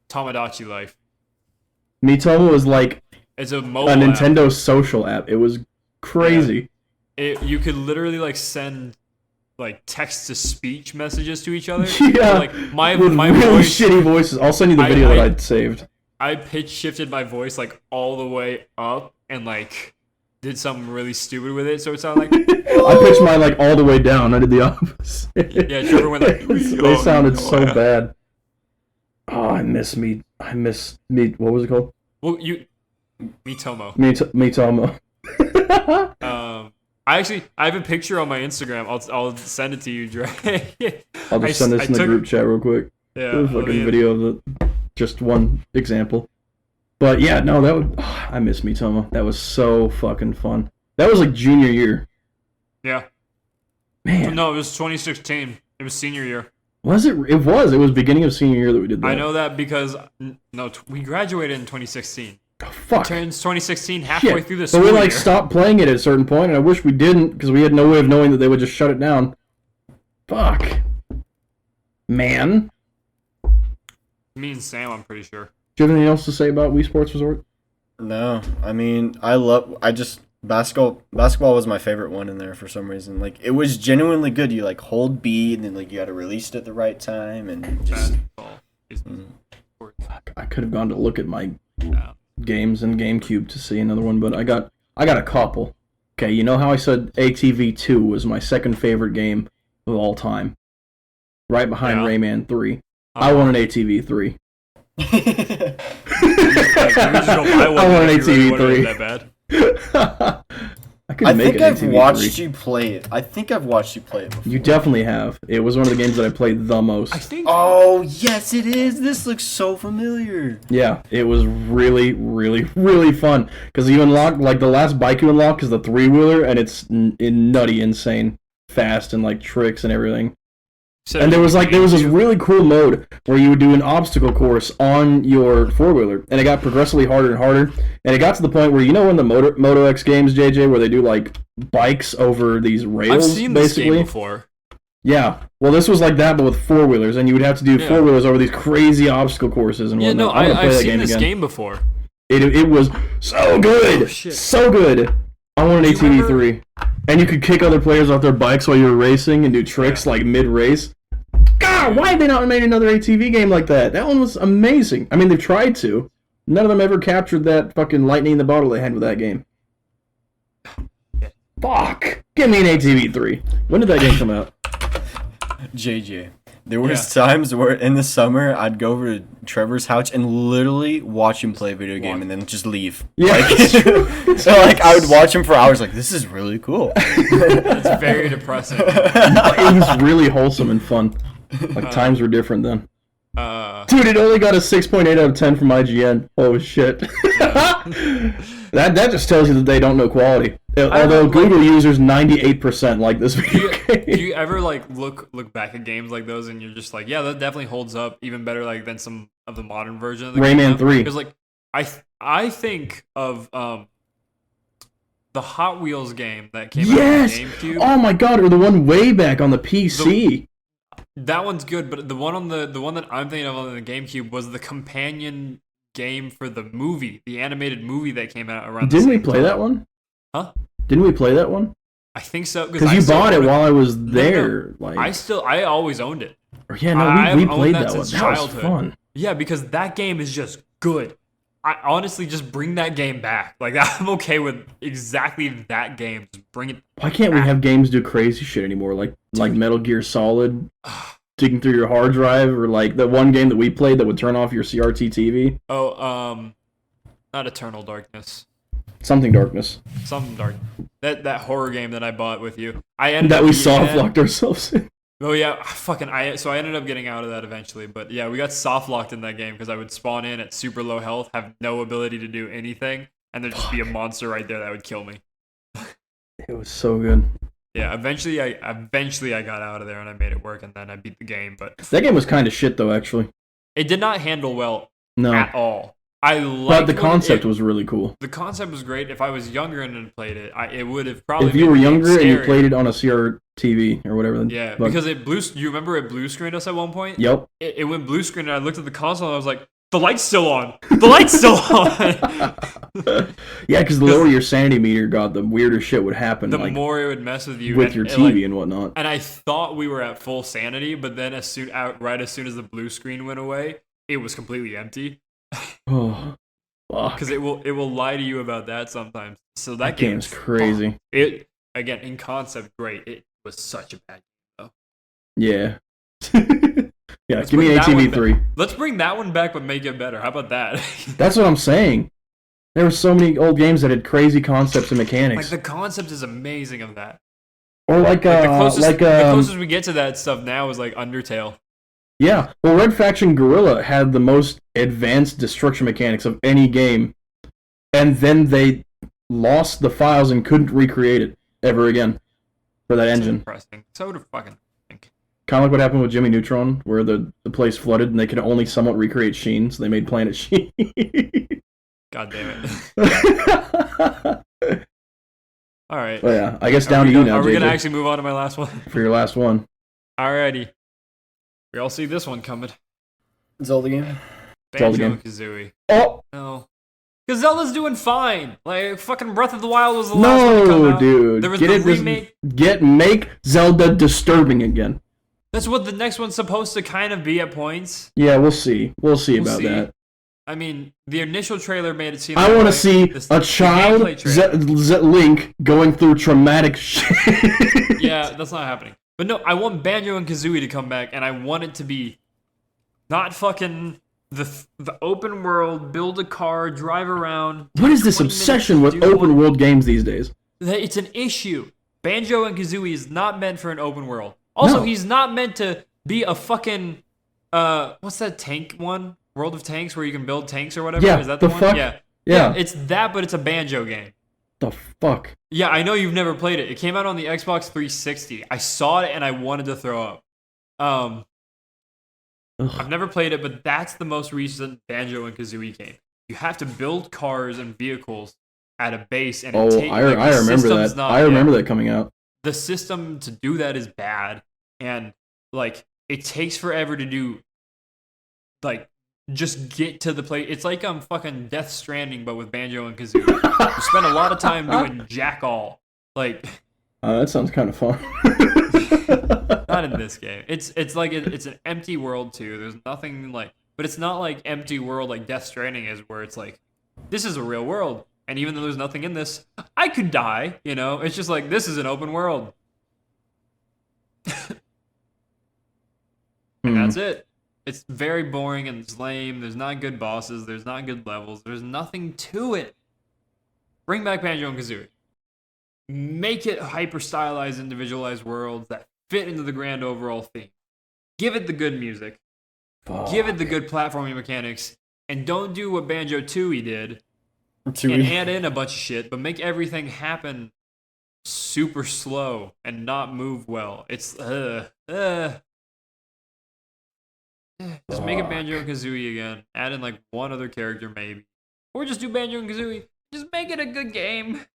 Tamagotchi Life. Miitomo was like It's a mobile a app. Nintendo social app. It was crazy. You could literally like send like text to speech messages to each other. Yeah. Like my With my really voice, shitty voices. I'll send you the I- video that I- I'd saved. I pitch shifted my voice like all the way up and like did something really stupid with it, so it sounded like I pitched mine like all the way down. I did the opposite. Yeah, Trevor went like, They sounded so yeah. bad. Oh, I miss me. What was it called? well you Miitomo. Miitomo. I have a picture on my Instagram. I'll send it to you, Dre. I'll just send this in the group chat real quick. Yeah, There's like a video of just one example. But yeah, no, that would. I miss Miitomo. That was so fucking fun. That was like junior year. Yeah. Man, No, it was 2016. It was senior year. was it? It was. It was beginning of senior year that we did that. I know that because we graduated in 2016. Oh, fuck. Turns 2016 halfway Shit. through the But school we like year. stopped playing it at a certain point, and I wish we didn't because we had no way of knowing that they would just shut it down. Fuck. Man. Me and Sam, I'm pretty sure. Do you have anything else to say about Wii Sports Resort? No, I mean, basketball was my favorite one in there for some reason. Like, it was genuinely good. You like hold B and then like you got to release it at the right time and just Basketball is Fuck, I could have gone to look at my yeah. games in GameCube to see another one, but I got a couple. Okay, you know how I said ATV 2 was my second favorite game of all time? Right behind Yeah. Rayman 3. I want an ATV 3. Like, you just go buy one I want an if you really ATV wanted it 3. that bad. I could I make think an I've ATV watched 3. you play it. I think I've watched you play it before. You definitely have. It was one of the games that I played the most. I think Oh, yes, it is. This looks so familiar. Yeah, it was really, really, really fun. Because you unlock, like, the last bike you unlock is the 3-wheeler, and it's nutty, insane, fast, and, like, tricks and everything. And there was this really cool mode where you would do an obstacle course on your 4-wheeler, and it got progressively harder and harder, and it got to the point where, you know in the Moto X games, JJ, where they do, like, bikes over these rails, I've seen this basically? game before. Yeah, well, this was like that, but with 4-wheelers, and you would have to do Yeah. 4-wheelers over these crazy obstacle courses and Yeah, whatnot. no, I want to play I've that seen game this again. game before. It was so good, Oh, shit. so good. I want an Do you ATV 3, and you could kick other players off their bikes while you're racing and do tricks like mid-race. God, why have they not made another ATV game like that? That one was amazing. I mean, they've tried to. None of them ever captured that fucking lightning in the bottle they had with that game. Fuck! Give me an ATV 3. When did that game come out? JJ. There was times where in the summer I'd go over to Trevor's house and literally watch him play a video game and then just leave. Yeah, Like, it's true. so like I would watch him for hours like this is really cool. It's very depressing. It was really wholesome and fun. Like, times were different then. Dude, it only got a 6.8 out of 10 from IGN. Oh, shit. that just tells you that they don't know quality. Although Google users 98% like this video game. Do you ever like look back at games like those and you're just like, yeah, that definitely holds up even better like than some of the modern version of the Rayman game 3. Because like I think of the Hot Wheels game that came Yes! out on GameCube. Oh my god, or the one way back on the PC. That one's good, but the one that I'm thinking of on the GameCube was the companion game for the movie, the animated movie that came out around. Didn't the we same play time. that one? Huh? Didn't we play that one? I think so. Because you bought it while I was there. No. Like, I always owned it. yeah, no, I've we owned played that that one. since That was childhood. fun. Yeah, because that game is just good. I honestly just bring that game back. Like I'm okay with exactly that game. Just bring it. Why can't we have games do crazy shit anymore? Like Metal Gear Solid, digging through your hard drive, or like the one game that we played that would turn off your CRT TV. Oh, not Eternal Darkness. Something Darkness. Something dark. That horror game that I bought with you. I ended That up we beating soft that. locked ourselves in. Oh yeah, so I ended up getting out of that eventually, but yeah, we got soft locked in that game because I would spawn in at super low health, have no ability to do anything, and there'd just be a monster right there that would kill me. It was so good. Yeah, eventually I got out of there and I made it work, and then I beat the game, but That game was kind of shit though, actually. it did not handle well No, at all. I but liked the when concept was really cool. the concept was great. If I was younger and had played it, it would have probably. If you made were the game younger and you scarier. played it on a CRTV or whatever, Yeah, but- because you remember it blue screened us at one point? Yep. It went blue screen, and I looked at the console and I was like, the light's still on. The light's still on. Yeah, because the lower your sanity meter got, the weirder shit would happen. The like, more it would mess with you with and your it, TV like- and whatnot. and I thought we were at full sanity, but then as soon as the blue screen went away, it was completely empty. Oh, fuck. Because it will lie to you about that sometimes. So that game's game's crazy. It again in concept great. It was such a bad game. Yeah. Yeah, Let's give me bring that one ATV3. Let's bring that one back, but make it better. How about that? That's what I'm saying. There were so many old games that had crazy concepts and Like mechanics. the concept is amazing of that. Or like The um, closest we get to that stuff now is like Undertale. yeah. Well, Red Faction Guerrilla had the most advanced destruction mechanics of any game, and then they lost the files and couldn't recreate it ever again for that So engine. depressing. So fucking. Kind of like what happened with Jimmy Neutron, where the place flooded and they could only somewhat recreate Sheen, so they made Planet Sheen. God damn it. All right. Well, yeah, I guess down to you now, Are we gonna JJ, actually move on to my last one? for your last one. Alrighty. We all see this one coming. Zelda game. Zelda Banjo game. and Kazooie. Oh No. Because Zelda's doing fine. Like, fucking Breath of the Wild was the last one to come no, out. dude! There was Get the it, this- remake. make Zelda disturbing again. That's what the next one's supposed to kind of be at points. Yeah, we'll see. We'll see We'll about see. that. I mean, the initial trailer made it seem I like, want to like, see the a child gameplay trailer. Link going through traumatic shit. Yeah, that's not happening. But no, I want Banjo and Kazooie to come back, and I want it to be not fucking the open world, build a car, drive around. What is this 20 minutes obsession to with do open one- world games these days? It's an issue. Banjo and Kazooie is not meant for an open world. Also, No. he's not meant to be a fucking what's that tank one? World of Tanks, where you can build tanks or whatever. Yeah, Is that the the one? fuck? Yeah. Yeah. It's that, but it's a Banjo game. The fuck? Yeah, I know you've never played it. It came out on the Xbox 360. I saw it and I wanted to throw up. Ugh. I've never played it, but that's the most recent Banjo and Kazooie game. You have to build cars and vehicles at a base, and Oh, I remember that. I remember that coming out. The system to do that is bad, and like it takes forever to do. Like, just get to the place. It's like fucking Death Stranding, but with Banjo and Kazooie. You spend a lot of time doing jack all. Like, That sounds kind of fun. not in this game. It's like it's an empty world too. There's nothing like, but it's not like empty world like Death Stranding is, where it's like this is a real world, and even though there's nothing in this, I could die. You know, it's just like this is an open world, and that's it. It's very boring and it's lame. There's not good bosses. There's not good levels. There's nothing to it. Bring back Banjo and Kazooie. Make it hyper stylized, individualized worlds that fit into the grand overall theme. Give it the good music. Give it the good platforming mechanics. And don't do what Banjo Tooie did and add in a bunch of shit, but make everything happen super slow and not move well. It's just make it Banjo and Kazooie again. Add in like one other character maybe, or just do Banjo and Kazooie. Just make it a good game.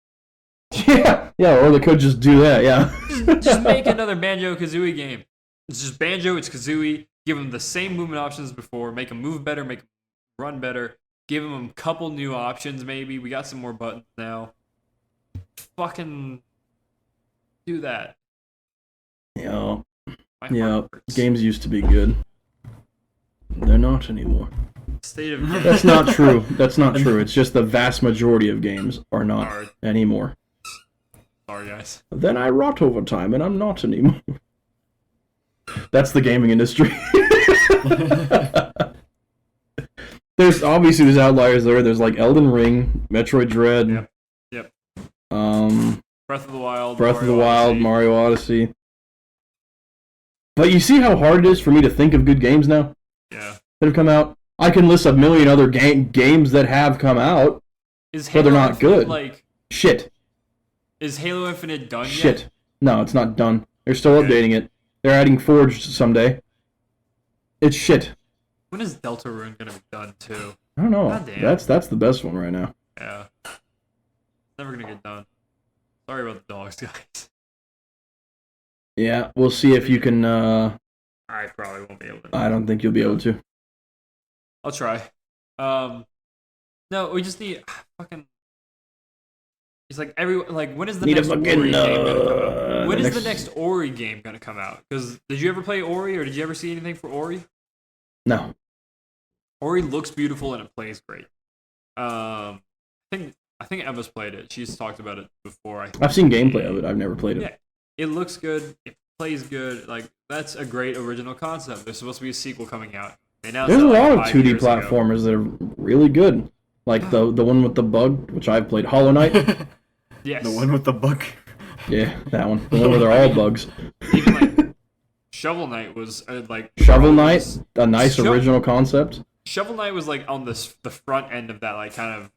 Yeah, or they could just do that. Yeah. Just make another Banjo Kazooie game. It's just Banjo, it's Kazooie. Give them the same movement options as before. Make them move better, make them run better. Give them a couple new options, maybe. We got some more buttons now. Fucking do that. Yeah. My Yeah. heart hurts. Games used to be good. They're not anymore. State of games That's not true. That's not true. It's just the vast majority of games are not are. anymore. Sorry, guys. Then I rot over time, and I'm not anymore. That's the gaming industry. There's outliers there. There's like Elden Ring, Metroid Dread, Yep. Breath Breath of the Wild. of the Wild, Odyssey. Mario Odyssey. But you see how hard it is for me to think of good games now Yeah. that have come out. I can list a million other games that have come out. Is But they're not Infinite, good. Like, Shit. is Halo Infinite done Shit. yet? No, it's not done. They're still Okay. updating it. They're adding Forge someday. It's shit. When is Deltarune gonna be done too? I don't know. God damn. That's the best one right now. Yeah. Never gonna get done. Sorry about the dogs, guys. Yeah, we'll see if you can. I probably won't be able to. I don't think you'll be able to. I'll try. No, we just need fucking. It's like when is the Need a next fucking, Ori game gonna come out? When the is the next- next Ori game gonna come out? Because did you ever play Ori, or did you ever see anything for Ori? No. Ori looks beautiful and it plays great. I think Emma's played it. She's talked about it before. I've seen gameplay of it. I've never played it. Yeah, it looks good. It plays good. Like that's a great original concept. There's supposed to be a sequel coming out. They announced There's a that, like, lot of 5 2D years ago. platformers that are really good. Like the one with the bug, which I've played, Hollow Knight. Yes. The one with the book. Yeah, that one. The one where they're all bugs. Even like Shovel Knight was like Shovel was- Knight, a nice Shovel- original concept. Shovel Knight was like on the front end of that like kind of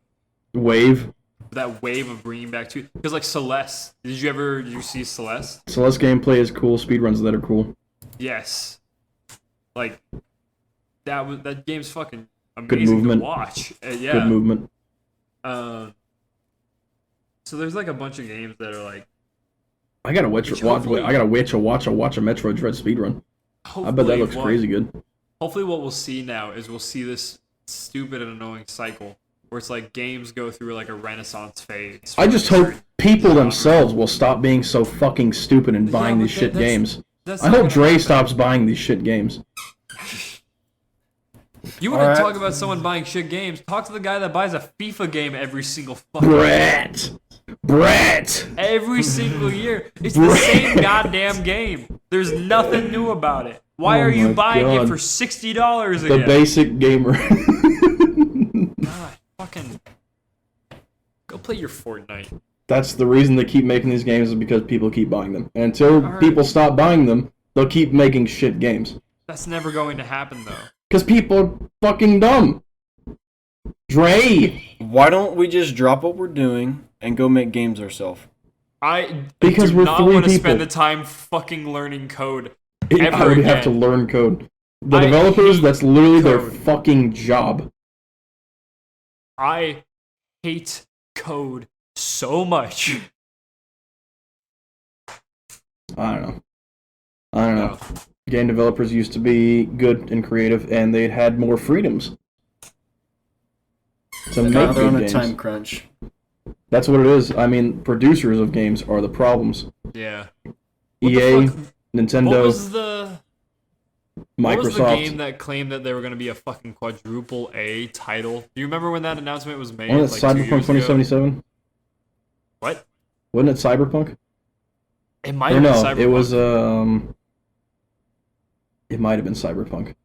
Wave. that wave of bringing back to because like Celeste. Did you see Celeste? Celeste gameplay is cool. Speedruns that are cool. Yes. Like that game's fucking Good amazing movement. to watch. Yeah. Good movement. So there's like a bunch of games that are like I gotta watch a Metroid Dread speedrun. I bet that looks crazy good. Hopefully what we'll see now is we'll see this stupid and annoying cycle where it's like games go through like a renaissance phase. I just hope people themselves will stop being so fucking stupid and buying but these shit that's- games. That's I not hope gonna Dre happen. stops buying these shit games. You want to Alright. talk about someone buying shit games? Talk to the guy that buys a FIFA game every single fucking Brett! every single year. It's the same goddamn game. There's nothing new about it. Why Oh are you my buying it God. for $60 The again? basic gamer. God, fucking go play your Fortnite. That's the reason they keep making these games is because people keep buying them. And until Alright. people stop buying them, they'll keep making shit games. That's never going to happen though. Because people are fucking dumb. Dre! Why don't we just drop what we're doing and go make games ourselves? I Because do we're not 3 want to people. spend the time fucking learning code. I Ever would have to again. learn code. The I developers, hate that's literally their code. fucking job. I hate code so much. I don't know. Game developers used to be good and creative, and they had more freedoms to Now make they're on good a games. time crunch. That's what it is. I mean, producers of games are the problems. Yeah. What EA, the fuck? Nintendo, What was the Microsoft. game that claimed that they were going to be a fucking quadruple A title? Do you remember when that announcement was made? Wasn't it like 2 Cyberpunk years ago? 2077? What? Wasn't it Cyberpunk? It might Or have been no, Cyberpunk. it was it might have been Cyberpunk.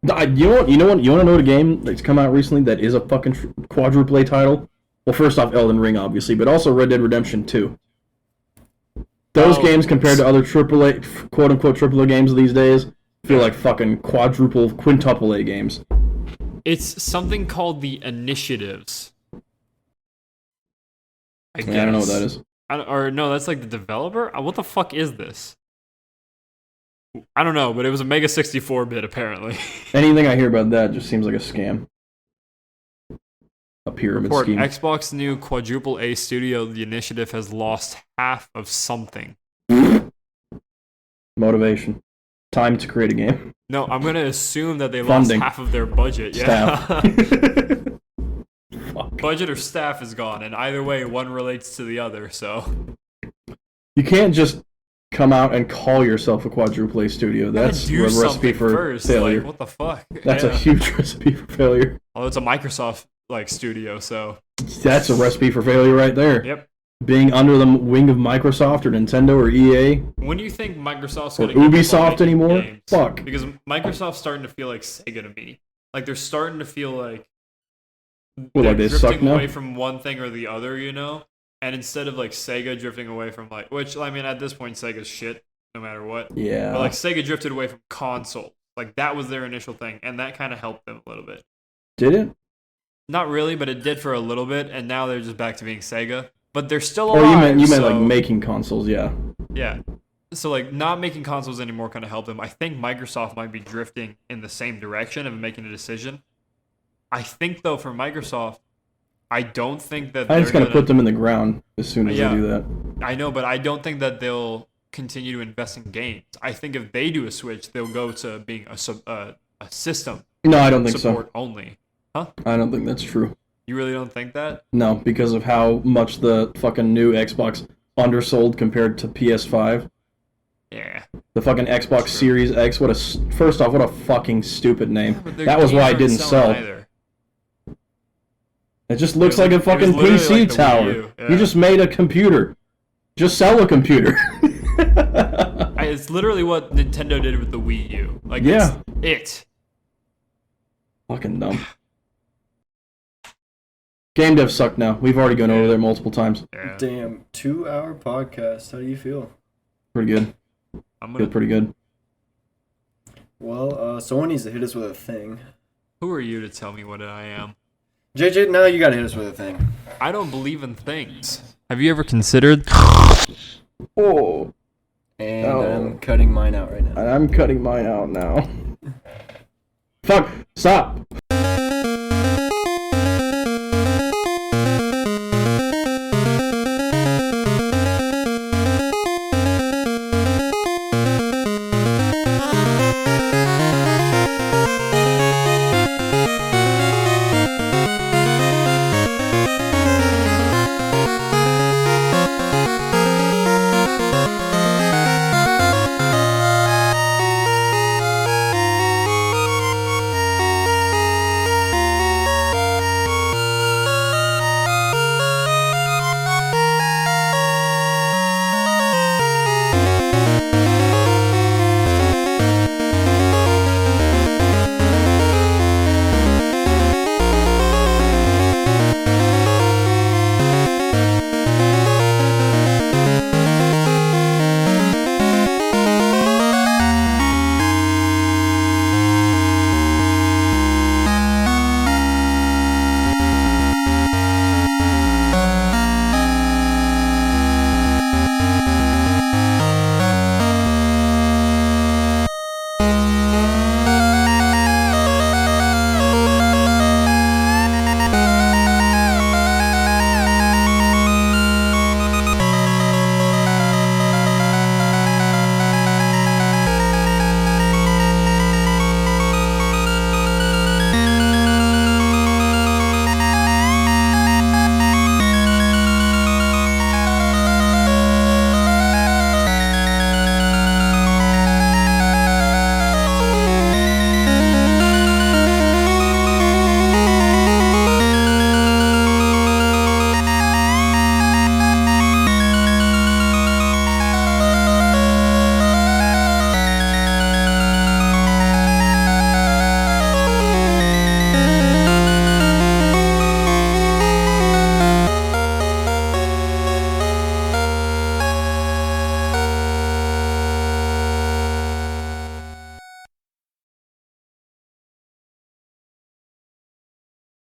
You want to know a game that's come out recently that is a fucking quadruple A title? Well, first off, Elden Ring, obviously, but also Red Dead Redemption 2. Those Oh, games compared to other AAA, quote unquote AAA games these days, feel like fucking quintuple A games. It's something called the Initiatives. I don't know what that is. Or no, that's like the developer? What the fuck is this? I don't know, but it was a Mega 64-bit apparently. Anything I hear about that just seems like a scam. A pyramid Report, scheme. Xbox new quadruple A studio, The Initiative, has lost half of something. Motivation. Time to create a game. No, I'm gonna assume that they Funding. lost half of their budget. Yeah. Staff. Fuck. Budget or staff is gone, and either way, one relates to the other. So You can't just come out and call yourself a quadruple A studio. That's do a recipe something for first. failure. Like, what the fuck? That's a huge recipe for failure. Although it's a Microsoft like studio, so That's a recipe for failure right there. yep. Being under the wing of Microsoft or Nintendo or EA When do you think Microsoft's or gonna give up on Ubisoft making anymore? games? Fuck. Because Microsoft's starting to feel like Sega to me. Like they're starting to feel like Well, like they're they suck drifting now? away from one thing or the other, you know. And instead of like Sega drifting away from like, which I mean, at this point, Sega's shit no matter what. Yeah. But like Sega drifted away from console. Like that was their initial thing, and that kind of helped them a little bit. Did it? Not really, but it did for a little bit, and now they're just back to being Sega. But they're still Or alive. you meant like so- making consoles, yeah. Yeah. So like not making consoles anymore kind of helped them. I think Microsoft might be drifting in the same direction of making a decision. I think though for Microsoft, I don't think that I just gotta put them in the ground as soon as Yeah. they do that. I know, but I don't think that they'll continue to invest in games. I think if they do a switch, they'll go to being a system No, I don't think support so. only. I don't think that's true. You really don't think that? No, because of how much the fucking new Xbox undersold compared to PS5. Yeah. The fucking Xbox True. Series X, first off, what a fucking stupid name. But their That was games why it aren't didn't selling sell. either. It just looks It was like a like- it was fucking literally PC like the Wii tower. U, yeah. You just made a computer. Just sell a computer. It's literally what Nintendo did with the Wii U. Like Yeah. it's it. Fucking dumb. Game dev suck now. We've already gone over there multiple times. Yeah. Damn, 2-hour podcast. How do you feel? Pretty good. I'm Feel gonna. pretty good. Well, someone needs to hit us with a thing. Who are you to tell me what I am? JJ, now you gotta hit us with a thing. I don't believe in things. Have you ever considered? Oh. And Oh. I'm cutting mine out right now. And I'm cutting mine out now. Fuck. Stop.